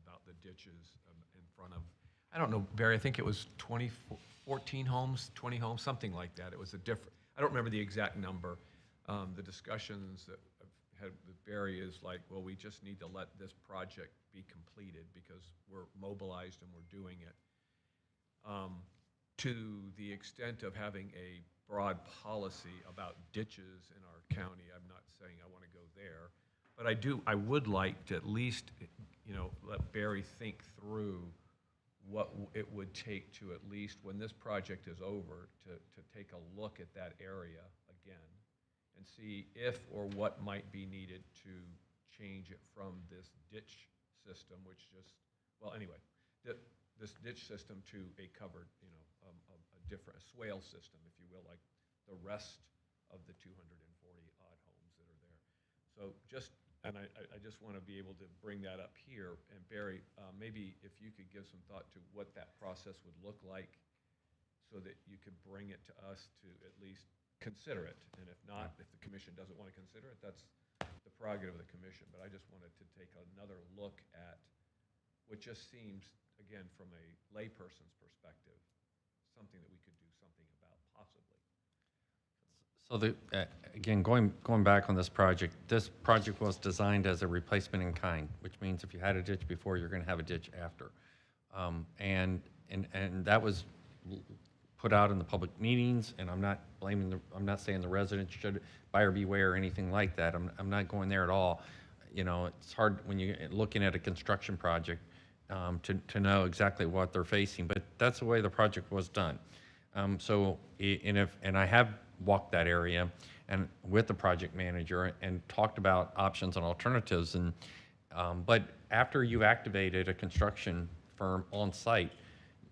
about the ditches in front of, I don't know, Barry, I think it was 14 homes, 20 homes, something like that. It was a different, I don't remember the exact number. The discussions that I've had with Barry is like, well, we just need to let this project be completed because we're mobilized and we're doing it. To the extent of having a broad policy about ditches in our county, I'm not saying I want to go there, but I would like to at least, let Barry think through what it would take to at least, when this project is over, to take a look at that area again and see if or what might be needed to change it from this ditch system, which just, well, anyway, this ditch system to a covered, a different swale system, if you will, like the rest of the 240 odd homes that are there. So I just want to be able to bring that up here. And Barry, maybe if you could give some thought to what that process would look like so that you could bring it to us to at least consider it. And if not, if the commission doesn't want to consider it, that's the prerogative of the commission. But I just wanted to take another look at what just seems, again, from a layperson's perspective, something that we could do something about possibly. So again, going back on this project was designed as a replacement in kind, which means if you had a ditch before, you're going to have a ditch after. And that was put out in the public meetings, and I'm not saying the residents should buyer beware or anything like that. I'm not going there at all. It's hard when you're looking at a construction project to know exactly what they're facing, but that's the way the project was done. And I have walked that area and with the project manager and talked about options and alternatives. And but after you've activated a construction firm on site,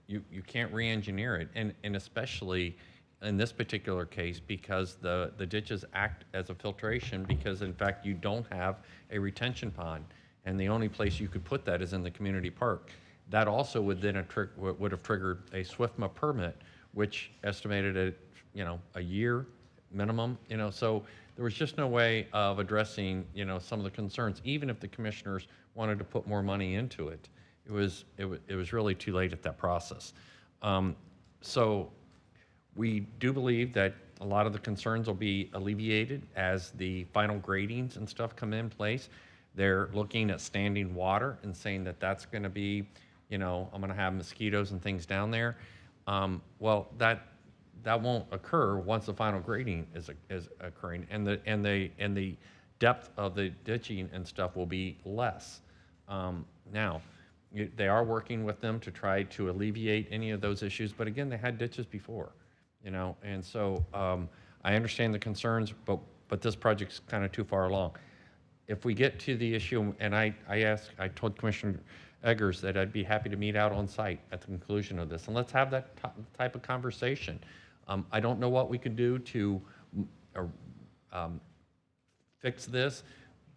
you can't re-engineer it, and especially in this particular case because the ditches act as a filtration because in fact you don't have a retention pond. And the only place you could put that is in the community park. That also would then would have triggered a SWIFMA permit, which estimated at a year minimum. So there was just no way of addressing some of the concerns, even if the commissioners wanted to put more money into it. It was really too late at that process. So we do believe that a lot of the concerns will be alleviated as the final gradings and stuff come in place. They're looking at standing water and saying that that's going to be, I'm going to have mosquitoes and things down there. Well, that won't occur once the final grading is occurring, and the depth of the ditching and stuff will be less. Now, they are working with them to try to alleviate any of those issues, but again, they had ditches before, and so I understand the concerns, but this project's kind of too far along. If we get to the issue, and I told Commissioner Eggers that I'd be happy to meet out on site at the conclusion of this, and let's have that type of conversation. I don't know what we could do to fix this,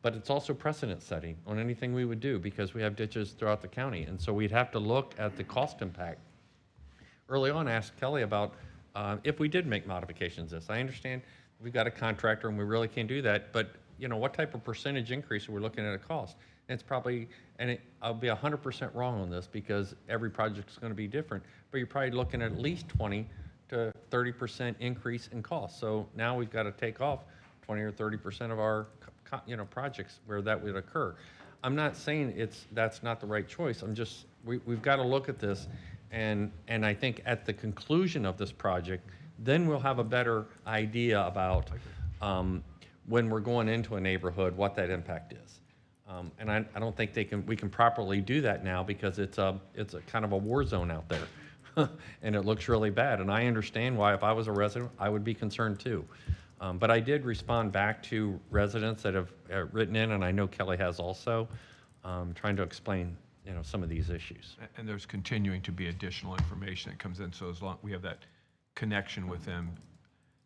but it's also precedent setting on anything we would do because we have ditches throughout the county, and so we'd have to look at the cost impact. Early on, I asked Kelly about if we did make modifications to this. I understand we've got a contractor and we really can't do that, but what type of percentage increase are we looking at a cost? And it's probably, I'll be 100% wrong on this because every project is going to be different, but you're probably looking at least 20 to 30% increase in cost. So now we've got to take off 20 or 30% of our projects where that would occur. I'm not saying that's not the right choice. I'm just, we've got to look at this, and I think at the conclusion of this project, then we'll have a better idea about when we're going into a neighborhood, what that impact is. And I don't think we can properly do that now because it's a kind of a war zone out there. And it looks really bad. And I understand why if I was a resident, I would be concerned too. But I did respond back to residents that have written in, and I know Kelly has also, trying to explain, some of these issues. And there's continuing to be additional information that comes in, so as long, we have that connection with them,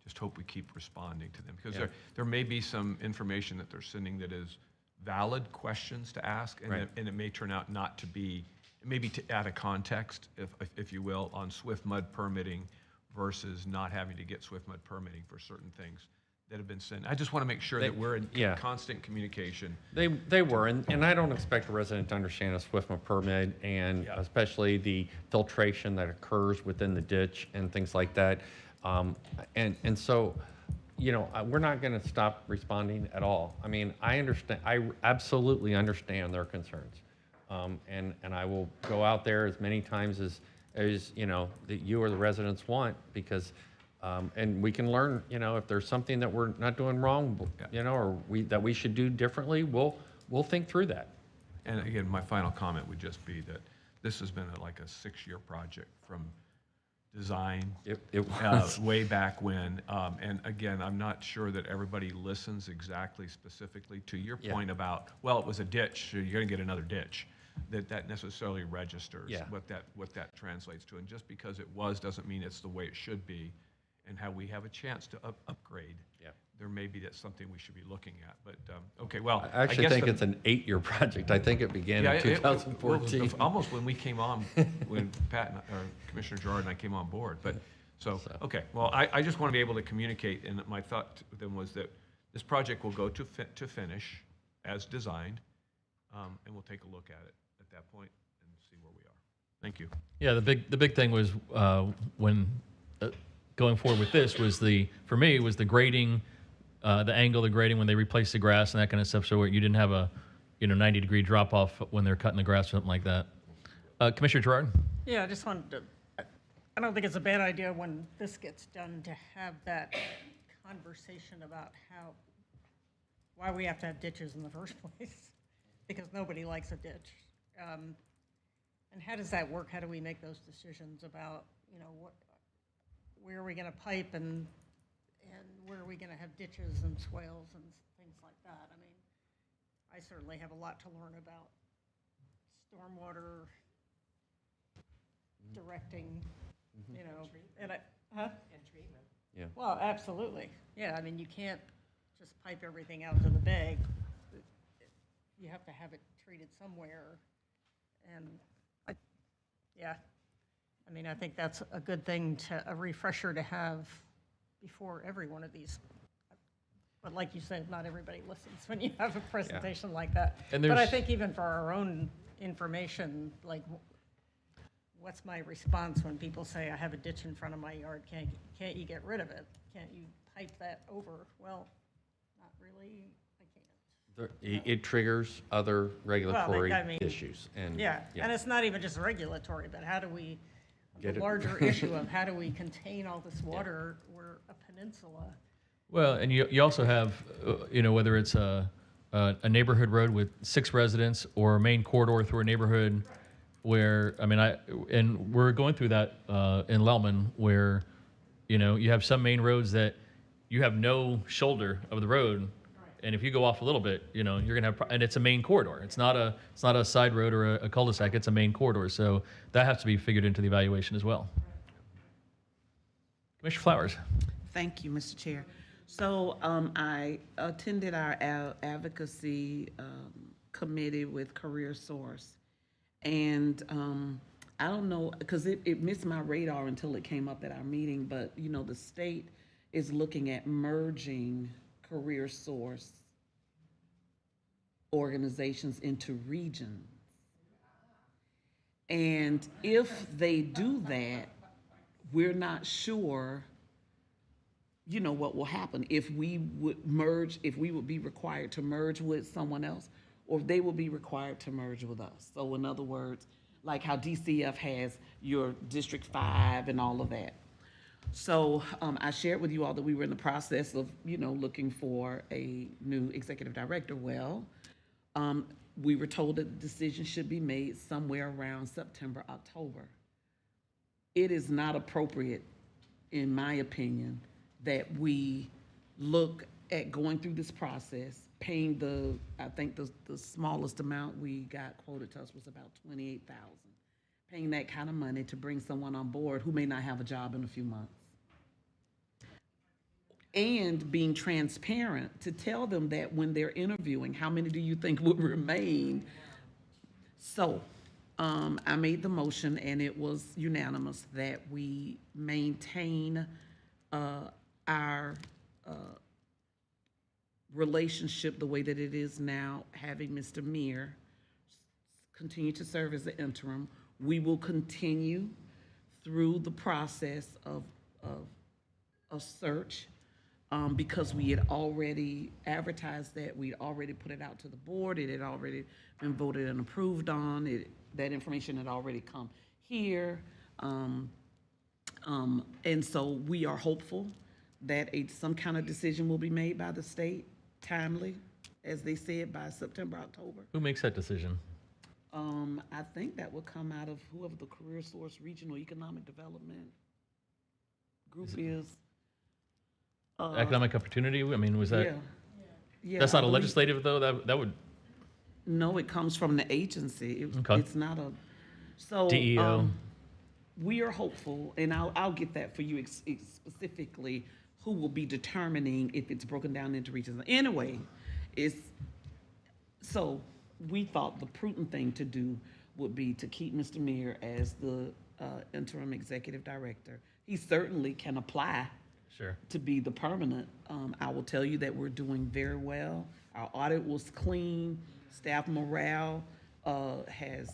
just hope we keep responding to them. Because Yeah. there may be some information that they're sending that is valid questions to ask, and Right. it may turn out not to be, maybe to add a context, if you will, on swift mud permitting versus not having to get swift mud permitting for certain things that have been sent. I just want to make sure that we're in yeah. constant communication. They were, and I don't expect a resident to understand a swift mud permit, and Yeah. especially the filtration that occurs within the ditch and things like that. And so, we're not going to stop responding at all. I mean, I understand, I absolutely understand their concerns. And I will go out there as many times as that you or the residents want, because and we can learn, if there's something that we're not doing wrong, or that we should do differently, we'll think through that. And again, my final comment would just be that this has been like a 6-year project from design. It was. Way back when. And again, I'm not sure that everybody listens exactly specifically to your Yeah. point about, well, it was a ditch, so you're going to get another ditch. That necessarily registers Yeah. what that translates to. And just because it was doesn't mean it's the way it should be. And how we have a chance to upgrade. Yeah. There may be that's something we should be looking at. But, okay, well. I actually guess think the- it's an 8-year project. I think it began yeah, in it- 2014. almost when we came on, when Pat and, or Commissioner Gerard and I came on board. But so, okay. Well, I just want to be able to communicate, and my thought to them was that this project will go to finish as designed, and we'll take a look at it at that point and see where we are. Thank you. Yeah, the big thing was when going forward with this was for me was the grading, the angle, the grading when they replaced the grass and that kind of stuff, so you didn't have a 90-degree drop off when they're cutting the grass or something like that. Commissioner Gerard? Yeah, I just wanted to, I don't think it's a bad idea when this gets done to have that conversation about why we have to have ditches in the first place, because nobody likes a ditch. And how does that work? How do we make those decisions about, where are we going to pipe and where are we going to have ditches and swales and things like that? I mean, I certainly have a lot to learn about stormwater directing, and huh? And treatment. Yeah. Well, absolutely. Yeah, I mean, you can't just pipe everything out to the bag. You have to have it treated somewhere. And I mean, I think that's a good thing a refresher to have before every one of these. But like you said, not everybody listens when you have a presentation like that. And But I there's- think even for our own information, like, what's my response when people say, I have a ditch in front of my yard, can't you get rid of it? Can't you pipe that over? Well, not really, I can't. It triggers other regulatory I mean, issues. And Yeah, and it's not even just regulatory, but how do we, Get the it. larger issue of how do we contain all this water? We're a peninsula. Well, and you also have, whether it's a neighborhood road with 6 residents or a main corridor through a neighborhood where, and we're going through that in Lellman where, you have some main roads that you have no shoulder of the road. And if you go off a little bit, you're going to have, and it's a main corridor. It's not a side road or a cul-de-sac. It's a main corridor. So that has to be figured into the evaluation as well. Commissioner Flowers. Thank you, Mr. Chair. So I attended our advocacy committee with Career Source. And I don't know, because it missed my radar until it came up at our meeting, but, the state is looking at merging Career Source organizations into regions. And if they do that, we're not sure, what will happen if we would merge, if we would be required to merge with someone else, or if they will be required to merge with us. So in other words, like how DCF has your District 5 and all of that. So I shared with you all that we were in the process of, looking for a new executive director. Well, we were told that the decision should be made somewhere around September, October. It is not appropriate, in my opinion, that we look at going through this process, paying I think the smallest amount we got quoted to us was about $28,000. Paying that kind of money to bring someone on board who may not have a job in a few months. And being transparent to tell them that when they're interviewing, how many do you think would remain? So, I made the motion and it was unanimous that we maintain our relationship the way that it is now, having Mr. Meir continue to serve as the interim. We will continue through the process of search because we had already advertised that, we'd already put it out to the board, it had already been voted and approved on, that information had already come here. And so we are hopeful that some kind of decision will be made by the state, timely, as they said, by September, October. Who makes that decision? I think that will come out of whoever the Career Source Regional Economic Development Group is. Economic opportunity? I mean, was that? Yeah. Yeah, That's I not a believe- legislative, though? That would, No, it comes from the agency. Okay. It's not a, so. DEO. We are hopeful, and I'll get that for you specifically, who will be determining if it's broken down into regions. Anyway, so we thought the prudent thing to do would be to keep Mr. Meir as the interim executive director. He certainly can apply sure. to be the permanent. I will tell you that we're doing very well. Our audit was clean. Staff morale has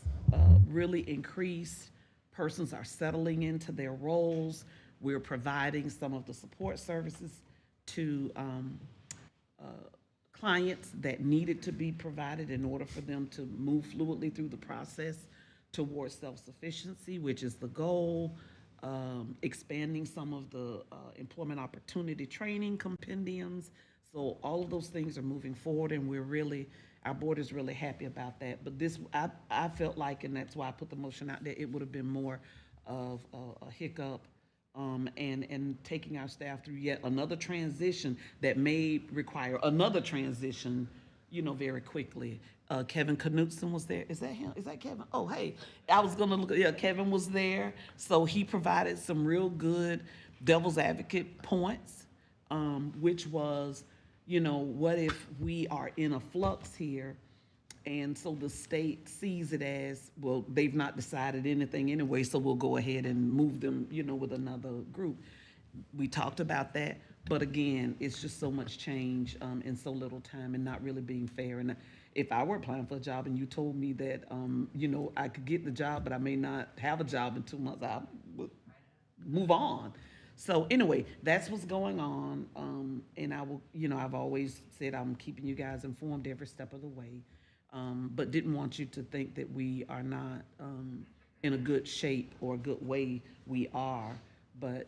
really increased. Persons are settling into their roles. We're providing some of the support services to clients that needed to be provided in order for them to move fluidly through the process towards self-sufficiency, which is the goal. Expanding some of the employment opportunity training compendiums. So all of those things are moving forward, and our board is really happy about that. But this, I felt like, and that's why I put the motion out there, it would have been more of a hiccup and taking our staff through yet another transition that may require another transition, very quickly. Kevin Knutson was there. Is that him? Is that Kevin? Oh, hey, I was gonna look, yeah, Kevin was there. So he provided some real good devil's advocate points, which was, what if we are in a flux here? And so the state sees it as, well, they've not decided anything anyway, so we'll go ahead and move them, with another group. We talked about that, but again, it's just so much change in so little time and not really being fair. And if I were applying for a job and you told me that, I could get the job, but I may not have a job in 2 months, I would move on. So anyway, that's what's going on. And I will, I've always said I'm keeping you guys informed every step of the way. But didn't want you to think that we are not in a good shape or a good way. We are, but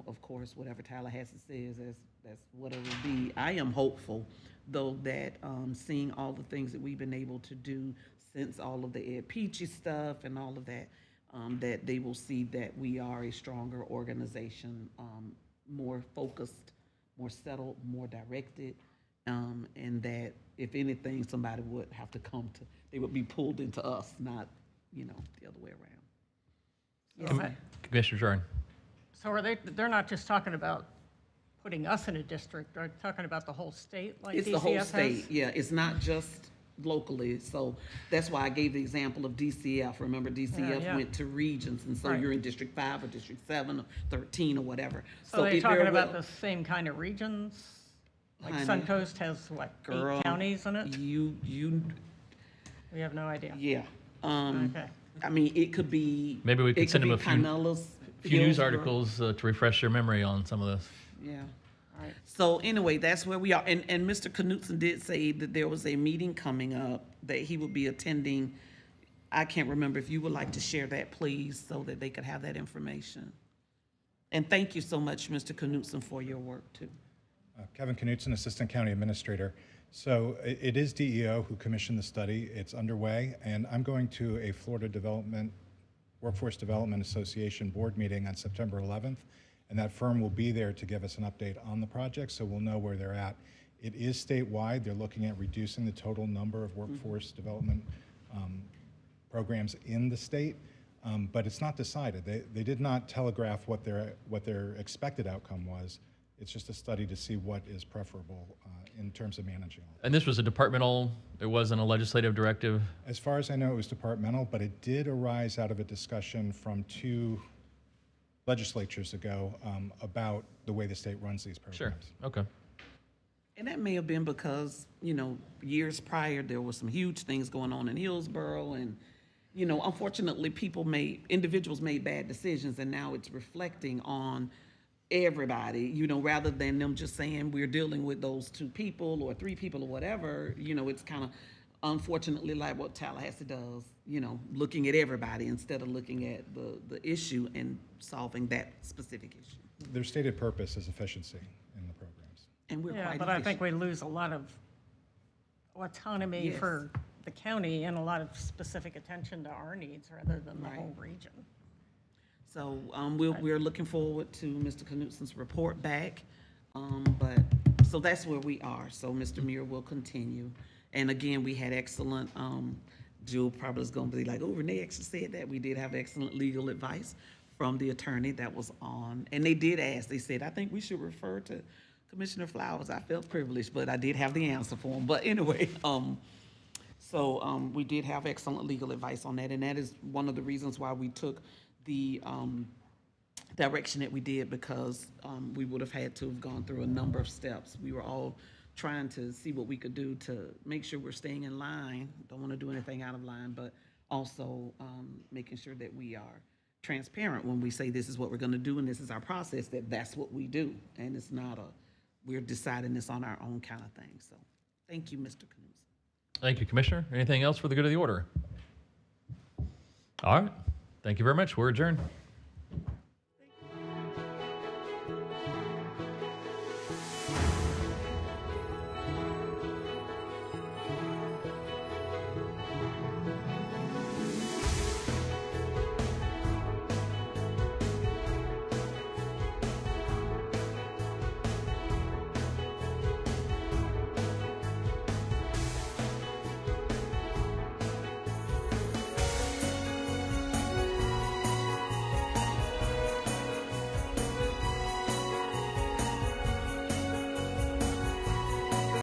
of course, whatever Tallahassee says, that's what it will be. I am hopeful, though, that seeing all the things that we've been able to do since all of the Ed Peachy stuff and all of that, that they will see that we are a stronger organization, more focused, more settled, more directed. And that if anything, somebody would have to they would be pulled into us, not, the other way around. Commissioner Jordan. So they're not just talking about putting us in a district, they're talking about the whole state like DCF has? It's the whole state, yeah. It's not just locally. So that's why I gave the example of DCF. Remember, DCF Yeah. went to regions, and so Right. you're in District 5 or District 7 or 13 or whatever. So they're it talking very about well- the same kind of regions? Like Honey, Suncoast has, what, Girl, 8 counties in it? You, We have no idea. yeah. Okay. I mean, it could be. Maybe we could send them a few- Pinellas, few news Hillsborough. articles to refresh your memory on some of this. Yeah. All right. So anyway, that's where we are. And Mr. Knutson did say that there was a meeting coming up that he would be attending. I can't remember if you would like to share that, please, so that they could have that information. And thank you so much, Mr. Knutson, for your work, too. Kevin Knutson, Assistant County Administrator. So it is DEO who commissioned the study. It's underway, and I'm going to a Florida Workforce Development Association board meeting on September 11th, and that firm will be there to give us an update on the project, so we'll know where they're at. It is statewide. They're looking at reducing the total number of workforce development programs in the state, but it's not decided. They did not telegraph what their expected outcome was. It's just a study to see what is preferable in terms of managing all. And this was a departmental, it wasn't a legislative directive? As far as I know, it was departmental, but it did arise out of a discussion from 2 legislatures ago about the way the state runs these programs. Sure, okay. And that may have been because, you know, years prior, there were some huge things going on in Hillsborough, and, you know, unfortunately, individuals made bad decisions, and now it's reflecting on everybody, you know, rather than them just saying we're dealing with those 2 people or 3 people or whatever. You know, it's kind of unfortunately like what Tallahassee does, you know, looking at everybody instead of looking at the issue and solving that specific issue. Their stated purpose is efficiency in the programs. And we're Yeah, quite but I think efficient. we lose a lot of autonomy Yes. for the county and a lot of specific attention to our needs rather than the Right. whole region. So we're looking forward to Mr. Knutsen's report back. But, so that's where we are. So Mr. Muir will continue. And again, we had excellent, Jill probably is going to be like, oh, Renee actually said that. We did have excellent legal advice from the attorney that was on. And they did ask, they said, I think we should refer to Commissioner Flowers. I felt privileged, but I did have the answer for him. But anyway, we did have excellent legal advice on that. And that is one of the reasons why we took the direction that we did, because we would have had to have gone through a number of steps. We were all trying to see what we could do to make sure we're staying in line. Don't want to do anything out of line, but also making sure that we are transparent when we say this is what we're going to do and this is our process, that that's what we do. And it's not we're deciding this on our own kind of thing. So thank you, Mr. Knudsen. Thank you, Commissioner. Anything else for the good of the order? All right. Thank you very much. We're adjourned.